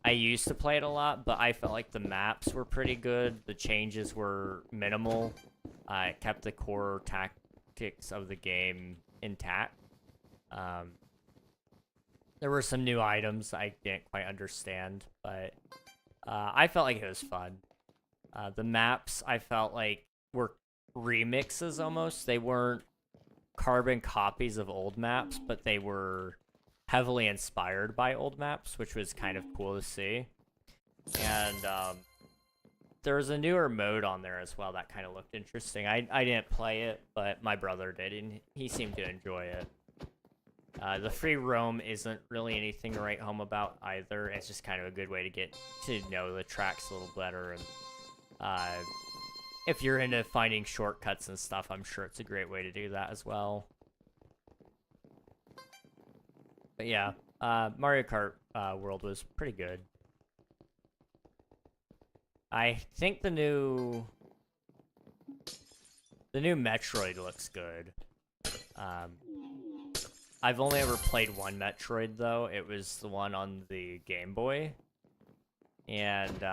I used to play it a lot, but I felt like the maps were pretty good. The changes were minimal. It kept the core tactics of the game intact. There were some new items I didn't quite understand, but I felt like it was fun. The maps, I felt like, were remixes almost. They weren't carbon copies of old maps, but they were heavily inspired by old maps, which was kind of cool to see. And there was a newer mode on there as well that kind of looked interesting. I didn't play it, but my brother did, and he seemed to enjoy it. The free roam isn't really anything to write home about either. It's just kind of a good way to get to know the tracks a little better. And if you're into finding shortcuts and stuff, I'm sure it's a great way to do that as well. But yeah, Mario Kart World was pretty good. I think the new Metroid looks good. I've only ever played one Metroid, though. It was the one on the Game Boy. And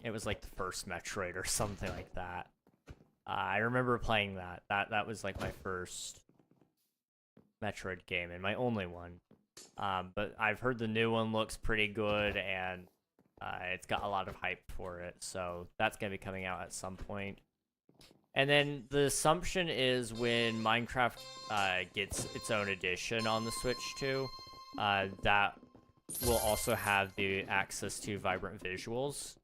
it was like the first Metroid or something like that. I remember playing that. That was like my first Metroid game and my only one. But I've heard the new one looks pretty good, and it's got a lot of hype for it. So that's going to be coming out at some point. And then the assumption is when Minecraft gets its own edition on the Switch 2, that will also have the access to vibrant visuals,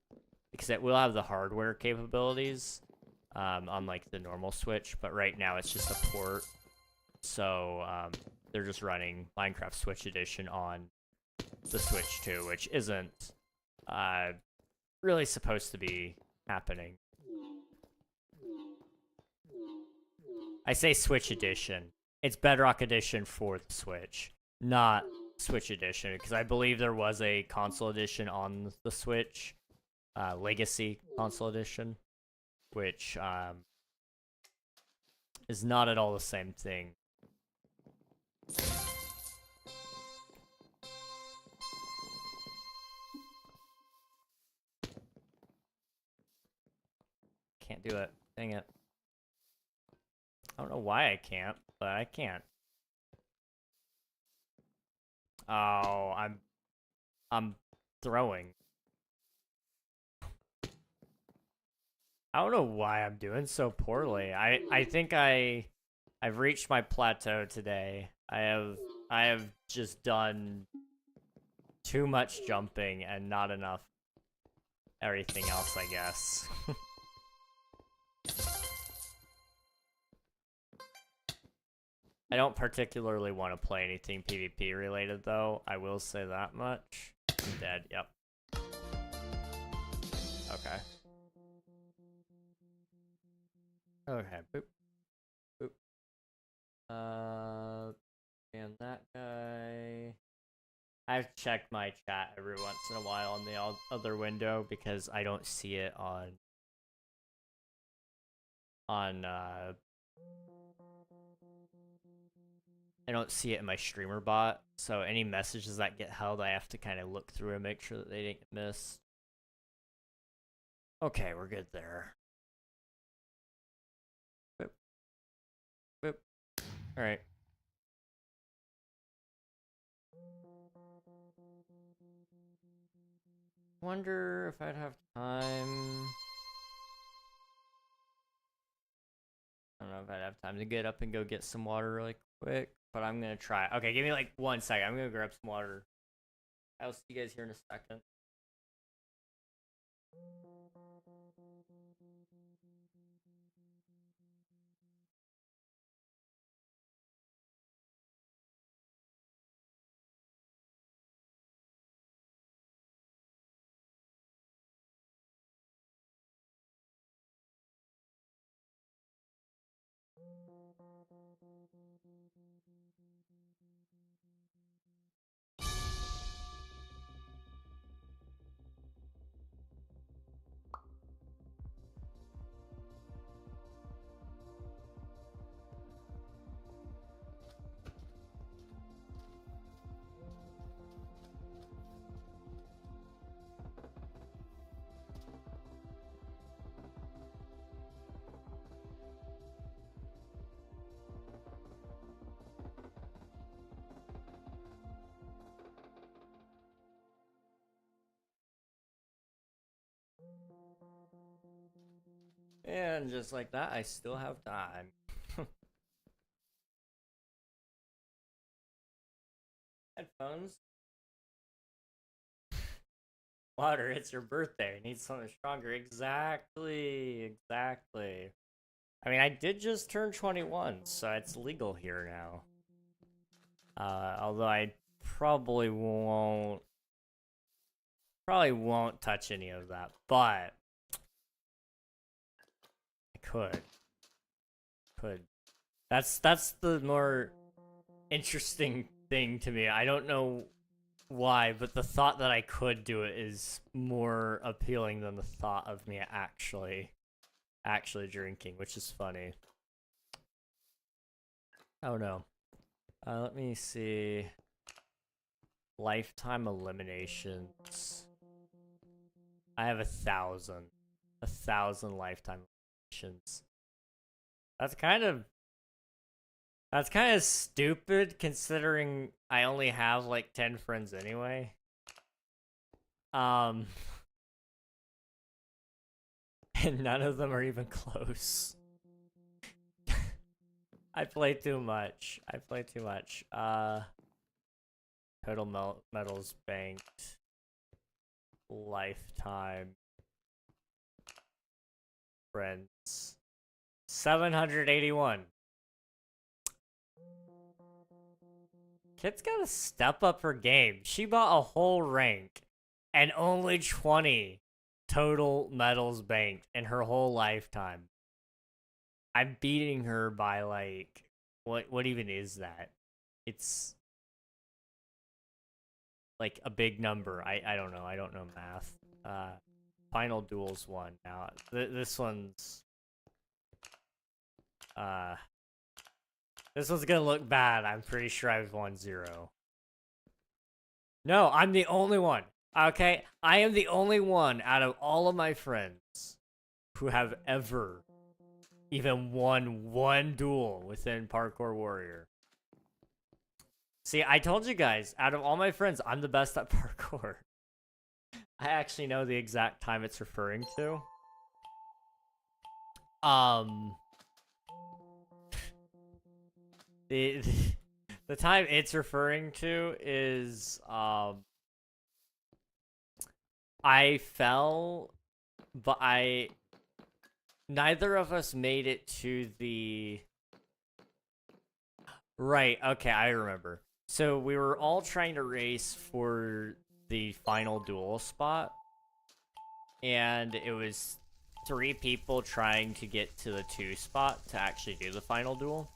because it will have the hardware capabilities, unlike the normal Switch. But right now it's just a port, so they're just running Minecraft Switch Edition on the Switch 2, which isn't really supposed to be happening. I say Switch Edition. It's Bedrock Edition for the Switch, not Switch Edition, because I believe there was a console edition on the Switch, Legacy console edition, which is not at all the same thing. Can't do it. Dang it. I don't know why I can't, but I can't. Oh, I'm throwing. I don't know why I'm doing so poorly. I think I've reached my plateau today. I have just done too much jumping and not enough everything else, I guess. I don't particularly want to play anything PvP related, though. I will say that much. I'm dead, yep. Okay. Okay, boop. Boop. And that guy... I have to check my chat every once in a while on the other window, because I don't see it on I don't see it in my streamer bot, so any messages that get held, I have to kind of look through and make sure that they didn't get missed. Okay, we're good there. Boop. Boop. All right. Wonder if I'd have time. I don't know if I'd have time to get up and go get some water really quick, but I'm gonna try. Okay, give me like 1 second. I'm gonna grab some water. I'll see you guys here in a second. And just like that, I still have time. Headphones. Water, it's your birthday. Need something stronger. Exactly. Exactly. I mean, I did just turn 21, so it's legal here now. Although I probably won't touch any of that, but I could. That's the more interesting thing to me. I don't know why, but the thought that I could do it is more appealing than the thought of me actually drinking, which is funny. Oh no. Let me see. Lifetime eliminations. I have 1,000. 1,000 lifetime eliminations. That's kind of stupid considering I only have like 10 friends anyway. And none of them are even close. I play too much. Total medals banked. Lifetime. Friends. 781. Kid's gotta step up her game. She bought a whole rank and only 20 total medals banked in her whole lifetime. I'm beating her by like what even is that? It's like a big number. I don't know. I don't know math. Final duels won. Now this one's this one's gonna look bad. I'm pretty sure I've won 0. No, I'm the only one. Okay, I am the only one out of all of my friends who have ever even won one duel within Parkour Warrior. See, I told you guys, out of all my friends, I'm the best at parkour. I actually know the exact time it's referring to. The time it's referring to is I fell, but neither of us made it to the right. Okay, I remember. So we were all trying to race for the final duel spot, and it was 3 people trying to get to the 2 spot to actually do the final duel.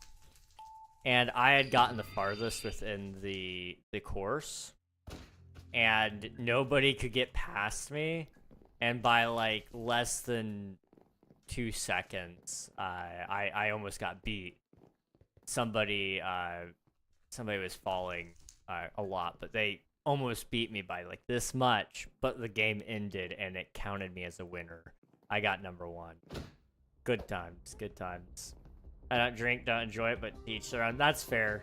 And I had gotten the farthest within the course, and nobody could get past me. And by like less than 2 seconds, I almost got beat. Somebody somebody was falling a lot, but they almost beat me by like this much, but the game ended and it counted me as a winner. I got #1. Good times, good times. I don't drink, don't enjoy it, but each their own. That's fair.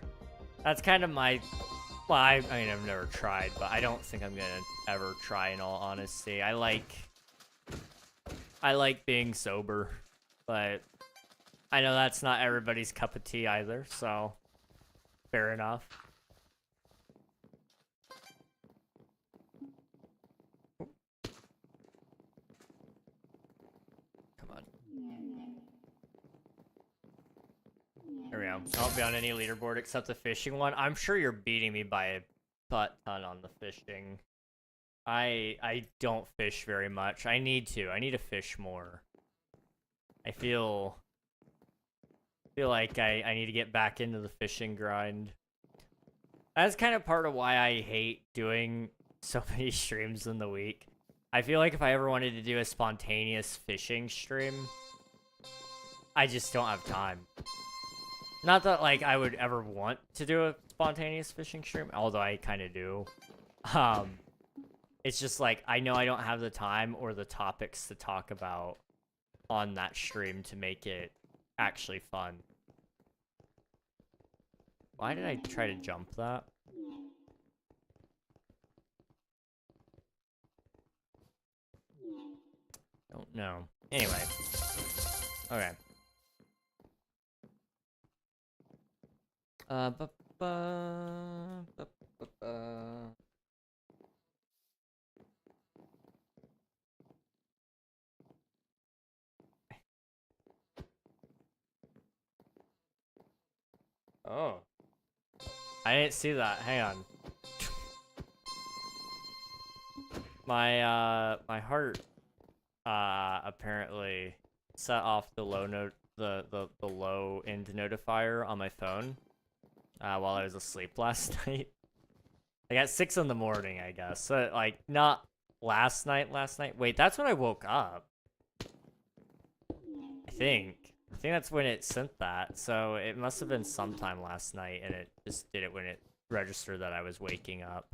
That's kind of my... Well, I mean, I've never tried, but I don't think I'm gonna ever try in all honesty. I like being sober, but I know that's not everybody's cup of tea either, so fair enough. Come on. There we go. I won't be on any leaderboard except the fishing one. I'm sure you're beating me by a butt ton on the fishing. I don't fish very much. I need to. I need to fish more. I feel like I need to get back into the fishing grind. That's kind of part of why I hate doing so many streams in the week. I feel like if I ever wanted to do a spontaneous fishing stream, I just don't have time. Not that like I would ever want to do a spontaneous fishing stream, although I kind of do. It's just like I know I don't have the time or the topics to talk about on that stream to make it actually fun. Why did I try to jump that? Don't know. Anyway. Okay. Oh. I didn't see that. Hang on. My heart apparently set off the the low end notifier on my phone while I was asleep last night. Like at 6 in the morning, I guess. So like not last night. Wait, that's when I woke up. I think that's when it sent that. So it must have been sometime last night, and it just did it when it registered that I was waking up.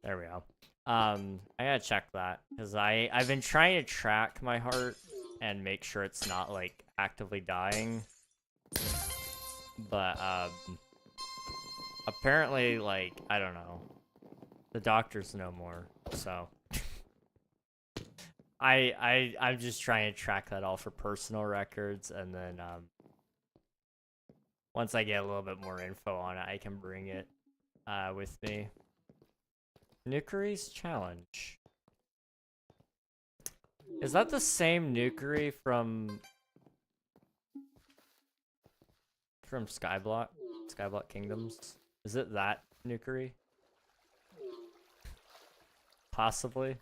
There we go. I gotta check that because I've been trying to track my heart and make sure it's not like actively dying. But apparently, like, I don't know. The doctors know more, so I'm just trying to track that all for personal records, and then once I get a little bit more info on it, I can bring it with me. Nukery's challenge. Is that the same Nukery from Skyblock? Skyblock Kingdoms? Is it that Nukery? Possibly.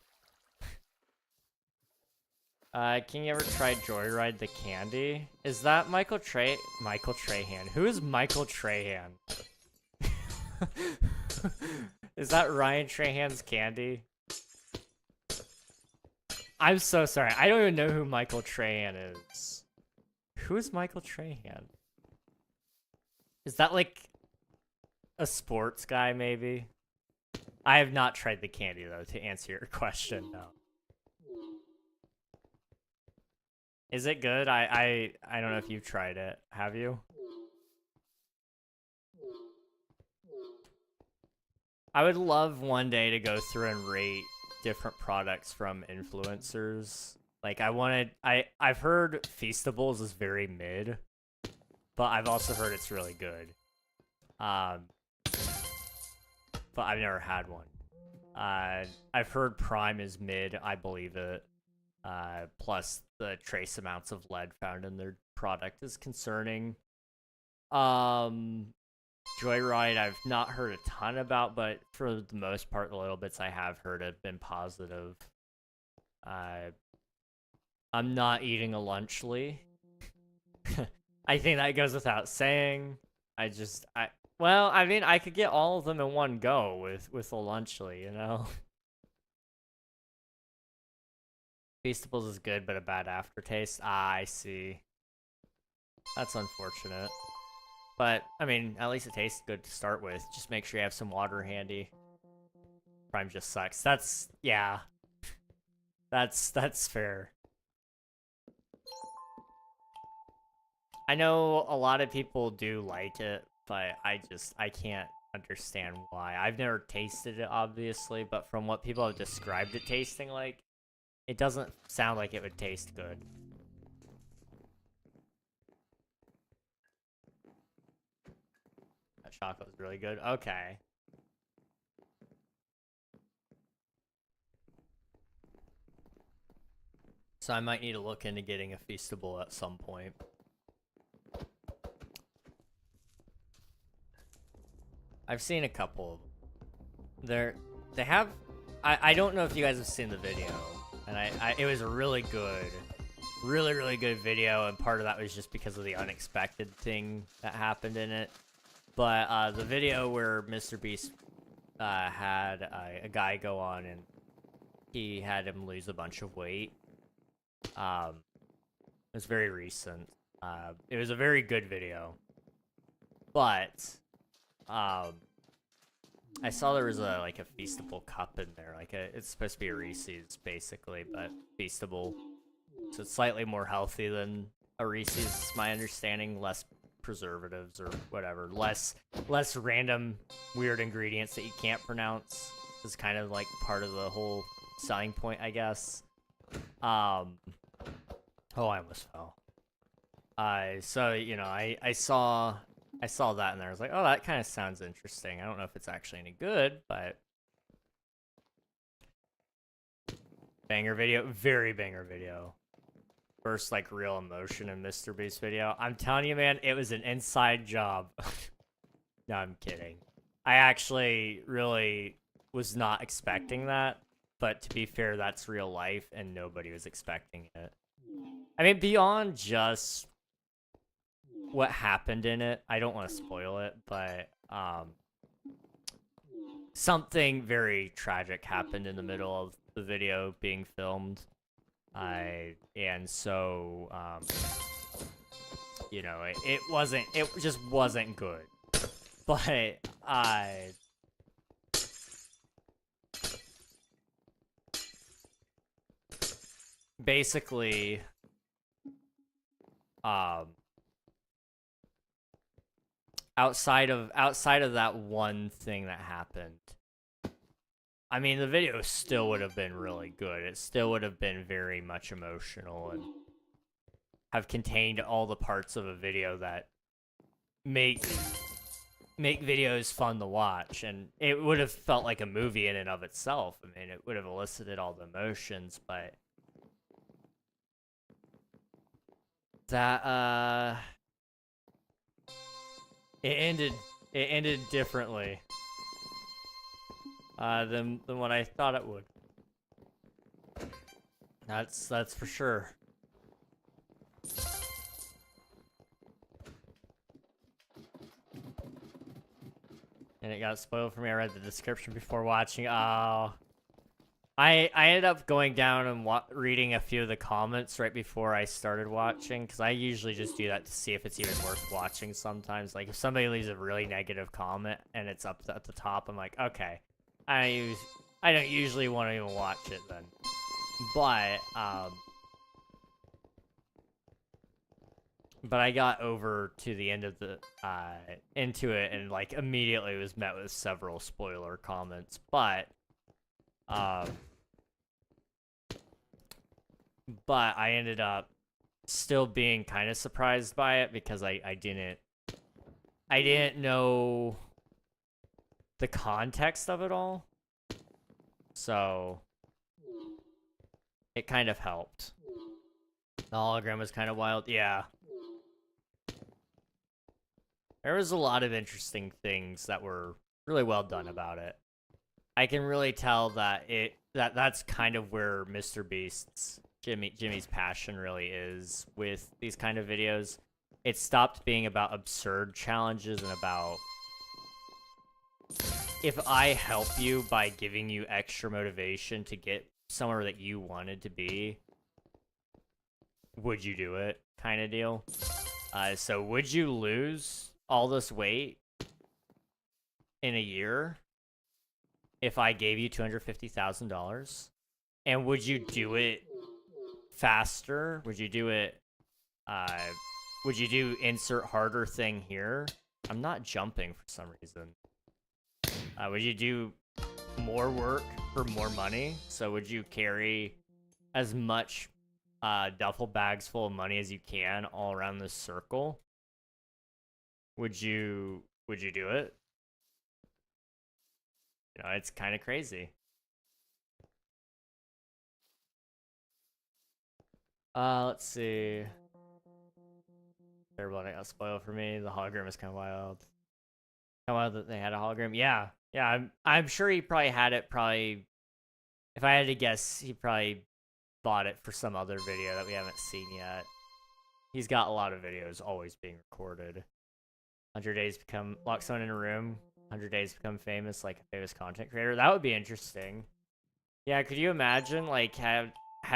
Can you ever try Joyride the Candy? Is that Michael Trahan? Who is Michael Trahan? Is that Ryan Trahan's candy? I'm so sorry. I don't even know who Michael Trahan is. Who is Michael Trahan? Is that like a sports guy, maybe? I have not tried the candy, though, to answer your question, no. Is it good? I don't know if you've tried it. Have you? I would love one day to go through and rate different products from influencers. Like I've heard Feastables is very mid, but I've also heard it's really good. But I've never had one. I've heard Prime is mid, I believe it. Plus the trace amounts of lead found in their product is concerning. Joyride I've not heard a ton about, but for the most part, the little bits I have heard have been positive. I'm not eating a lunchly. I think that goes without saying. Well, I mean, I could get all of them in one go with a lunchly, you know? Feastables is good, but a bad aftertaste. Ah, I see. That's unfortunate. But, I mean, at least it tastes good to start with. Just make sure you have some water handy. Prime just sucks. That's, yeah. That's fair. I know a lot of people do like it, but I can't understand why. I've never tasted it, obviously, but from what people have described it tasting like, it doesn't sound like it would taste good. That chocolate was really good. Okay. So I might need to look into getting a Feastable at some point. I've seen a couple. They have. I don't know if you guys have seen the video, and it was a really good, really good video, and part of that was just because of the unexpected thing that happened in it. But the video where Mr. Beast had a guy go on and he had him lose a bunch of weight. It was very recent. It was a very good video, but I saw there was a Feastable cup in there. It's supposed to be a Reese's basically, but Feastable. So it's slightly more healthy than a Reese's, is my understanding. Less preservatives or whatever. Less random weird ingredients that you can't pronounce. Is kind of like part of the whole selling point, I guess. Oh, I almost fell. So you know, I saw that and I was like, oh, that kind of sounds interesting. I don't know if it's actually any good, but banger video, very banger video. First real emotion in Mr. Beast video. I'm telling you, man, it was an inside job. No, I'm kidding. I actually really was not expecting that, but to be fair, that's real life and nobody was expecting it. I mean, beyond just what happened in it, I don't want to spoil it, but something very tragic happened in the middle of the video being filmed. And so you know, it just wasn't good. But basically outside of that one thing that happened, I mean, the video still would have been really good. It still would have been very much emotional and have contained all the parts of a video that make videos fun to watch, and it would have felt like a movie in and of itself. I mean, it would have elicited all the emotions, but that it ended differently than what I thought it would. That's for sure. And it got spoiled for me. I read the description before watching. Oh, I ended up going down and reading a few of the comments right before I started watching, because I usually just do that to see if it's even worth watching sometimes. Like, if somebody leaves a really negative comment and it's up at the top, I'm like, okay, I don't usually want to even watch it then. But I got over to the end of the into it and immediately was met with several spoiler comments. But I ended up still being kind of surprised by it, because I didn't know the context of it all. So it kind of helped. The hologram was kind of wild. Yeah. There was a lot of interesting things that were really well done about it. I can really tell that that's kind of where Mr. Beast's Jimmy's passion really is with these kind of videos. it stopped being about absurd challenges and about if I help you by giving you extra motivation to get somewhere that you wanted to be, would you do it kind of deal. So would you lose all this weight in a year if I gave you $250,000? And would you do it faster? Would you do it, would you do insert harder thing here? I'm not jumping for some reason. Would you do more work for more money? So would you carry as much duffel bags full of money as you can all around this circle? Would you do it? You know, it's kind of crazy. Let's see. Terrible, I got spoiled for me. The hologram is kind of wild. Kind of wild that they had a hologram. Yeah, yeah. I'm sure he probably had it. Probably, if I had to guess, he probably bought it for some other video that we haven't seen yet. He's got a lot of videos always being recorded. 100 days become lock someone in a room. 100 days become famous, like a famous content creator. That would be interesting. Yeah, could you imagine like had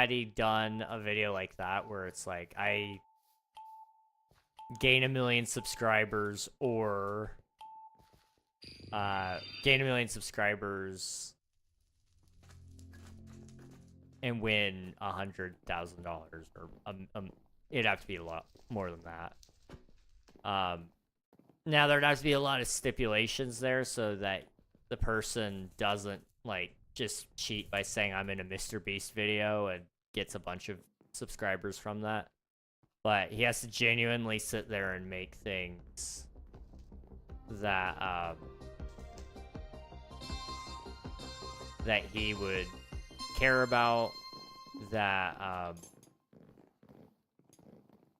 he done a video like that where it's like I gain 1 million subscribers or gain 1 million subscribers and win $100,000 or it'd have to be a lot more than that. Now there'd have to be a lot of stipulations there so that the person doesn't like just cheat by saying I'm in a MrBeast video and gets a bunch of subscribers from that. But he has to genuinely sit there and make things that that he would care about, that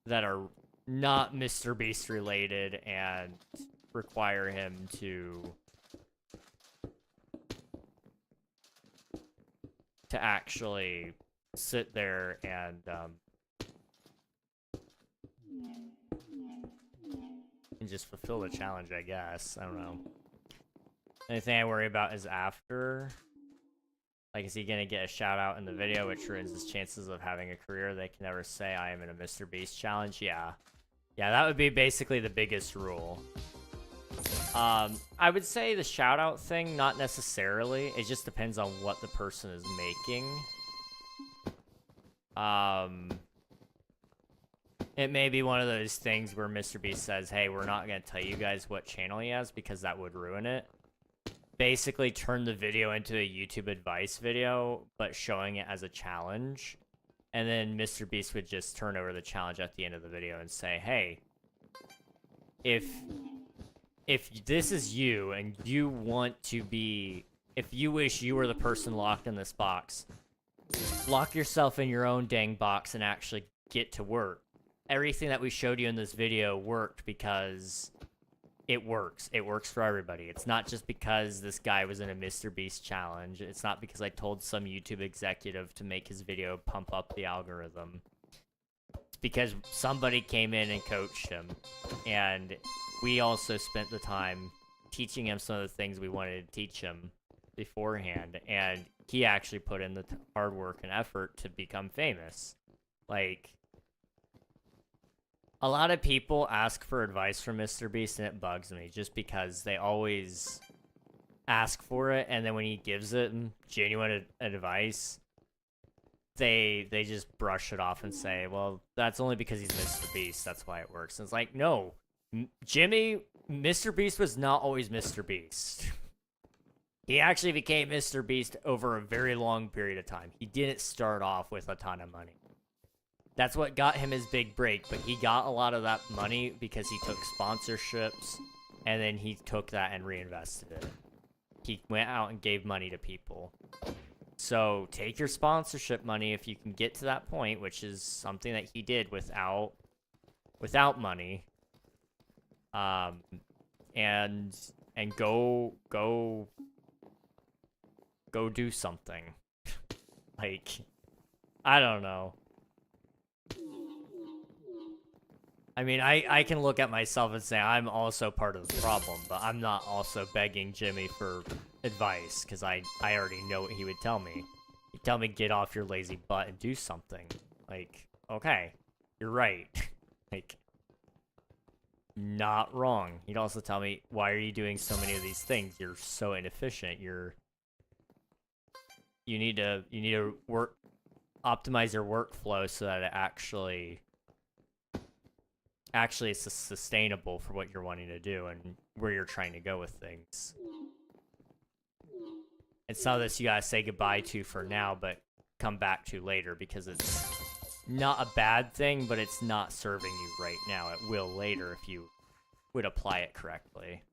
that are not MrBeast related and require him to actually sit there and just fulfill the challenge, I guess. I don't know. Anything I worry about is after. Like, is he gonna get a shout out in the video, which ruins his chances of having a career? They can never say I am in a MrBeast challenge. Yeah. Yeah, that would be basically the biggest rule. I would say the shout out thing, not necessarily. It just depends on what the person is making. It may be one of those things where MrBeast says, hey, we're not gonna tell you guys what channel he has because that would ruin it. Basically turn the video into a YouTube advice video, but showing it as a challenge. And then MrBeast would just turn over the challenge at the end of the video and say, hey, if this is you and you want to be, if you wish you were the person locked in this box, lock yourself in your own dang box and actually get to work. Everything that we showed you in this video worked because it works. It works for everybody. It's not just because this guy was in a MrBeast challenge. It's not because I told some YouTube executive to make his video pump up the algorithm. It's because somebody came in and coached him. And we also spent the time teaching him some of the things we wanted to teach him beforehand. And he actually put in the hard work and effort to become famous. Like, a lot of people ask for advice from MrBeast, and it bugs me just because they always ask for it, and then when he gives it genuine advice, they just brush it off and say, well, that's only because he's MrBeast, that's why it works. And it's like, no, MrBeast was not always MrBeast. He actually became MrBeast over a very long period of time. He didn't start off with a ton of money. That's what got him his big break, but he got a lot of that money because he took sponsorships, and then he took that and reinvested it. He went out and gave money to people. So take your sponsorship money if you can get to that point, which is something that he did without money. And go do something. Like, I don't know. I mean, I can look at myself and say I'm also part of the problem, but I'm not also begging Jimmy for advice, because I already know what he would tell me. He'd tell me, get off your lazy butt and do something. Like, okay, you're right. Like, not wrong. He'd also tell me, why are you doing so many of these things? You're so inefficient. You need to optimize your workflow so that it actually is sustainable for what you're wanting to do and where you're trying to go with things. It's not this you gotta say goodbye to for now, but come back to later, because it's not a bad thing, but it's not serving you right now. It will later if you would apply it correctly.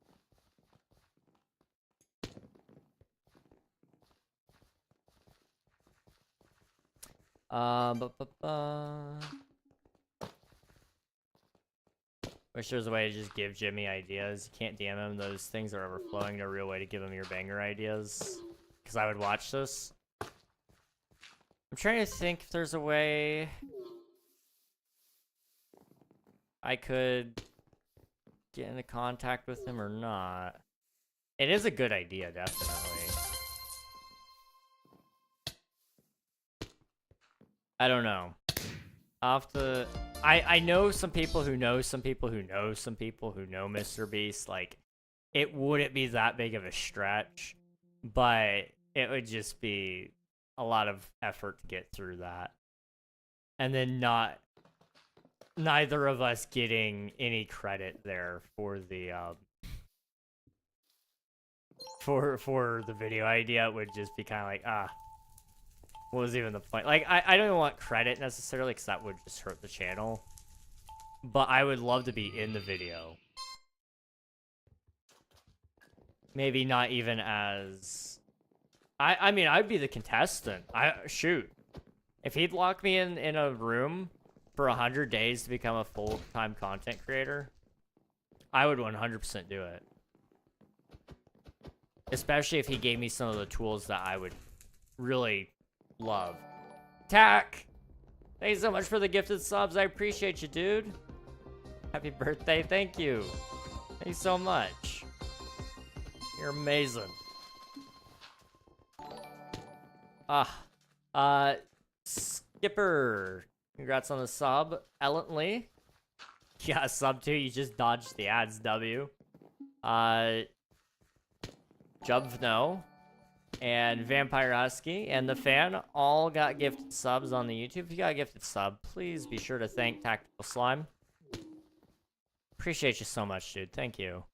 Wish there was a way to just give Jimmy ideas. You can't DM him. Those things are overflowing. No real way to give him your banger ideas. Because I would watch this. I'm trying to think if there's a way I could get into contact with him or not. It is a good idea, definitely. I don't know. I know some people who know some people who know some people who know Mr. Beast. Like, it wouldn't be that big of a stretch, but it would just be a lot of effort to get through that. And then neither of us getting any credit there for the for the video idea. It would just be kind of like, what was even the point? Like, I don't even want credit necessarily, because that would just hurt the channel. But I would love to be in the video. Maybe not even as... I mean, I'd be the contestant. Shoot. If he'd lock me in a room for 100 days to become a full-time content creator, I would 100% do it. Especially if he gave me some of the tools that I would really love. Tack! Thanks so much for the gifted subs. I appreciate you, dude. Happy birthday. Thank you. Thanks so much. You're amazing. Skipper. Congrats on the sub. Ellently. Yeah, sub 2. You just dodged the ads, W. Jubvno. And Vampire Husky and the fan all got gifted subs on the YouTube. If you got a gifted sub, please be sure to thank Tactical Slime. Appreciate you so much, dude. Thank you.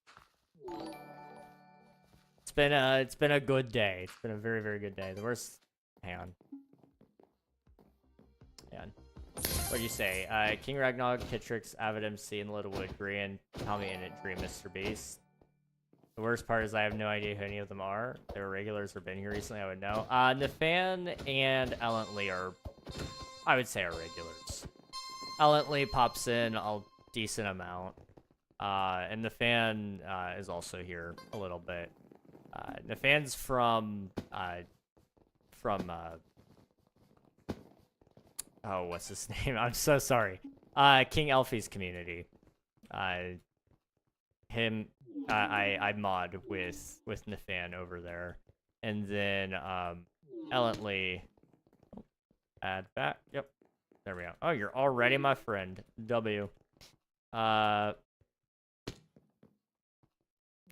It's been a good day. It's been a very, very good day. The worst... Hang on. What do you say? KingRegNog, Kitrix, Avid MC, and Littlewood agree, and tell me in it, Dream Mr. Beast. The worst part is I have no idea who any of them are. They were regulars or been here recently, I would know. Nafan and Ellently are, I would say, are regulars. Ellently pops in a decent amount. And Nafan is also here a little bit. Nafan's from oh, what's his name? I'm so sorry. King Elfie's community. I mod with Nafan over there, and then Ellently. Add back. Yep, there we go. Oh, you're already my friend. W. And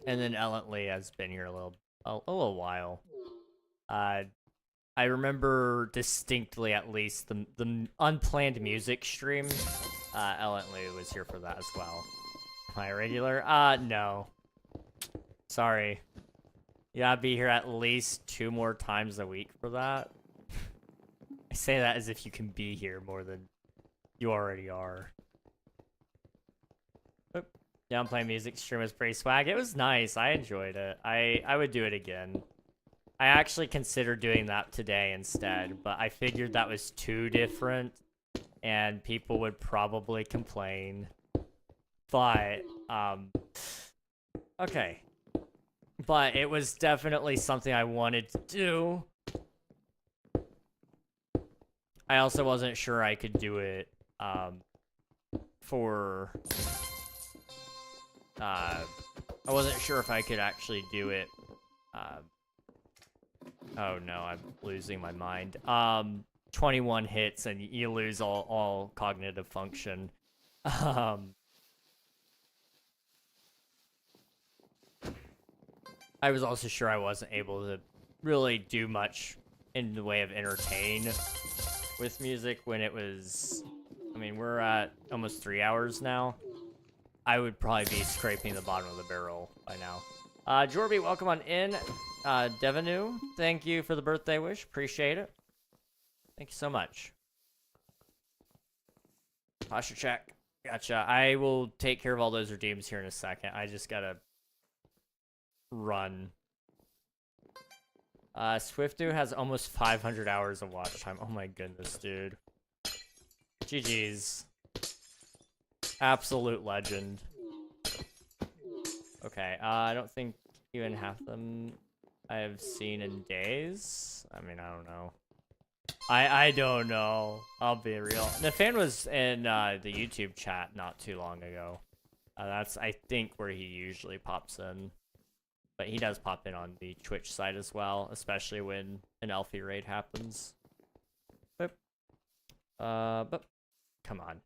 then Ellently has been here a little while. I remember distinctly, at least, the unplanned music stream. Ellently was here for that as well. Am I a regular? No. Sorry. You gotta be here at least 2 more times a week for that. I say that as if you can be here more than you already are. Oop. Downplay music stream was pretty swag. It was nice. I enjoyed it. I would do it again. I actually considered doing that today instead, but I figured that was too different and people would probably complain. But, okay. But it was definitely something I wanted to do. I also wasn't sure I could do it, for I wasn't sure if I could actually do it. Oh no, I'm losing my mind. 21 hits and you lose all cognitive function. I was also sure I wasn't able to really do much in the way of entertain with music when it was, I mean, we're at almost 3 hours now. I would probably be scraping the bottom of the barrel by now. Jorby, welcome on in. Devenu, thank you for the birthday wish. Appreciate it. Thank you so much. Posture check. Gotcha. I will take care of all those redeems here in a second. I just gotta run. Swiftu has almost 500 hours of watch time. Oh my goodness, dude. GG's. Absolute legend. Okay, I don't think even half of them I have seen in days. I mean, I don't know. I don't know. I'll be real. Nathan was in the YouTube chat not too long ago. That's, I think, where he usually pops in. But he does pop in on the Twitch side as well, especially when an Elfie raid happens. Boop. Boop. Come on.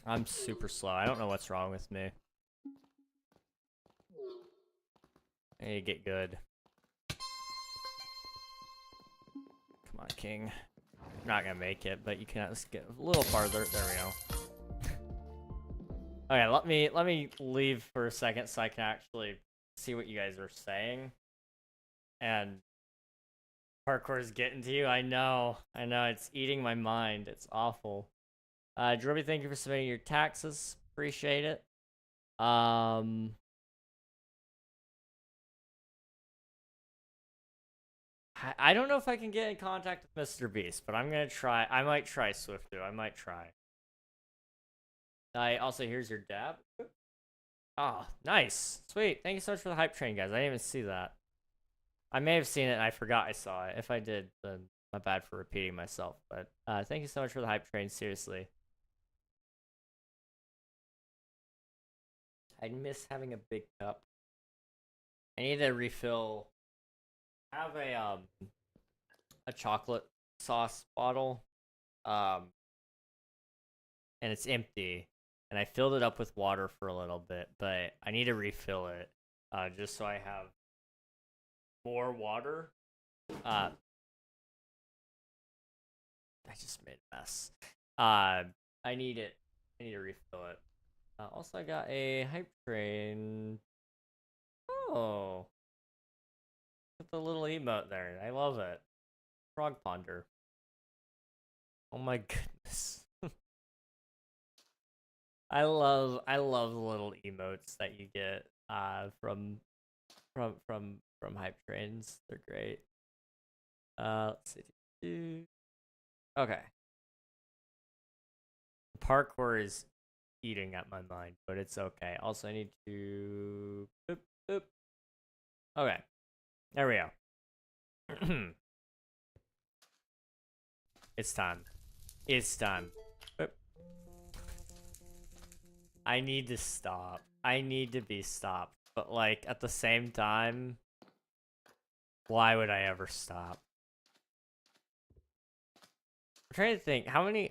I'm super slow. I don't know what's wrong with me. I need to get good. Come on, King. I'm not gonna make it, but you can at least get a little farther. There we go. Okay, let me leave for a second so I can actually see what you guys are saying. And parkour is getting to you. I know, it's eating my mind. It's awful. Jorby, thank you for submitting your taxes. Appreciate it. I don't know if I can get in contact with Mr. Beast, but I'm gonna try. I might try Swiftu. I might try. Also, here's your dab. Oh, nice. Sweet. Thank you so much for the hype train, guys. I didn't even see that. I may have seen it and I forgot I saw it. If I did, then my bad for repeating myself. But thank you so much for the hype train, seriously. I miss having a big cup. I need to refill. I have a chocolate sauce bottle. And it's empty. And I filled it up with water for a little bit, but I need to refill it. Just so I have more water. I just made a mess. I need it. I need to refill it. Also, I got a hype train. Oh. With the little emote there. I love it. Frog Ponder. Oh my goodness. I love the little emotes that you get from hype trains. They're great. Let's see. Okay. Parkour is eating at my mind, but it's okay. Also, I need to boop, boop. Okay. There we go. It's time. It's time. Boop. I need to stop. I need to be stopped. But, like, at the same time, why would I ever stop? I'm trying to think. How many...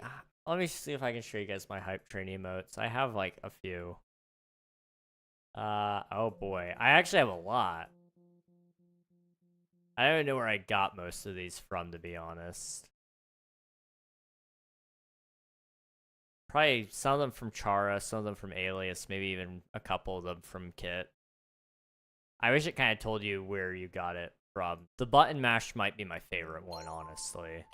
Let me see if I can show you guys my hype train emotes. I have, like, a few. Oh boy. I actually have a lot. I don't even know where I got most of these from, to be honest. Probably some of them from Chara, some of them from Alias, maybe even a couple of them from Kit. I wish it kind of told you where you got it from. The button mash might be my favorite one, honestly.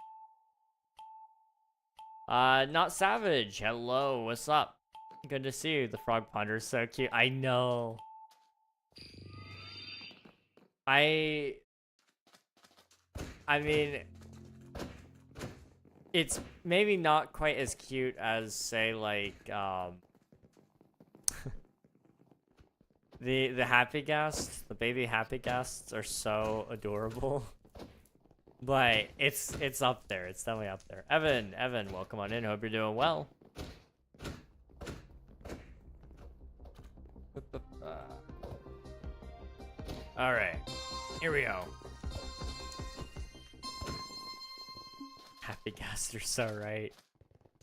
Not Savage. Hello, what's up? Good to see you. The Frog Ponder is so cute. I know. I mean, it's maybe not quite as cute as, say, like, The happy ghasts, the baby happy ghasts are so adorable. But it's up there. It's definitely up there. Evan, welcome on in. Hope you're doing well. All right, here we go. Happy ghasts are so right.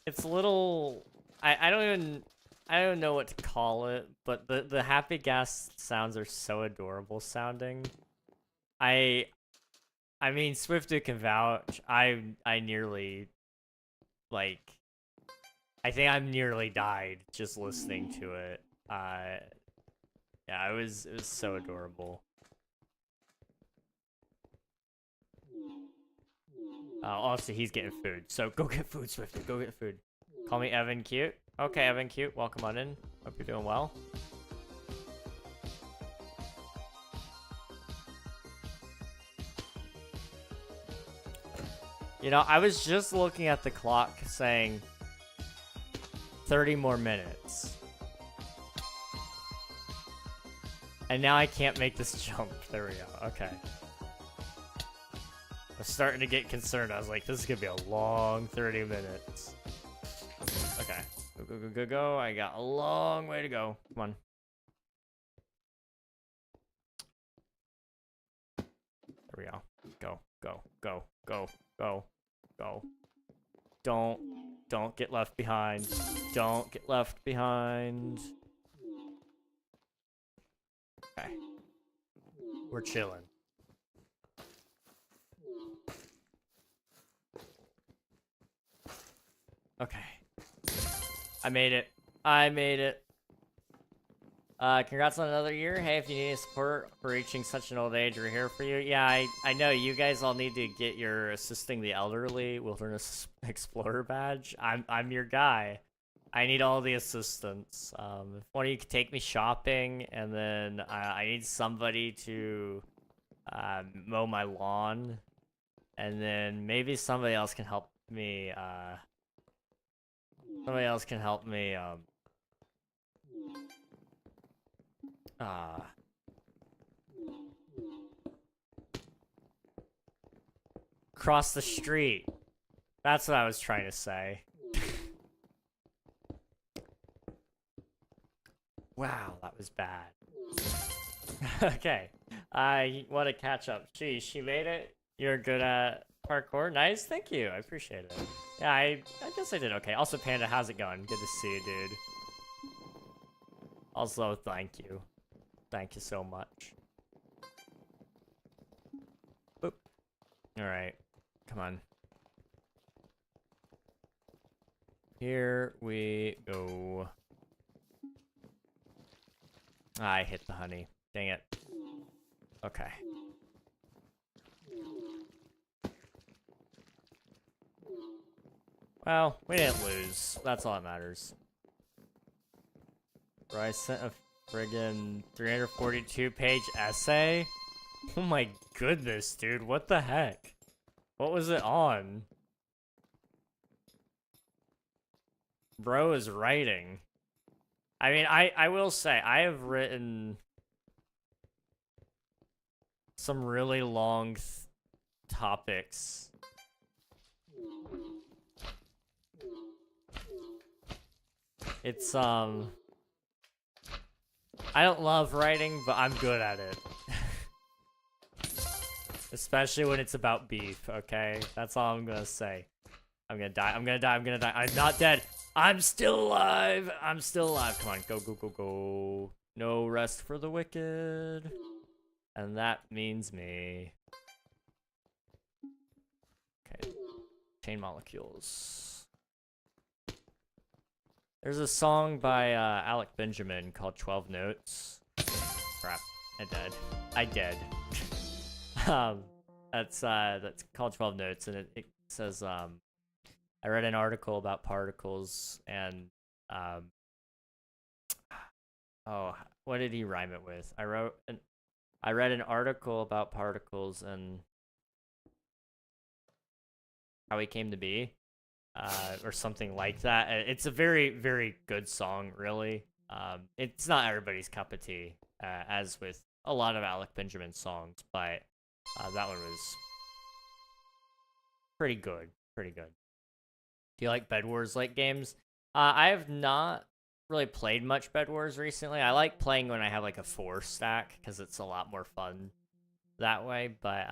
It's a little. I don't even know what to call it, but the happy ghast sounds are so adorable sounding. I mean, Swifty can vouch. I nearly, like, I think I've nearly died just listening to it. Yeah, it was so adorable. Also, he's getting food, so go get food, Swifty. Go get food. Call me Evan Cute. Okay, Evan Cute, welcome on in. Hope you're doing well. You know, I was just looking at the clock saying 30 more minutes. And now I can't make this jump. There we go. Okay. I was starting to get concerned. I was like, this is gonna be a long 30 minutes. Okay. Go. I got a long way to go. Come on. There we go. Go. Don't get left behind. Don't get left behind. Okay. We're chilling. Okay. I made it. Congrats on another year. Hey, if you need any support for reaching such an old age, we're here for you. Yeah, I know you guys all need to get your Assisting the Elderly Wilderness Explorer badge. I'm your guy. I need all the assistance. If one of you could take me shopping, and then I need somebody to mow my lawn, and then maybe somebody else can help me. Cross the street. That's what I was trying to say. Wow, that was bad. Okay. I want to catch up. Geez, she made it. You're good at parkour. Nice, thank you. I appreciate it. Yeah, I guess I did okay. Also, Panda, how's it going? Good to see you, dude. Also, thank you. Thank you so much. Boop. Alright. Come on. Here we go. I hit the honey. Dang it. Okay. Well, we didn't lose. That's all that matters. Bro, I sent a friggin' 342-page essay? Oh my goodness, dude. What the heck? What was it on? Bro is writing. I mean, I will say, I have written some really long topics. It's, I don't love writing, but I'm good at it. Especially when it's about beef, okay? That's all I'm gonna say. I'm gonna die. I'm not dead. I'm still alive. Come on, go. No rest for the wicked. And that means me. Okay. Chain molecules. There's a song by Alec Benjamin called 12 Notes. Crap. I dead. That's called 12 Notes, and it says, I read an article about particles, and, oh, what did he rhyme it with? I read an article about particles and how he came to be, or something like that. It's a very, very good song, really. It's not everybody's cup of tea. as with a lot of Alec Benjamin songs, but that one was pretty good. Pretty good. Do you like Bed Wars like games? I have not really played much Bed Wars recently. I like playing when I have like a 4 stack because it's a lot more fun that way. But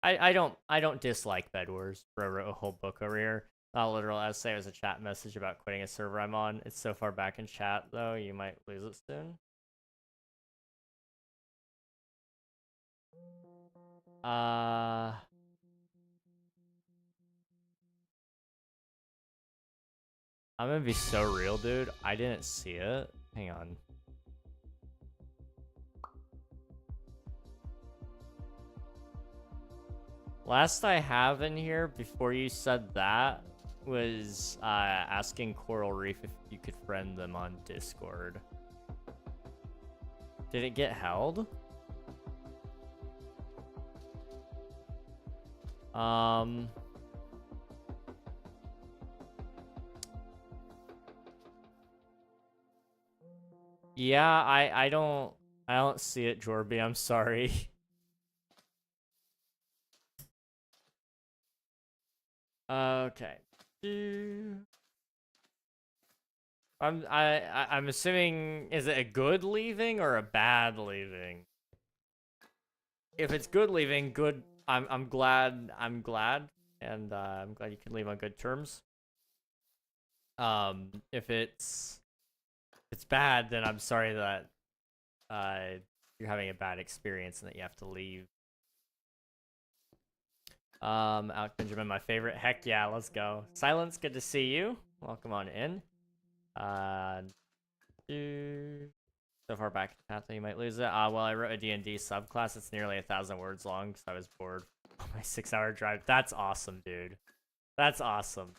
I don't dislike Bed Wars. Bro wrote a whole book over here. Not a literal essay. It was a chat message about quitting a server I'm on. It's so far back in chat though, you might lose it soon. I'm gonna be so real, dude. I didn't see it. Hang on. Last I have in here, before you said that, was asking Coral Reef if you could friend them on Discord. Did it get held? Yeah, I don't see it, Jorby. I'm sorry. Okay. I'm assuming, is it a good leaving or a bad leaving? If it's good leaving, good. I'm glad, and I'm glad you can leave on good terms. If it's bad, then I'm sorry that you're having a bad experience and that you have to leave. Alec Benjamin, my favorite. Heck yeah, let's go. Silence, good to see you. Welcome on in. So far back in the path that you might lose it. Well, I wrote a D&D subclass. It's nearly 1,000 words long because I was bored on my 6-hour drive. That's awesome, dude. That's awesome.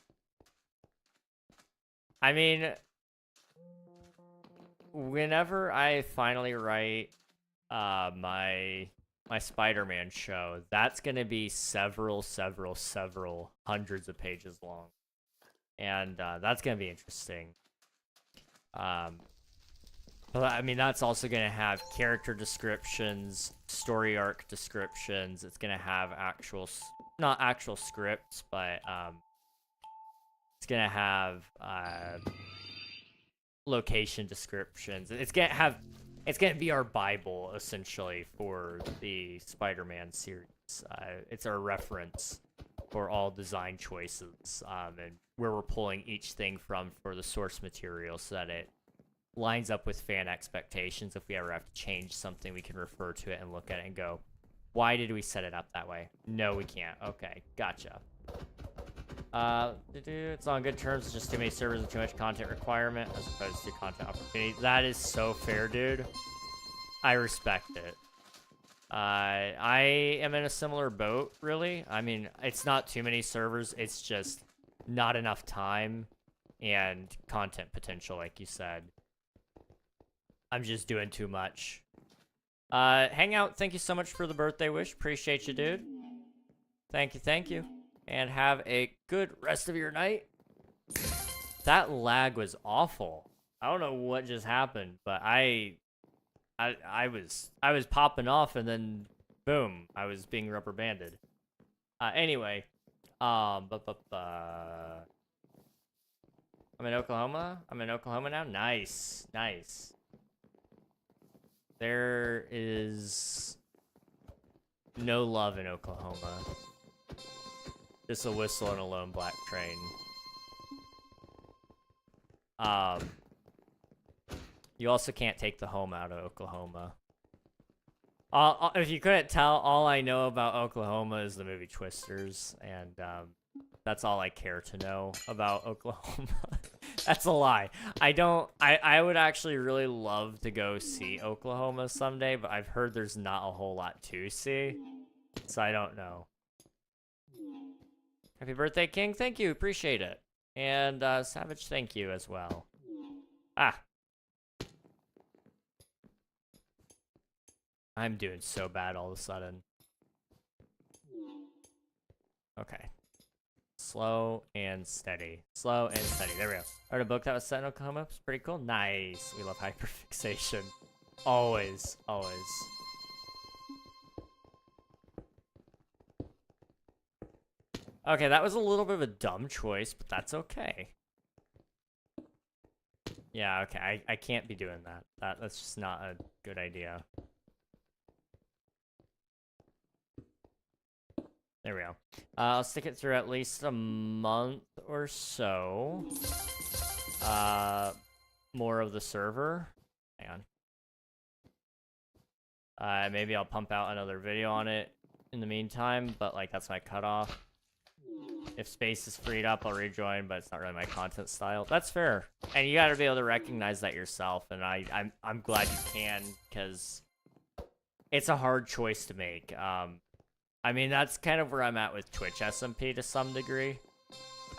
I mean, whenever I finally write my Spider-Man show, that's gonna be several hundreds of pages long, and that's gonna be interesting. But I mean, that's also gonna have character descriptions, story arc descriptions. It's gonna have not actual scripts, but it's gonna have location descriptions. It's gonna be our Bible, essentially, for the Spider-Man series. It's our reference for all design choices, and where we're pulling each thing from for the source material so that it lines up with fan expectations. If we ever have to change something, we can refer to it and look at it and go, why did we set it up that way? No, we can't. Okay, gotcha. It's on good terms. It's just too many servers and too much content requirement as opposed to content opportunity. That is so fair, dude. I respect it. I am in a similar boat, really. I mean, it's not too many servers. It's just not enough time and content potential, like you said. I'm just doing too much. Hangout, thank you so much for the birthday wish. Appreciate you, dude. Thank you. And have a good rest of your night. That lag was awful. I don't know what just happened, but I was popping off and then boom, I was being rubber banded. Anyway, I'm in Oklahoma. I'm in Oklahoma now. Nice. There is no love in Oklahoma. Just a whistle and a lone black train. You also can't take the home out of Oklahoma. If you couldn't tell, all I know about Oklahoma is the movie Twisters, and that's all I care to know about Oklahoma. That's a lie. I would actually really love to go see Oklahoma someday, but I've heard there's not a whole lot to see, so I don't know. Happy birthday, King. Thank you. Appreciate it. And Savage, thank you as well. I'm doing so bad all of a sudden. Okay. Slow and steady. Slow and steady. There we go. I read a book that was set in Oklahoma. It's pretty cool. Nice. We love hyperfixation. Always, always. Okay, that was a little bit of a dumb choice, but that's okay. Yeah, okay, I can't be doing that. That's just not a good idea. There we go. I'll stick it through at least a month or so. More of the server. Hang on. Maybe I'll pump out another video on it in the meantime, but like that's my cutoff. If space is freed up, I'll rejoin, but it's not really my content style. That's fair, and you gotta be able to recognize that yourself. And I'm glad you can, because it's a hard choice to make. I mean, that's kind of where I'm at with Twitch SMP to some degree.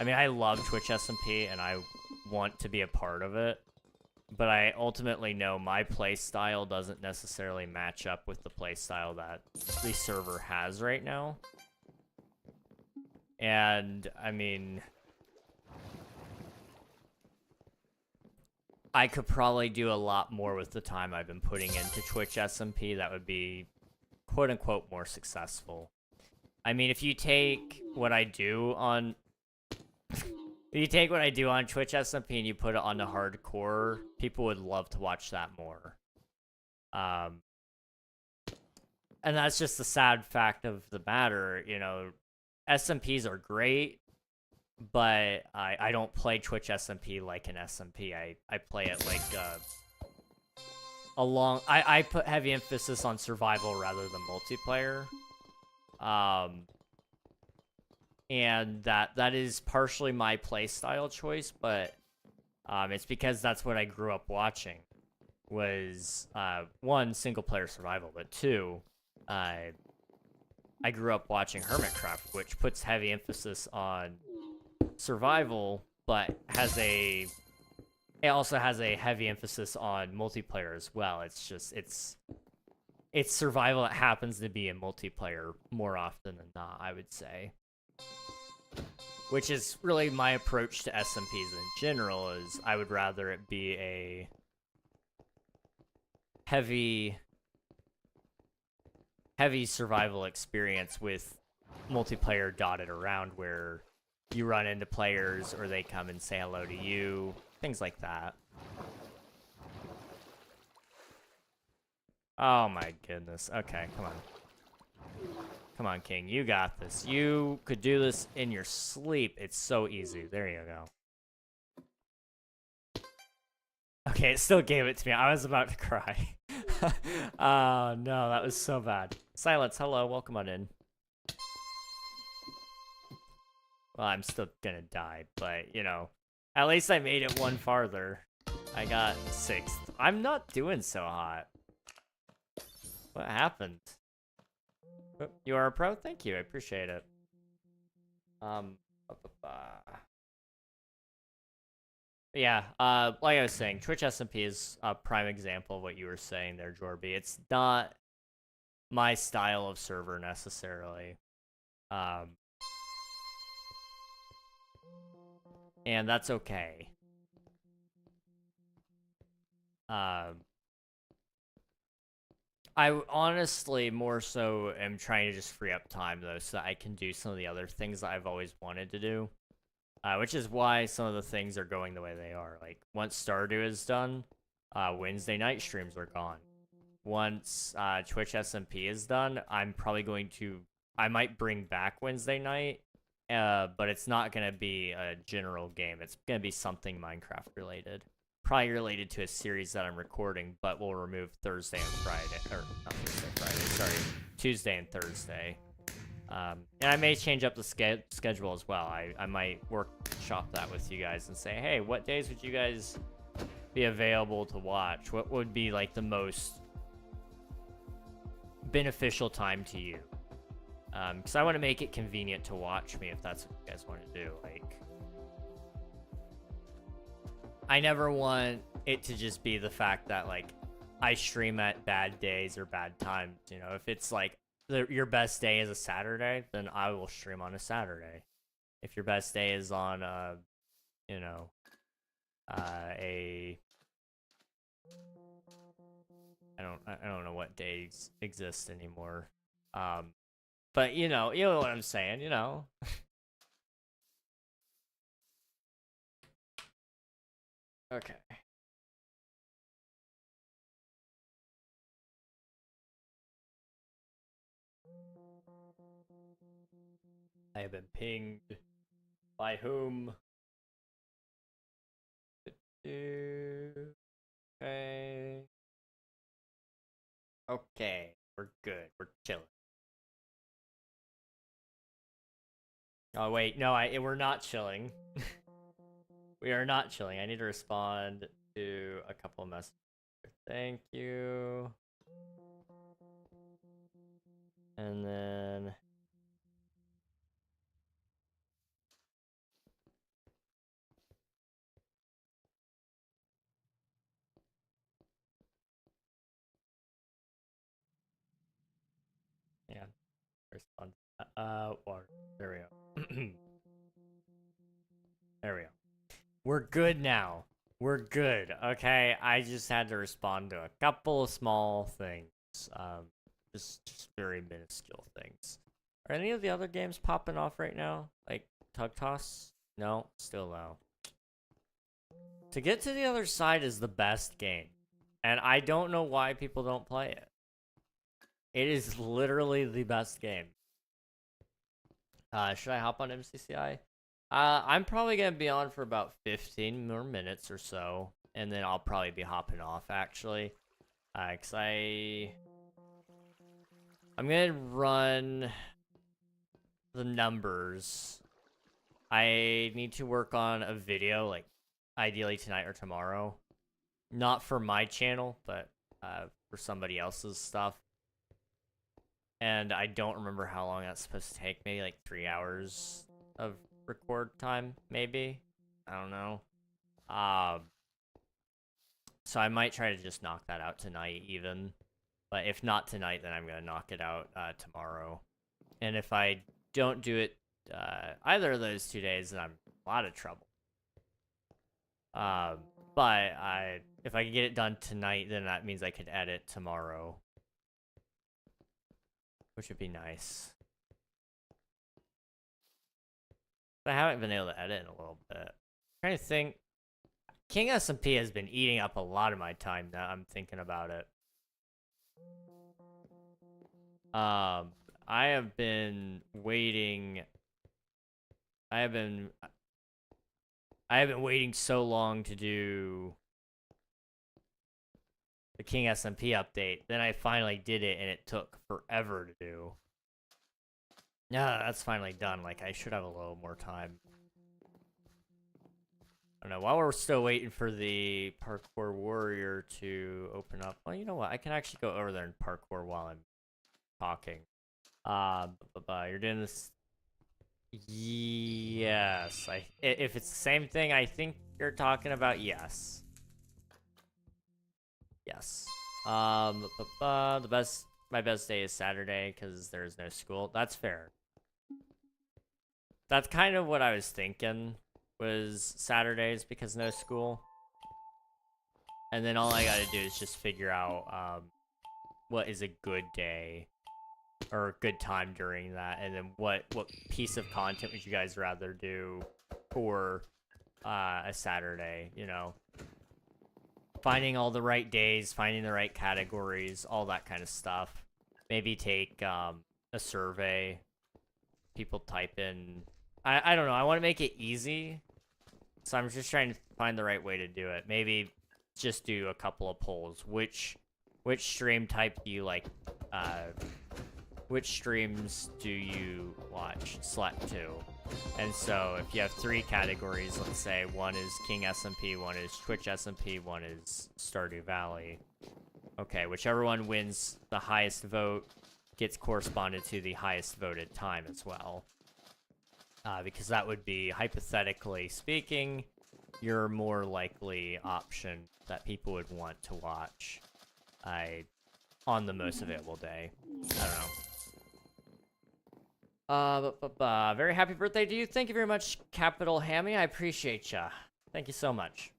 I mean, I love Twitch SMP, and I want to be a part of it, but I ultimately know my play style doesn't necessarily match up with the play style that the server has right now. And, I mean, I could probably do a lot more with the time I've been putting into Twitch SMP that would be, quote-unquote, more successful. I mean, if you take what I do on... If you take what I do on Twitch SMP and you put it on the hardcore, people would love to watch that more. And that's just the sad fact of the matter, you know. SMPs are great, but I don't play Twitch SMP like an SMP. I play it like I put heavy emphasis on survival rather than multiplayer. And that is partially my playstyle choice, but it's because that's what I grew up watching. Was one, single player survival, but two, I grew up watching Hermitcraft, which puts heavy emphasis on survival, but it also has a heavy emphasis on multiplayer as well. It's just, it's survival that happens to be in multiplayer more often than not, I would say. Which is really my approach to SMPs in general, is I would rather it be a heavy survival experience with multiplayer dotted around, where you run into players or they come and say hello to you, things like that. Oh my goodness. Okay, come on. Come on, King. You got this. You could do this in your sleep. It's so easy. There you go. Okay, it still gave it to me. I was about to cry. Oh, no, that was so bad. Silence, hello. Welcome on in. Well, I'm still gonna die, but, you know, at least I made it one farther. I got 6th. I'm not doing so hot. What happened? You are a pro? Thank you. I appreciate it. Yeah, like I was saying, Twitch SMP is a prime example of what you were saying there, Jorby. It's not my style of server necessarily. And that's okay. I honestly more so am trying to just free up time, though, so that I can do some of the other things that I've always wanted to do. Which is why some of the things are going the way they are. Like, once Stardew is done, Wednesday night streams are gone. Once Twitch SMP is done, I'm probably going to... I might bring back Wednesday night, but it's not going to be a general game. It's going to be something Minecraft-related. Probably related to a series that I'm recording, but we'll remove Thursday and Friday. Or, not Thursday, Friday, sorry. Tuesday and Thursday. And I may change up the schedule as well. I might workshop that with you guys and say, hey, what days would you guys be available to watch? What would be, like, the most beneficial time to you? Because I want to make it convenient to watch me if that's what you guys want to do. Like, I never want it to just be the fact that, like, I stream at bad days or bad times. You know, if it's like your best day is a Saturday, then I will stream on a Saturday. If your best day is on you know, I don't know what days exist anymore. But you know what I'm saying, you know. Okay. I have been pinged. By whom? Okay. Okay, we're good. We're chilling. Oh wait, no, we're not chilling. We are not chilling. I need to respond to a couple of messages. Thank you. And then yeah, respond. Water. There we go. There we go. We're good now. We're good. Okay, I just had to respond to a couple of small things. Just very minuscule things. Are any of the other games popping off right now? Like Tug Toss? No, still no. To Get to the Other Side is the best game, and I don't know why people don't play it. It is literally the best game. Should I hop on MCCI? I'm probably gonna be on for about 15 more minutes or so, and then I'll probably be hopping off actually, cause I'm gonna run the numbers. I need to work on a video, like ideally tonight or tomorrow, not for my channel, but for somebody else's stuff. And I don't remember how long that's supposed to take. Maybe like 3 hours of record time, maybe. I don't know. So I might try to just knock that out tonight, even. But if not tonight, then I'm gonna knock it out tomorrow. And if I don't do it either of those 2 days, then I'm in a lot of trouble. But if I can get it done tonight, then that means I could edit tomorrow, which would be nice. I haven't been able to edit in a little bit. I'm trying to think. King SMP has been eating up a lot of my time now. I'm thinking about it. I have been waiting. I have been waiting so long to do the King SMP update. Then I finally did it, and it took forever to do. Yeah, that's finally done. Like, I should have a little more time. I don't know. While we're still waiting for the Parkour Warrior to open up. Well, you know what? I can actually go over there and parkour while I'm talking. You're doing this. Yes. If it's the same thing I think you're talking about, yes. Yes. My best day is Saturday because there's no school. That's fair. That's kind of what I was thinking, was Saturdays because no school. And then all I gotta do is just figure out what is a good day or a good time during that, and then what piece of content would you guys rather do for a Saturday, you know? Finding all the right days, finding the right categories, all that kind of stuff. Maybe take a survey. People type in. I don't know. I want to make it easy, so I'm just trying to find the right way to do it. Maybe just do a couple of polls. Which stream type do you like? Which streams do you watch? Select 2. And so if you have 3 categories, let's say one is King SMP, one is Twitch SMP, one is Stardew Valley. Okay, whichever one wins the highest vote gets corresponded to the highest voted time as well. Because that would be, hypothetically speaking, your more likely option that people would want to watch on the most available day. I don't know. Very happy birthday to you. Thank you very much, Capital Hammy. I appreciate ya. Thank you so much.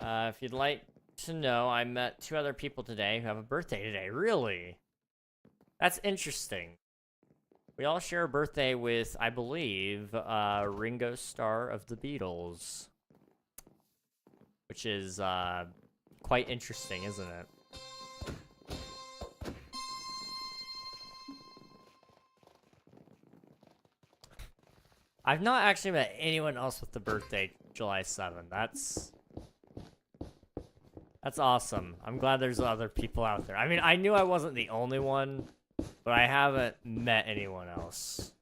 If you'd like to know I met 2 other people today who have a birthday today. Really? That's interesting. We all share a birthday with, I believe, Ringo Starr of the Beatles. Which is, quite interesting, isn't it? I've not actually met anyone else with the birthday July 7th. That's awesome. I'm glad there's other people out there. I mean, I knew I wasn't the only one, but I haven't met anyone else.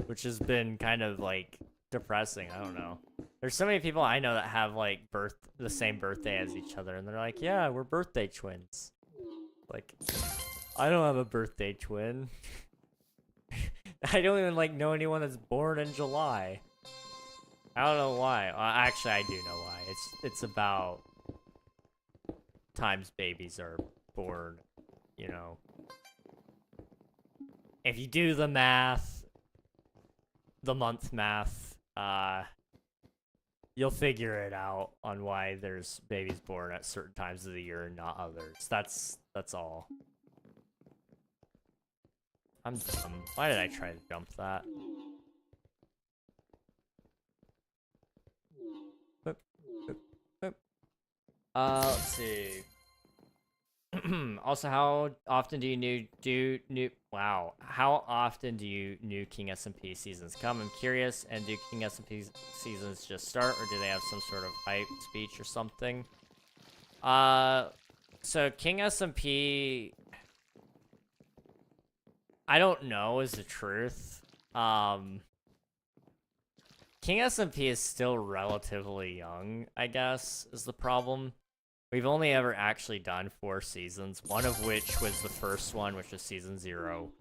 Which has been kind of, like, depressing. I don't know. There's so many people I know that have, like, the same birthday as each other, and they're like, yeah, we're birthday twins. Like, I don't have a birthday twin. I don't even, like, know anyone that's born in July. I don't know why. Actually, I do know why. It's about times babies are born, you know. If you do the math, the month math, you'll figure it out on why there's babies born at certain times of the year and not others. That's all. I'm dumb. Why did I try to jump that? Let's see. Also, how often do you how often do you new King SMP seasons come? I'm curious, and do King SMP seasons just start, or do they have some sort of hype speech or something? So King SMP, I don't know is the truth. King SMP is still relatively young, I guess, is the problem. We've only ever actually done 4 seasons, one of which was the first one, which was season 0.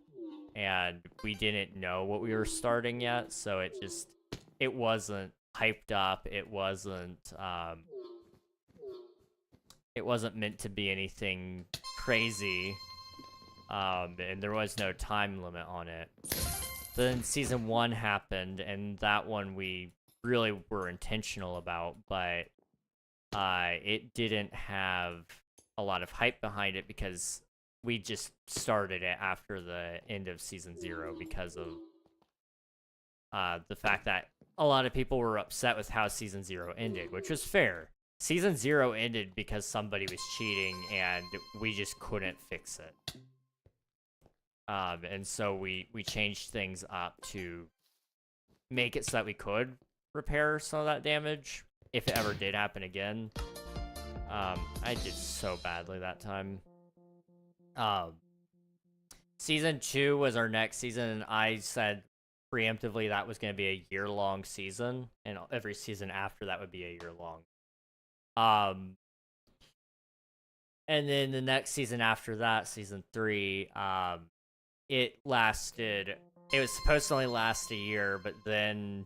And we didn't know what we were starting yet, so it wasn't hyped up, it wasn't meant to be anything crazy, and there was no time limit on it. Then season 1 happened, and that one we really were intentional about, but it didn't have a lot of hype behind it because we just started it after the end of season 0 because of the fact that a lot of people were upset with how season 0 ended, which was fair. Season 0 ended because somebody was cheating and we just couldn't fix it. And so we changed things up to make it so that we could repair some of that damage if it ever did happen again. I did so badly that time. Season 2 was our next season, and I said preemptively that was going to be a year-long season, and every season after that would be a year-long. And then the next season after that, season 3, it was supposed to only last a year, but then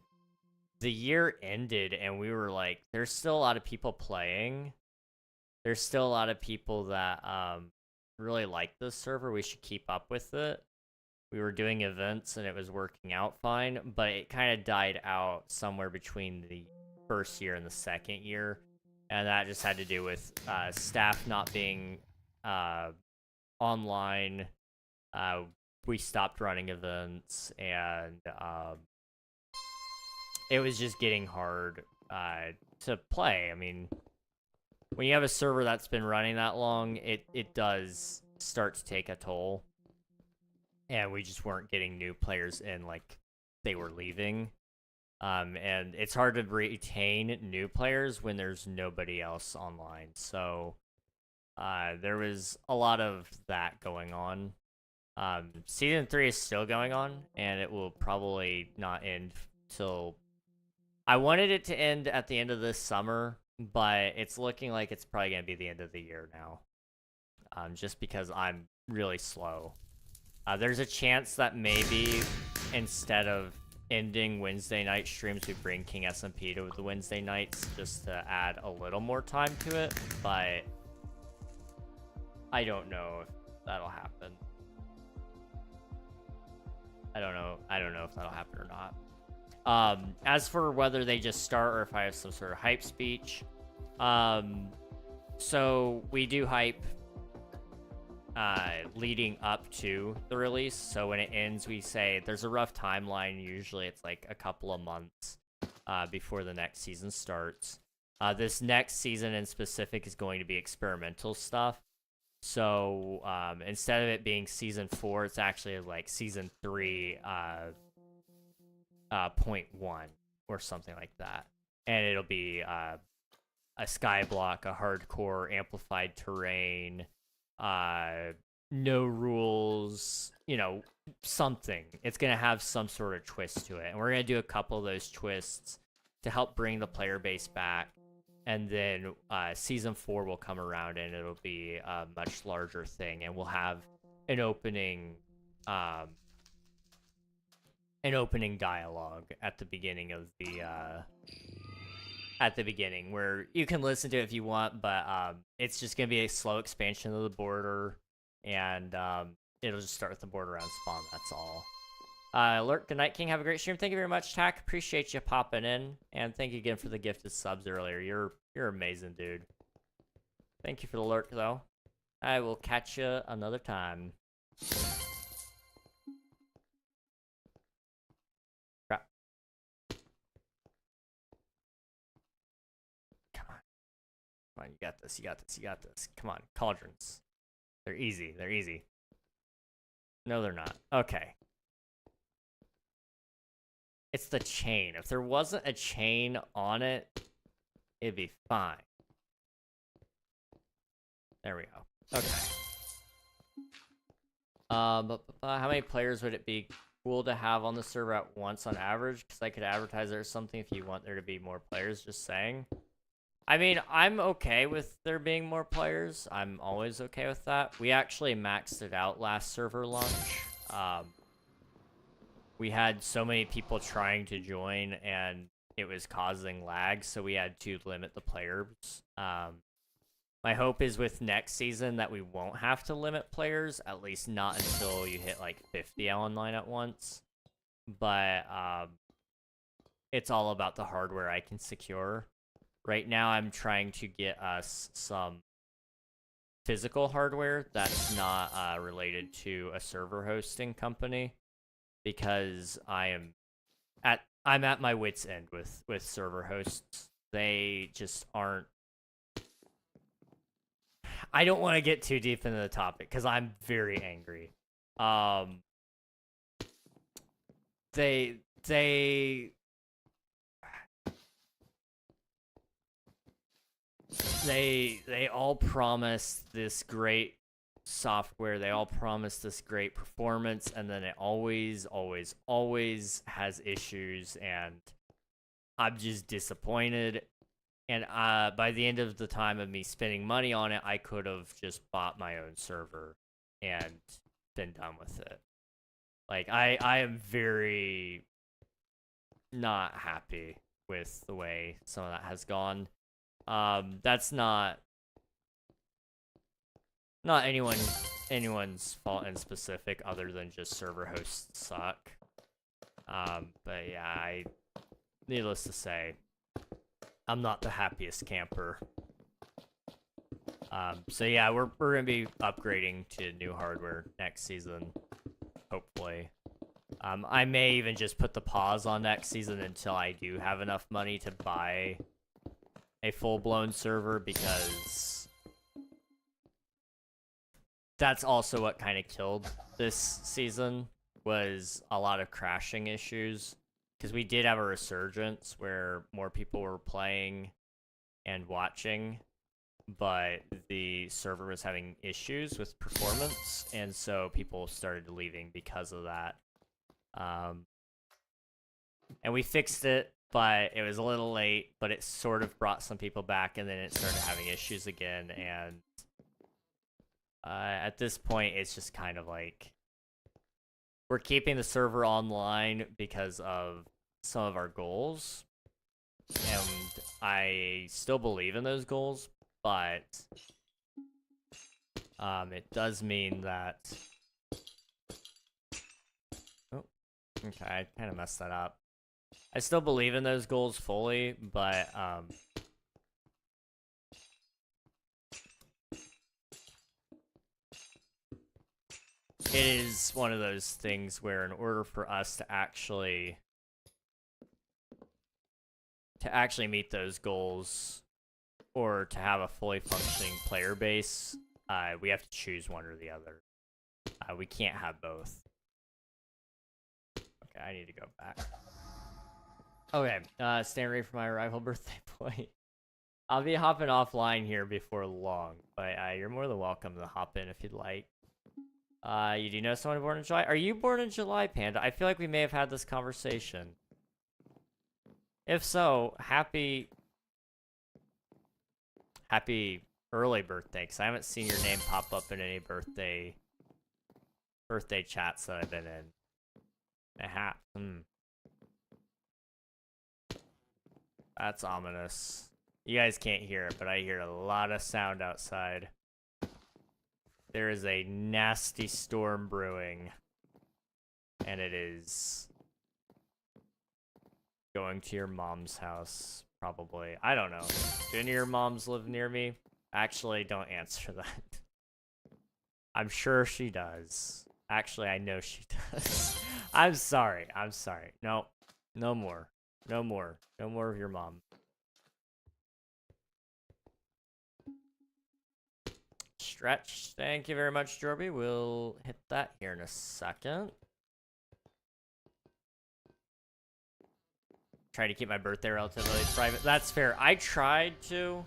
the year ended and we were like, there's still a lot of people playing. There's still a lot of people that really like this server. We should keep up with it. We were doing events and it was working out fine, but it kind of died out somewhere between the first year and the second year. And that just had to do with staff not being online. We stopped running events, and it was just getting hard to play. I mean, when you have a server that's been running that long, it does start to take a toll. And we just weren't getting new players in, like, they were leaving. And it's hard to retain new players when there's nobody else online. So there was a lot of that going on. Season 3 is still going on, and it will probably not end till... I wanted it to end at the end of this summer, but it's looking like it's probably going to be the end of the year now. Just because I'm really slow. There's a chance that maybe instead of ending Wednesday night streams, we bring King SMP to the Wednesday nights just to add a little more time to it, but I don't know if that'll happen. I don't know if that'll happen or not. As for whether they just start or if I have some sort of hype speech, So we do hype leading up to the release. So when it ends, we say there's a rough timeline. Usually it's like a couple of months before the next season starts. This next season in specific is going to be experimental stuff. So instead of it being season 4, it's actually like season 3 .1 or something like that. And it'll be a skyblock, a hardcore amplified terrain, no rules, you know, something. It's going to have some sort of twist to it. And we're going to do a couple of those twists to help bring the player base back. And then season 4 will come around and it'll be a much larger thing. And we'll have an opening dialogue at the beginning of the where you can listen to it if you want, but it's just gonna be a slow expansion of the border, and it'll just start with the border around spawn. That's all. Lurk, good night, King. Have a great stream. Thank you very much, Tack. Appreciate you popping in, and thank you again for the gifted subs earlier. You're amazing, dude. Thank you for the lurk, though. I will catch you another time. Crap. Come on, you got this. You got this. You got this. Come on, cauldrons. They're easy. They're easy. No, they're not. Okay. It's the chain. If there wasn't a chain on it, it'd be fine. There we go. Okay. How many players would it be cool to have on the server at once on average? Because I could advertise it or something if you want there to be more players, just saying. I mean, I'm okay with there being more players. I'm always okay with that. We actually maxed it out last server launch. We had so many people trying to join and it was causing lag, so we had to limit the players. My hope is with next season that we won't have to limit players, at least not until you hit like 50 online at once. But it's all about the hardware I can secure. Right now I'm trying to get us some physical hardware that's not related to a server hosting company, because I'm at my wit's end with server hosts. They just aren't. I don't want to get too deep into the topic because I'm very angry. They all promise this great software, they all promise this great performance, and then it always has issues, and I'm just disappointed. And by the end of the time of me spending money on it, I could have just bought my own server and been done with it. Like, I am very not happy with the way some of that has gone. That's not anyone's fault in specific, other than just server hosts suck. But yeah, needless to say, I'm not the happiest camper. So yeah, we're gonna be upgrading to new hardware next season, hopefully. I may even just put the pause on next season until I do have enough money to buy a full-blown server, because that's also what kind of killed this season, was a lot of crashing issues. Because we did have a resurgence where more people were playing and watching, but the server was having issues with performance, and so people started leaving because of that. And we fixed it, but it was a little late, but it sort of brought some people back, and then it started having issues again, and at this point, it's just kind of like, we're keeping the server online because of some of our goals, and I still believe in those goals, but it does mean that... Oh, okay, I kind of messed that up. I still believe in those goals fully, but it is one of those things where in order for us to actually meet those goals or to have a fully functioning player base, we have to choose one or the other. We can't have both. Okay, I need to go back. Okay, stand ready for my arrival birthday point. I'll be hopping offline here before long, but you're more than welcome to hop in if you'd like. You do know someone born in July? Are you born in July, Panda? I feel like we may have had this conversation. If so, happy early birthday, because I haven't seen your name pop up in any birthday chats that I've been in. That's ominous. You guys can't hear it, but I hear a lot of sound outside. There is a nasty storm brewing, and it is going to your mom's house, probably. I don't know. Do any of your moms live near me? Actually, don't answer that. I'm sure she does. Actually, I know she does. I'm sorry. I'm sorry. No. No more. No more. No more of your mom. Stretch. Thank you very much, Jorby. We'll hit that here in a second. Try to keep my birthday relatively private. That's fair. I tried to.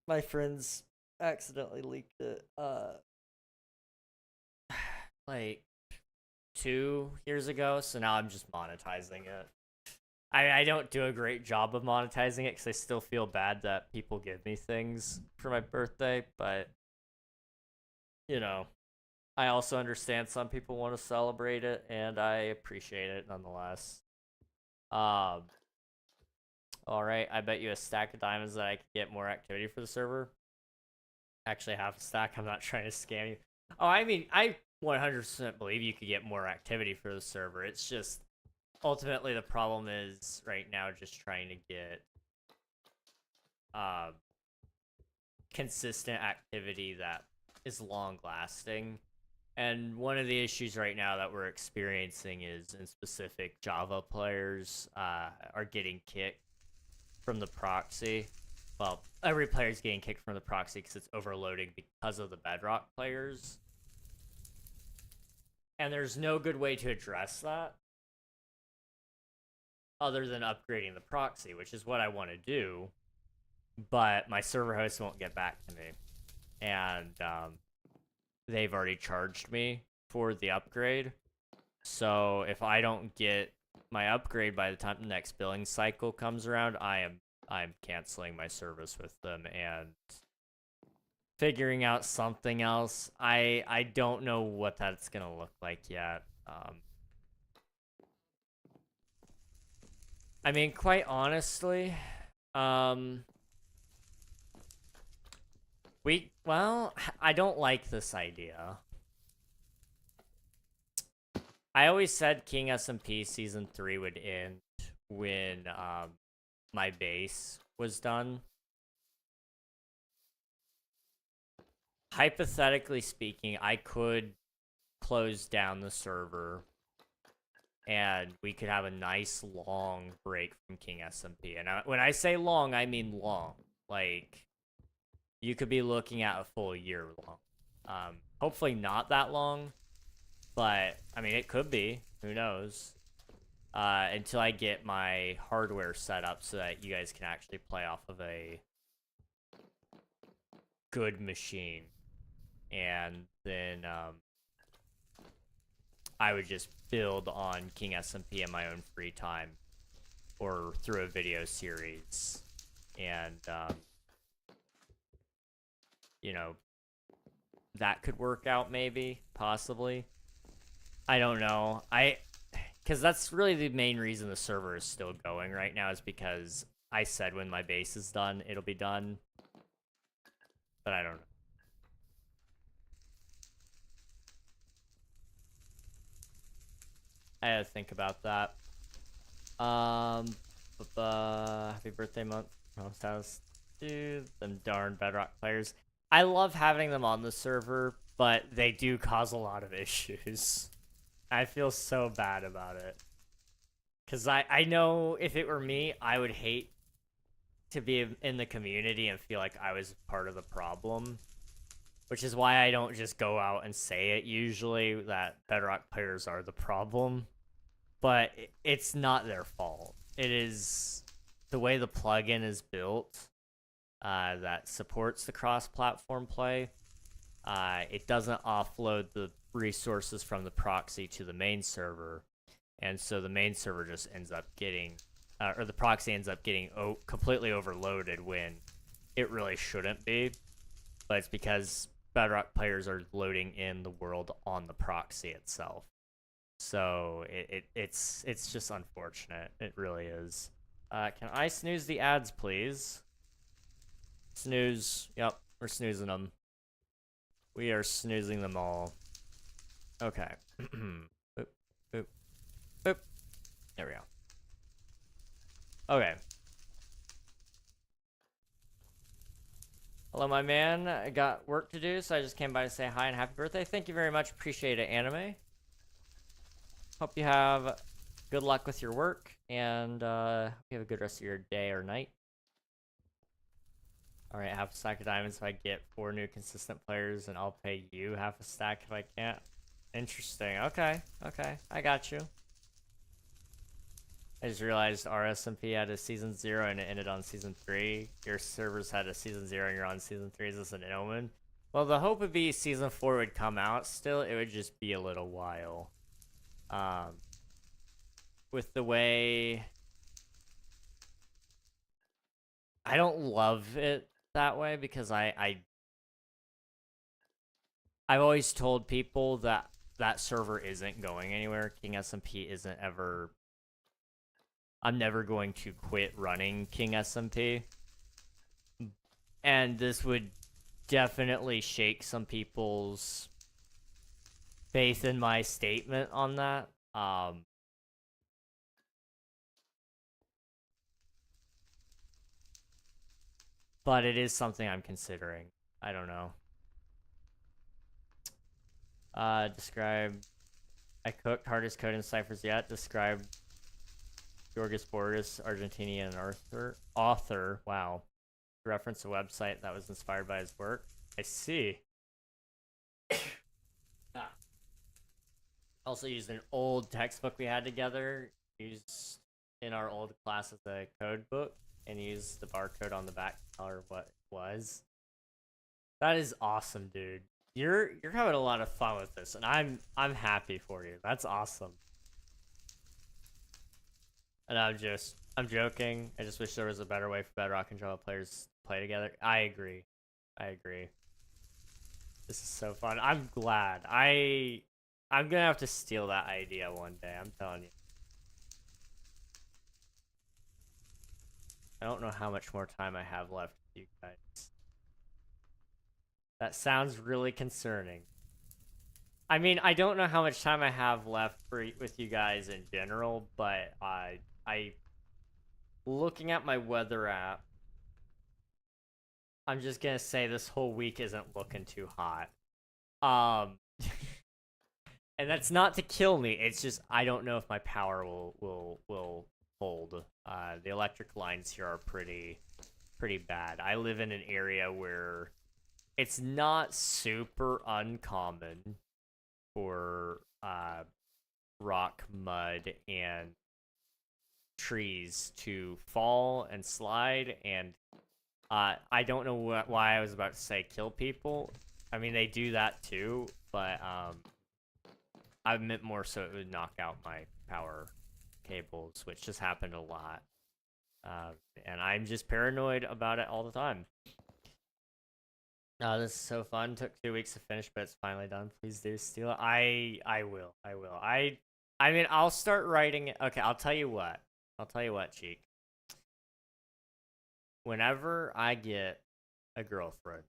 My friends accidentally leaked it. Like 2 years ago, so now I'm just monetizing it. I don't do a great job of monetizing it because I still feel bad that people give me things for my birthday, but you know, I also understand some people want to celebrate it, and I appreciate it nonetheless. All right, I bet you a stack of diamonds that I could get more activity for the server. Actually, half a stack. I'm not trying to scam you. Oh, I mean, I 100% believe you could get more activity for the server. It's just ultimately the problem is right now just trying to get consistent activity that is long lasting. And one of the issues right now that we're experiencing is, in specific, Java players are getting kicked from the proxy. Well, every player is getting kicked from the proxy because it's overloading because of the Bedrock players. And there's no good way to address that other than upgrading the proxy, which is what I want to do. But my server host won't get back to me. And they've already charged me for the upgrade. So if I don't get my upgrade by the time the next billing cycle comes around, I'm canceling my service with them and figuring out something else. I don't know what that's gonna look like yet. I mean, quite honestly, well, I don't like this idea. I always said King SMP Season 3 would end when my base was done. Hypothetically speaking, I could close down the server and we could have a nice long break from King SMP. And when I say long, I mean long. Like, you could be looking at a full year long. Hopefully not that long, but I mean, it could be. Who knows? Until I get my hardware set up so that you guys can actually play off of a good machine. And then I would just build on King SMP in my own free time or through a video series. And, you know, that could work out maybe, possibly. I don't know. Because that's really the main reason the server is still going right now, is because I said when my base is done, it'll be done. But I don't know. I had to think about that. Happy birthday month. Mom's house. Dude, them darn Bedrock players. I love having them on the server, but they do cause a lot of issues. I feel so bad about it. Because I know if it were me, I would hate to be in the community and feel like I was part of the problem. Which is why I don't just go out and say it usually that Bedrock players are the problem. But it's not their fault. It is the way the plugin is built that supports the cross-platform play. It doesn't offload the resources from the proxy to the main server. And so the main server just ends up getting, or the proxy ends up getting completely overloaded when it really shouldn't be. But it's because Bedrock players are loading in the world on the proxy itself. So it's just unfortunate. It really is. Can I snooze the ads, please? Snooze. Yep, we're snoozing them. We are snoozing them all. Okay. Boop, boop, boop. There we go. Okay. Hello, my man. I got work to do, so I just came by to say hi and happy birthday. Thank you very much. Appreciate it, Anime. Hope you have good luck with your work, and hope you have a good rest of your day or night. Alright, half a stack of diamonds if I get 4 new consistent players, and I'll pay you half a stack if I can't. Interesting. Okay, okay. I got you. I just realized RSMP had a season 0 and it ended on season 3. Your servers had a season 0 and you're on season 3. Is this an omen? Well, the hope would be season 4 would come out still. It would just be a little while. With the way... I don't love it that way because I've always told people that that server isn't going anywhere. King SMP isn't ever... I'm never going to quit running King SMP. And this would definitely shake some people's faith in my statement on that. But it is something I'm considering. I don't know. Describe... I cooked hardest code in ciphers yet. Describe Jorgis Borges, Argentinian author. Wow. Reference a website that was inspired by his work. I see. Also used an old textbook we had together, used in our old class as a code book, and used the barcode on the back to tell her what it was. That is awesome, dude. You're having a lot of fun with this, and I'm happy for you. That's awesome. And I'm joking. I just wish there was a better way for Bedrock and Java players to play together. I agree. This is so fun. I'm glad. I'm gonna have to steal that idea one day, I'm telling you. I don't know how much more time I have left with you guys. That sounds really concerning. I mean, I don't know how much time I have left with you guys in general, but looking at my weather app, I'm just gonna say this whole week isn't looking too hot. And that's not to kill me. It's just I don't know if my power will hold. The electric lines here are pretty bad. I live in an area where it's not super uncommon for rock, mud, and trees to fall and slide, and I don't know why I was about to say kill people. I mean, they do that too, but I meant more so it would knock out my power cables, which just happened a lot. And I'm just paranoid about it all the time. This is so fun. Took 2 weeks to finish, but it's finally done. Please do steal it. I will. I mean, I'll start writing it. Okay, I'll tell you what, Cheek. Whenever I get a girlfriend,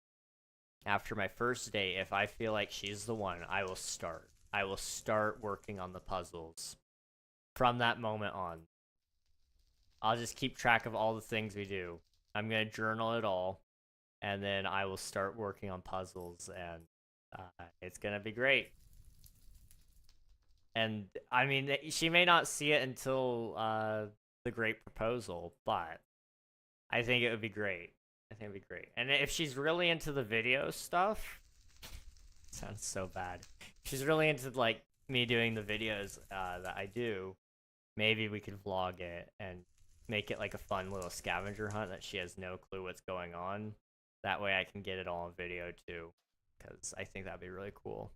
after my first date, if I feel like she's the one, I will start working on the puzzles. From that moment on, I'll just keep track of all the things we do. I'm gonna journal it all. and then I will start working on puzzles, and it's gonna be great. And I mean, she may not see it until the great proposal, but I think it would be great. I think it'd be great. And if she's really into the video stuff, sounds so bad. If she's really into like me doing the videos that I do, maybe we could vlog it and make it like a fun little scavenger hunt that she has no clue what's going on. That way I can get it all on video too, because I think that'd be really cool.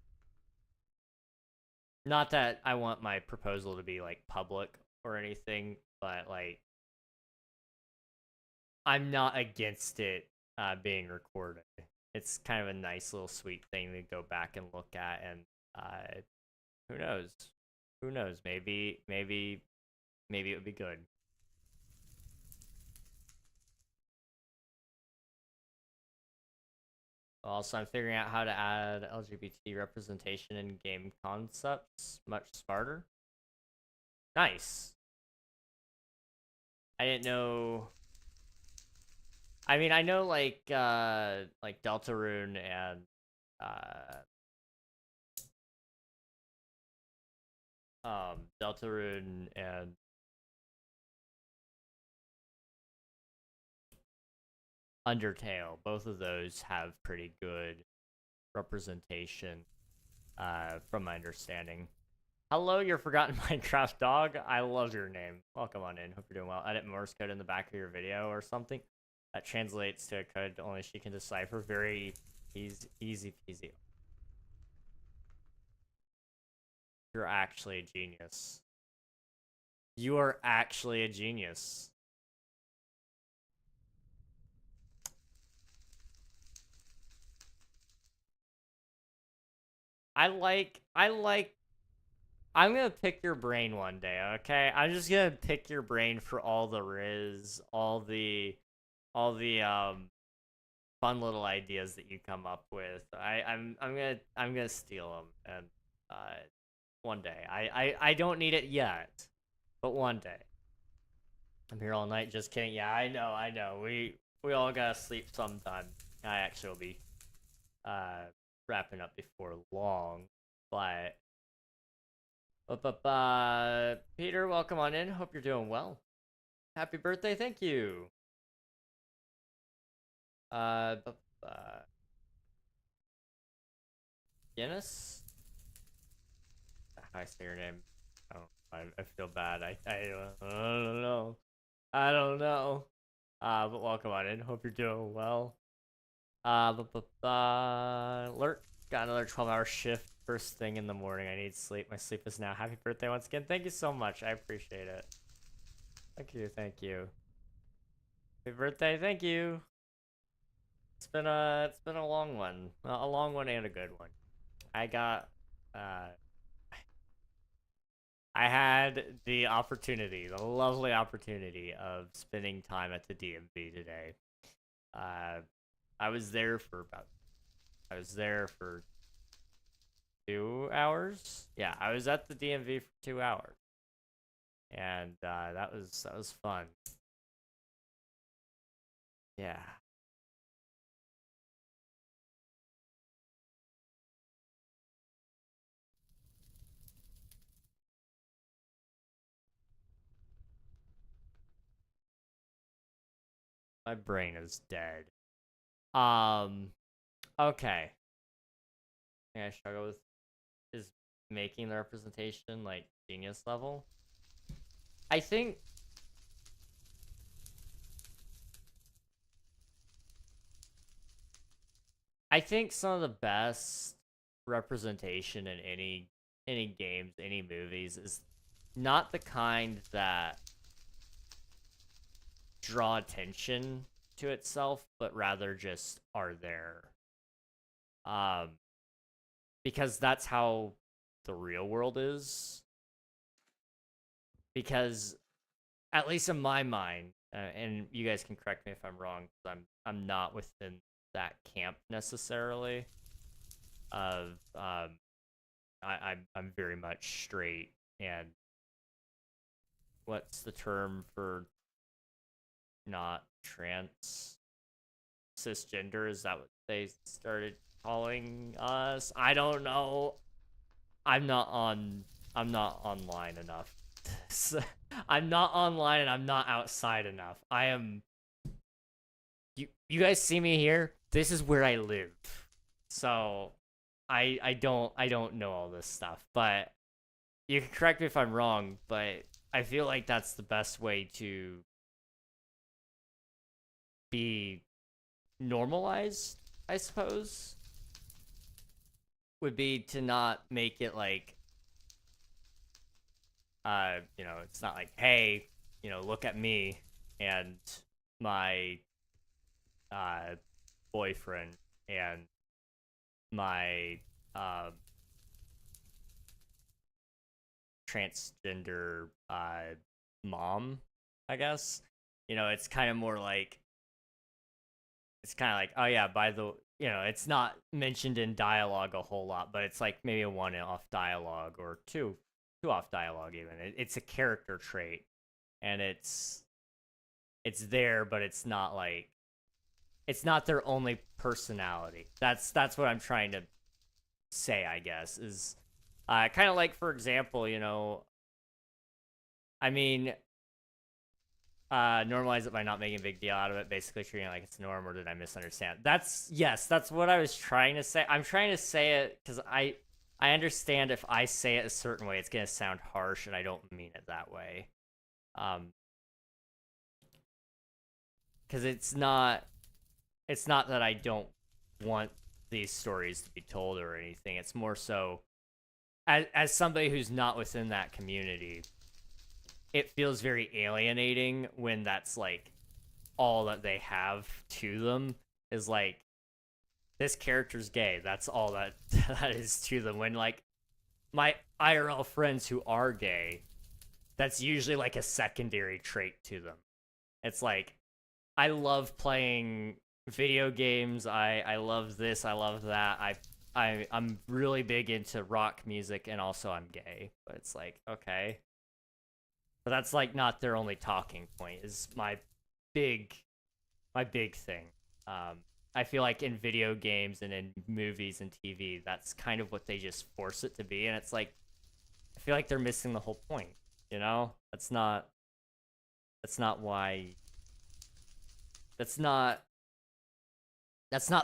Not that I want my proposal to be like public or anything, but like I'm not against it being recorded. It's kind of a nice little sweet thing to go back and look at, and who knows? Who knows? Maybe it would be good. Also, I'm figuring out how to add LGBT representation in game concepts much smarter. Nice. I didn't know. I mean, I know like Deltarune and Deltarune and Undertale. Both of those have pretty good representation, from my understanding. Hello, your forgotten Minecraft dog. I love your name. Welcome on in. Hope you're doing well. Edit Morse code in the back of your video or something. That translates to a code only she can decipher. Very easy peasy. You're actually a genius. You are actually a genius. I'm gonna pick your brain one day, okay? I'm just gonna pick your brain for all the riz, all the fun little ideas that you come up with. I'm gonna steal them, and one day. I don't need it yet, but one day. I'm here all night. Just kidding. Yeah, I know. We all gotta sleep sometime. I actually will be wrapping up before long, but Peter, welcome on in. Hope you're doing well. Happy birthday. Thank you. Uh, Guinness? How I say your name? I feel bad. I don't know. I don't know. But welcome on in. Hope you're doing well. Alert. Got another 12-hour shift first thing in the morning. I need sleep. My sleep is now. Happy birthday once again. Thank you so much. I appreciate it. Thank you. Thank you. Happy birthday. Thank you. It's been a long one. A long one and a good one. I got I had the opportunity, the lovely opportunity of spending time at the DMV today. I was there for 2 hours. Yeah, I was at the DMV for 2 hours, and that was fun. Yeah. My brain is dead. Okay. I struggle with is making the representation like genius level. I think some of the best representation in any games, any movies is not the kind that draw attention to itself, but rather just are there. Because that's how the real world is. Because at least in my mind, and you guys can correct me if I'm wrong, because I'm not within that camp necessarily. Of I'm very much straight, and what's the term for not trans? cisgender. Is that what they started calling us? I don't know. I'm not online enough. I'm not online and I'm not outside enough. I am. You guys see me here? This is where I live. So I don't know all this stuff, but you can correct me if I'm wrong, but I feel like that's the best way to be normalized, I suppose. Would be to not make it like it's not like, hey, look at me and my boyfriend and my transgender mom, I guess. It's kind of more like oh yeah, by the it's not mentioned in dialogue a whole lot, but it's like maybe a one off dialogue or two off dialogue even. It's a character trait, and it's there, but it's not like it's not their only personality. That's what I'm trying to say, I guess, is kind of like, for example, I mean, normalize it by not making a big deal out of it, basically treating it like it's norm, or did I misunderstand? That's what I was trying to say. I'm trying to say it because I understand if I say it a certain way, it's gonna sound harsh, and I don't mean it that way. Because it's not that I don't want these stories to be told or anything. It's more so as somebody who's not within that community, it feels very alienating when that's like all that they have to them is like, this character's gay. That's all that is to them. When like my IRL friends who are gay, that's usually like a secondary trait to them. It's like, I love playing video games. I love this. I love that. I'm really big into rock music, and also I'm gay. But it's like, okay, but that's like not their only talking point. Is my big thing. I feel like in video games and in movies and TV, that's kind of what they just force it to be, and it's like, I feel like they're missing the whole point. That's not why. That's not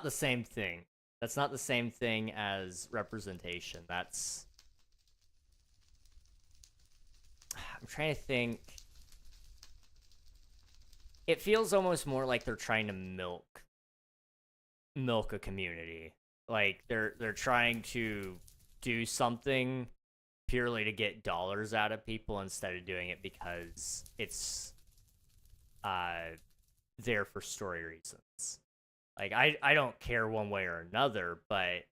the same thing. That's not the same thing as representation. I'm trying to think. It feels almost more like they're trying to milk a community. Like they're trying to do something purely to get dollars out of people instead of doing it because it's there for story reasons. Like I don't care one way or another, but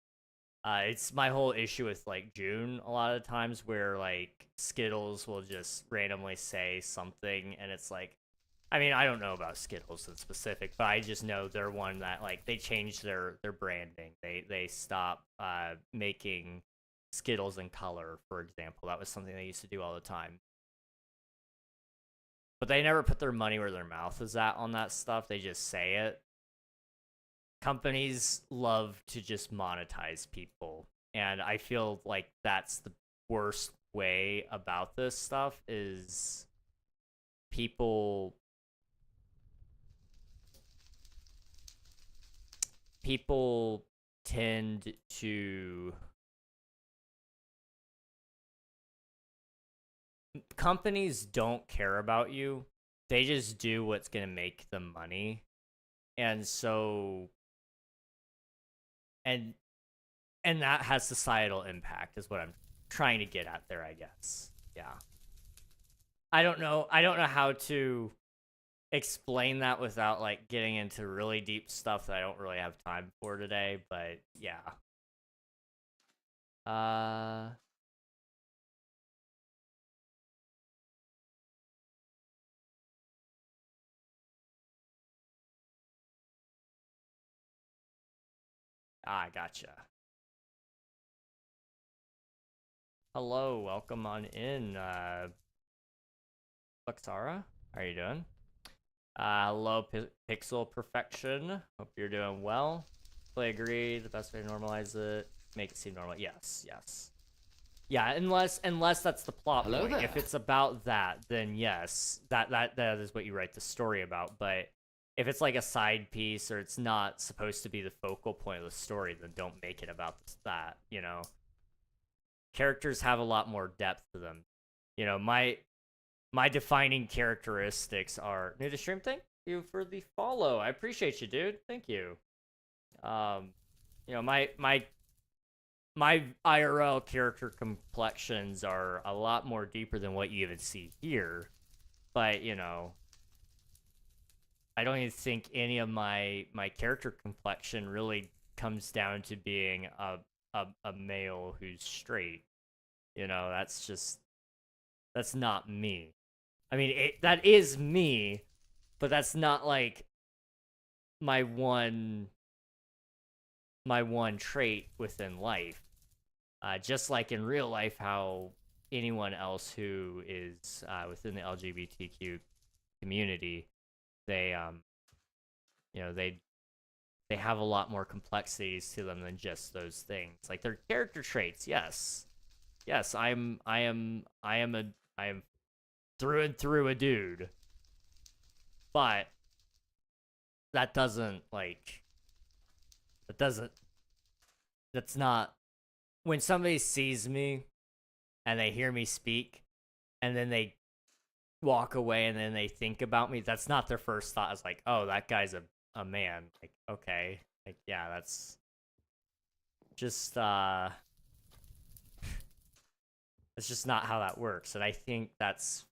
it's my whole issue with like June a lot of times where like Skittles will just randomly say something, and it's like, I mean, I don't know about Skittles in specific, but I just know they're one that like they changed their branding. They stopped making Skittles in color, for example. That was something they used to do all the time. But they never put their money where their mouth is at on that stuff. They just say it. Companies love to just monetize people, and I feel like that's the worst way about this stuff is people tend to companies don't care about you. They just do what's going to make them money. And so and that has societal impact is what I'm trying to get at there, I guess. Yeah. I don't know how to explain that without like getting into really deep stuff that I don't really have time for today, but yeah. Gotcha. Hello, welcome on in, Buxara. How are you doing? Hello, Pixel Perfection. Hope you're doing well. Play agree. The best way to normalize it, make it seem normal. Yes, yes. Yeah, unless that's the plot point. If it's about that, then yes, that is what you write the story about. But if it's like a side piece or it's not supposed to be the focal point of the story, then don't make it about that. You know, characters have a lot more depth to them. You know, my defining characteristics are new to stream. Thank you for the follow. I appreciate you, dude. Thank you. You know, my IRL character complexions are a lot more deeper than what you even see here. But, you know, I don't even think any of my character complexion really comes down to being a male who's straight. You know, that's not me. I mean, that is me, but that's not like my one trait within life. Just like in real life, how anyone else who is within the LGBTQ community, they you know, they have a lot more complexities to them than just those things. Like their character traits, yes, I am through and through a dude, but that doesn't like that's not when somebody sees me and they hear me speak and then they walk away and then they think about me, that's not their first thought. It's like, oh, that guy's a man. Like, okay. Like, yeah, that's just it's just not how that works. And I think that's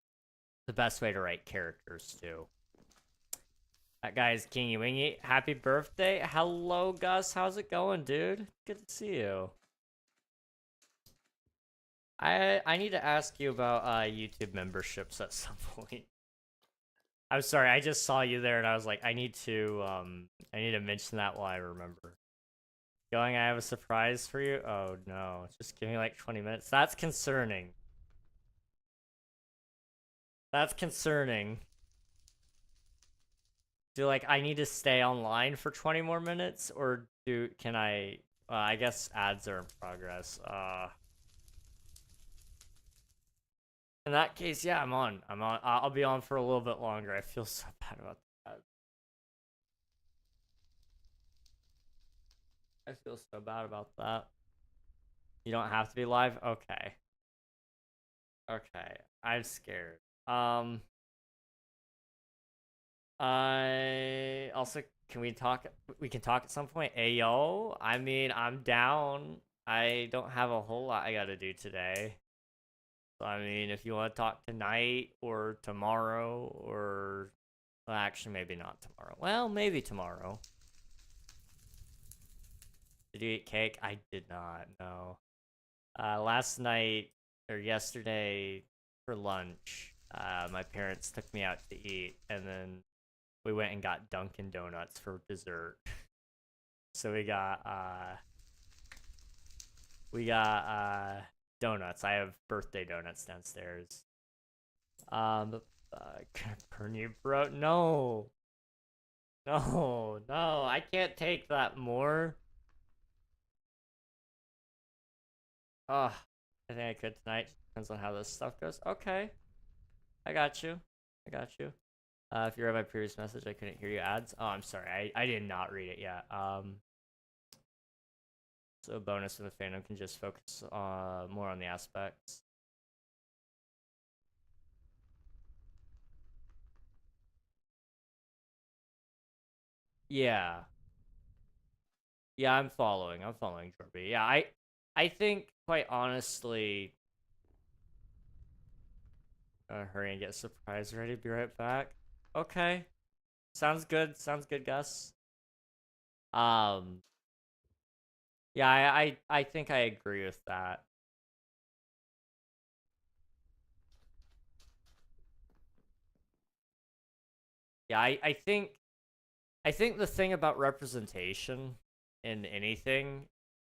the best way to write characters too. That guy's Kingy Wingy. Happy birthday. Hello, Gus. How's it going, dude? Good to see you. I need to ask you about YouTube memberships at some point. I'm sorry, I just saw you there and I was like, I need to mention that while I remember. Going, I have a surprise for you. Oh no, just give me like 20 minutes. That's concerning. That's concerning. Do like I need to stay online for 20 more minutes or can I I guess ads are in progress. In that case, yeah, I'm on. I'll be on for a little bit longer. I feel so bad about that. I feel so bad about that. You don't have to be live? Okay. Okay. I'm scared. I also can we talk at some point. Ayo. I mean, I'm down. I don't have a whole lot I gotta do today. So I mean, if you want to talk tonight or tomorrow or well, actually maybe not tomorrow. Well, maybe tomorrow. Did you eat cake? I did not. No. Last night or yesterday for lunch, my parents took me out to eat, and then we went and got Dunkin' Donuts for dessert. So we got donuts. I have birthday donuts downstairs. Can I burn you, bro? No. No, no, I can't take that more. Oh, I think I could tonight. Depends on how this stuff goes. Okay. I got you. I got you. If you read my previous message, I couldn't hear you ads. Oh, I'm sorry. I did not read it yet. So a bonus of the fandom can just focus more on the aspects. Yeah. Yeah, I'm following. Jorby. Yeah, I think quite honestly hurry and get surprised ready. Be right back. Okay. Sounds good. Sounds good, Gus. Yeah, I think I agree with that. Yeah, I think the thing about representation in anything,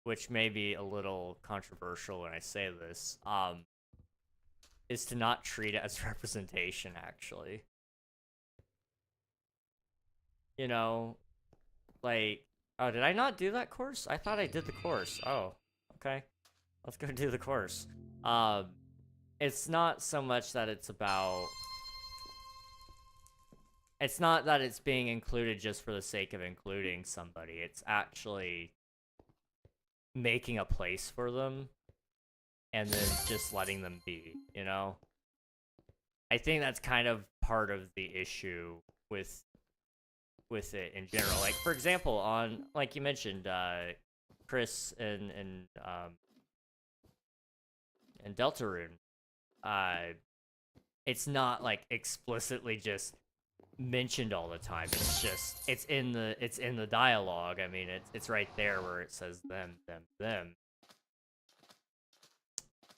which may be a little controversial when I say this, is to not treat it as representation, actually. You know, like, oh, did I not do that course? I thought I did the course. Oh, okay. Let's go do the course. It's not so much that it's about... It's not that it's being included just for the sake of including somebody. It's actually making a place for them and then just letting them be, you know? I think that's kind of part of the issue with it in general. Like, for example, on, like you mentioned, Chris and Deltarune, it's not like explicitly just mentioned all the time. It's just it's in the dialogue. I mean, it's right there where it says them.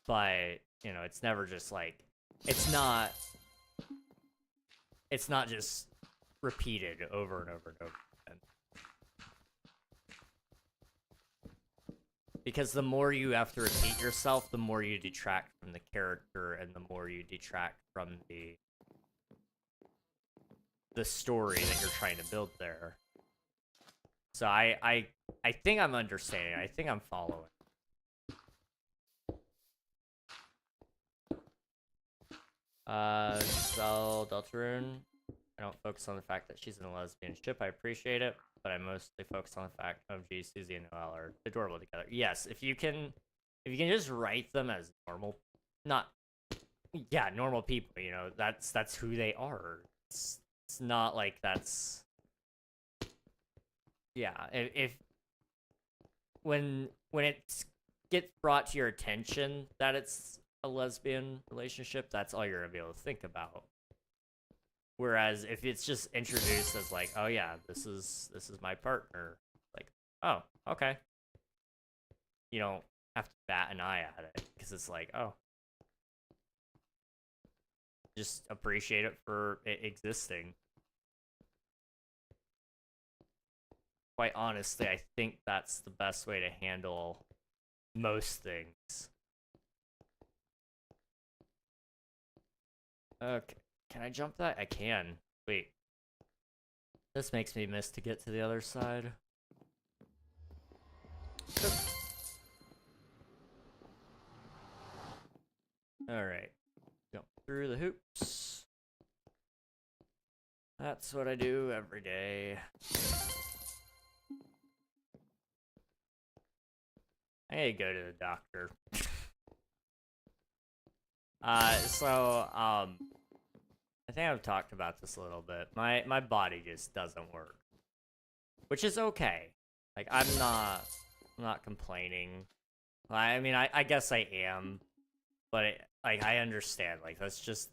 But you know, it's never just like it's not just repeated over and over and over again. Because the more you have to repeat yourself, the more you detract from the character and the more you detract from the story that you're trying to build there. So I think I'm understanding. I think I'm following. So Deltarune, I don't focus on the fact that she's in a lesbian ship. I appreciate it, but I mostly focus on the fact of G, Susie, and Noelle are adorable together. Yes, if you can just write them as normal, normal people. You know, that's who they are. It's not like that's if when it gets brought to your attention that it's a lesbian relationship, that's all you're gonna be able to think about. Whereas if it's just introduced as like, oh yeah, this is my partner, like, oh, okay, you don't have to bat an eye at it because it's like, oh, just appreciate it for it existing. Quite honestly, I think that's the best way to handle most things. Okay, can I jump that? I can. Wait. This makes me miss to get to the other side. Alright. Jump through the hoops. That's what I do every day. I need to go to the doctor. I think I've talked about this a little bit. My body just doesn't work. Which is okay. Like, I'm not complaining. I mean, I guess I am. But, like, I understand. Like, that's just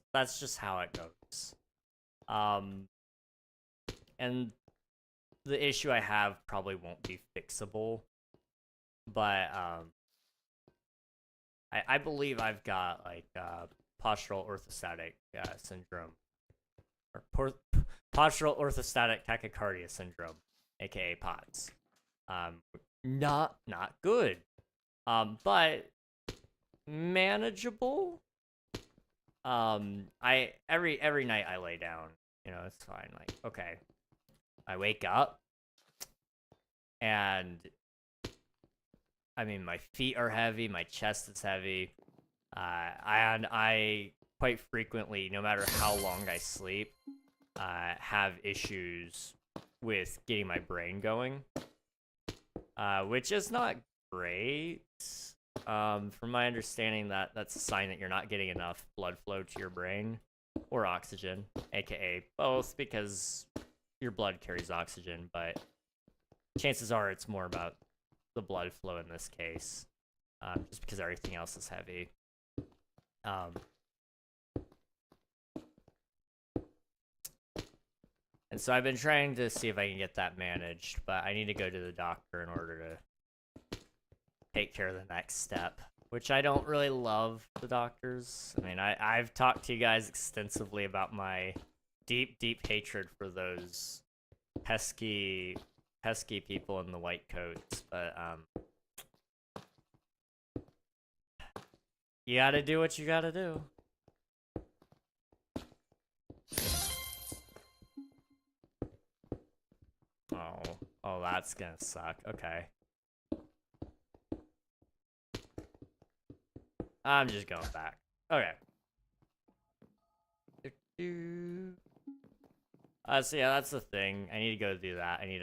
how it goes. And the issue I have probably won't be fixable. But, I believe I've got, like, postural orthostatic syndrome. Or postural orthostatic tachycardia syndrome, aka POTS. Not good. But manageable. Every night I lay down, you know, it's fine. Like, okay. I wake up and I mean, my feet are heavy, my chest is heavy. I quite frequently, no matter how long I sleep, have issues with getting my brain going, which is not great. From my understanding, that's a sign that you're not getting enough blood flow to your brain, or oxygen, aka both, because your blood carries oxygen, but chances are it's more about the blood flow in this case, just because everything else is heavy. And so I've been trying to see if I can get that managed, but I need to go to the doctor in order to take care of the next step, which I don't really love the doctors. I mean, I've talked to you guys extensively about my deep hatred for those pesky people in the white coats, but you gotta do what you gotta do. Oh, that's gonna suck. Okay. I'm just going back. Okay. So yeah, that's the thing. I need to go do that. I need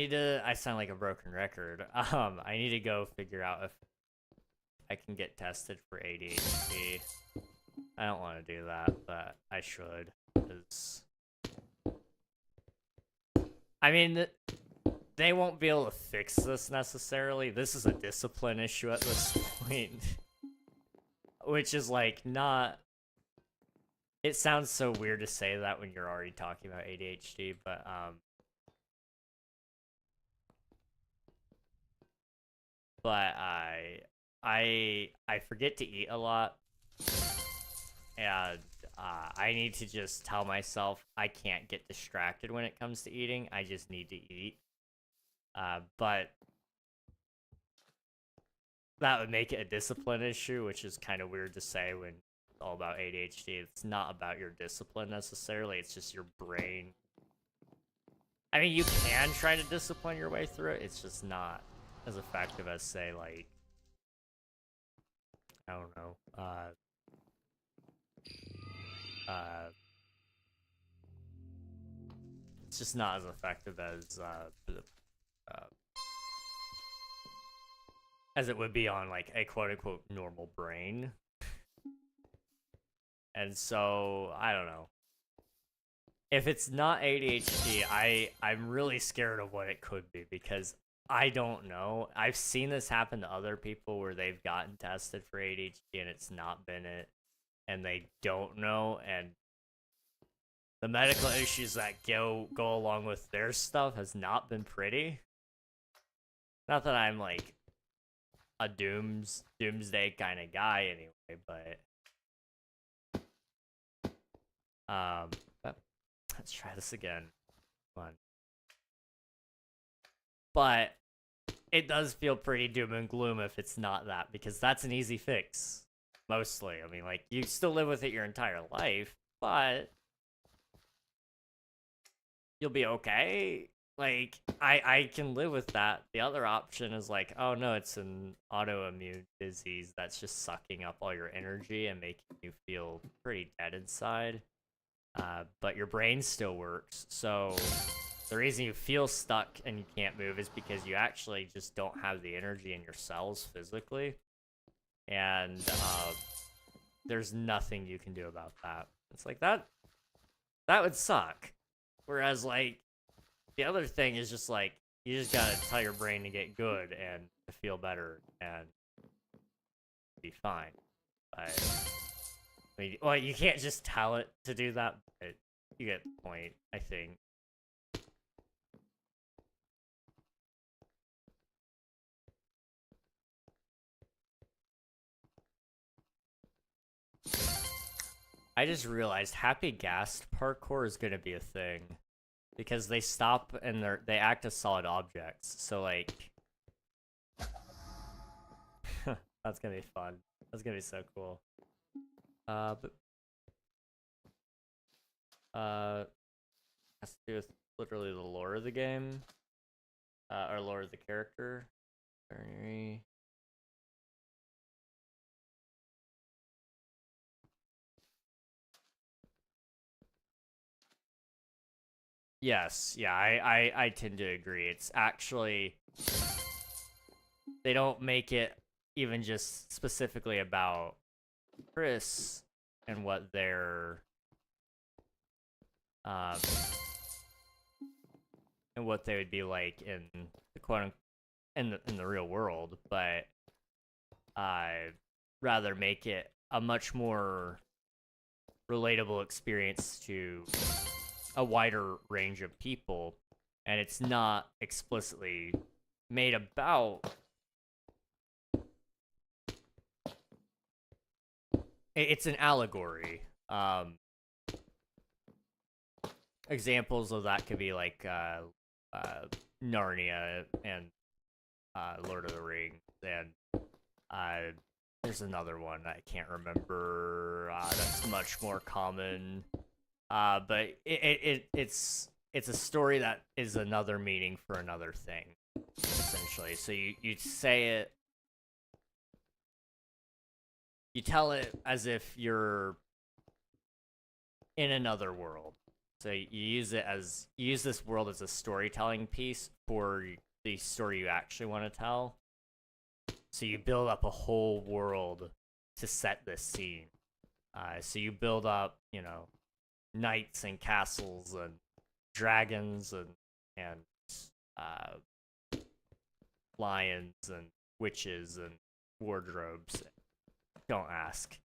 to... I sound like a broken record. I need to go figure out if I can get tested for ADHD. I don't want to do that, but I should. Because... I mean, they won't be able to fix this necessarily. This is a discipline issue at this point. Which is like not... It sounds so weird to say that when you're already talking about ADHD, but I forget to eat a lot, and I need to just tell myself I can't get distracted when it comes to eating. I just need to eat. But that would make it a discipline issue, which is kind of weird to say when it's all about ADHD. It's not about your discipline necessarily, it's just your brain. I mean, you can try to discipline your way through it, it's just not as effective as, say, like, I don't know, it's just not as effective as it would be on, like, a quote-unquote normal brain. And so, I don't know. If it's not ADHD, I'm really scared of what it could be, because I don't know. I've seen this happen to other people where they've gotten tested for ADHD and it's not been it, and they don't know, and the medical issues that go along with their stuff has not been pretty. Not that I'm like a doomsday kind of guy anyway, but let's try this again. Come on. But it does feel pretty doom and gloom if it's not that, because that's an easy fix. Mostly. I mean, like, you still live with it your entire life, but you'll be okay. Like, I can live with that. The other option is like, oh no, it's an autoimmune disease that's just sucking up all your energy and making you feel pretty dead inside. But your brain still works, so the reason you feel stuck and you can't move is because you actually just don't have the energy in your cells physically. And there's nothing you can do about that. It's like, that would suck. Whereas, like, the other thing is just like, you just gotta tell your brain to get good and to feel better and be fine. But, I mean, well, you can't just tell it to do that, but you get the point, I think. I just realized Happy Gas Parkour is gonna be a thing. Because they stop and they act as solid objects. So, like... that's gonna be fun. That's gonna be so cool. Has to do with literally the lore of the game. Or lore of the character. Yes, yeah, I tend to agree. It's actually... They don't make it even just specifically about Chris and what their... and what they would be like in the quote in the real world, but rather make it a much more relatable experience to a wider range of people, and it's not explicitly made about... It's an allegory. Examples of that could be like Narnia and Lord of the Rings, and there's another one I can't remember that's much more common. But it's it's a story that is another meaning for another thing, essentially. So you say it, you tell it as if you're in another world. So you use this world as a storytelling piece for the story you actually want to tell. So you build up a whole world to set this scene. So you build up, you know, knights and castles and dragons and lions and witches and wardrobes. Don't ask.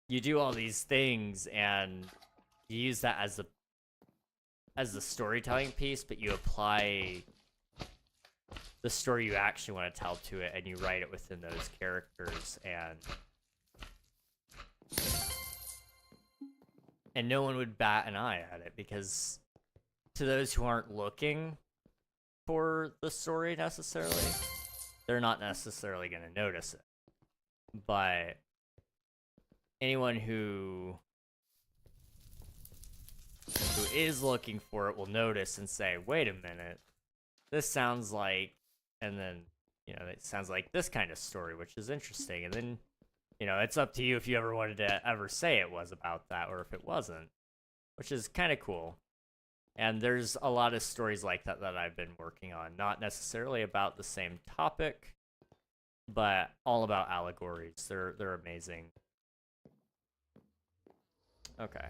You do all these things and you use that as the storytelling piece, but you apply the story you actually want to tell to it, and you write it within those characters, and no one would bat an eye at it, because to those who aren't looking for the story necessarily, they're not necessarily going to notice it. But anyone who is looking for it will notice and say, wait a minute, this sounds like, and then, you know, it sounds like this kind of story, which is interesting. And then, you know, it's up to you if you ever wanted to ever say it was about that or if it wasn't, which is kind of cool. And there's a lot of stories like that that I've been working on, not necessarily about the same topic, but all about allegories. They're amazing. Okay.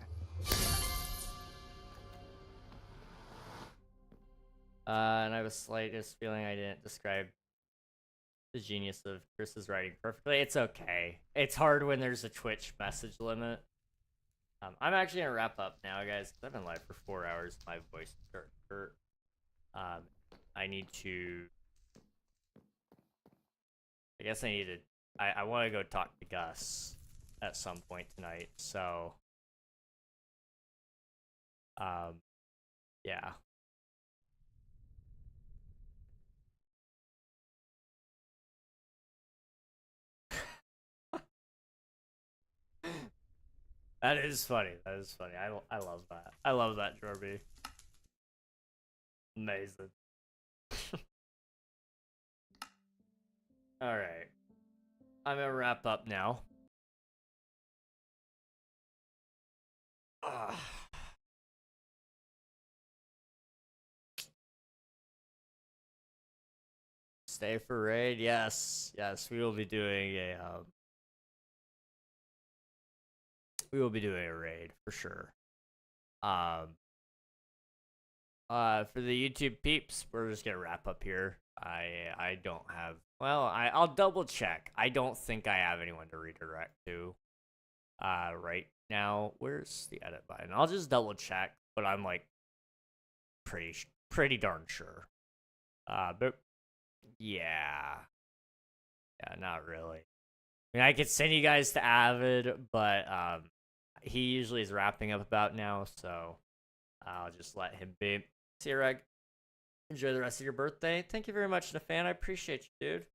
And I have a slightest feeling I didn't describe the genius of Chris's writing perfectly. It's okay. It's hard when there's a Twitch message limit. I'm actually gonna wrap up now, guys, because I've been live for 4 hours. My voice is starting to hurt. I need to. I guess I need to. I want to go talk to Gus at some point tonight. So, yeah. That is funny. That is funny. I love that. I love that, Jorby. Amazing. All right. I'm gonna wrap up now. Stay for raid. Yes, we will be doing a raid for sure. For the YouTube peeps, we're just gonna wrap up here. I don't have. Well, I'll double check. I don't think I have anyone to redirect to. Right now, where's the edit button? I'll just double check, but I'm like pretty darn sure. But yeah, not really. I mean, I could send you guys to Avid, but he usually is wrapping up about now, so I'll just let him be. See you, Reg. Enjoy the rest of your birthday. Thank you very much, Nafan. I appreciate you, dude.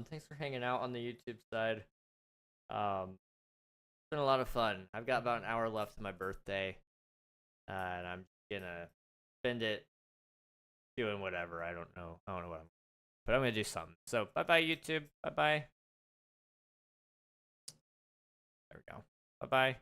Thanks for hanging out on the YouTube side. It's been a lot of fun. I've got about an hour left of my birthday, and I'm gonna spend it doing whatever. I don't know what but I'm gonna do something. So bye YouTube. Bye. There we go. Bye.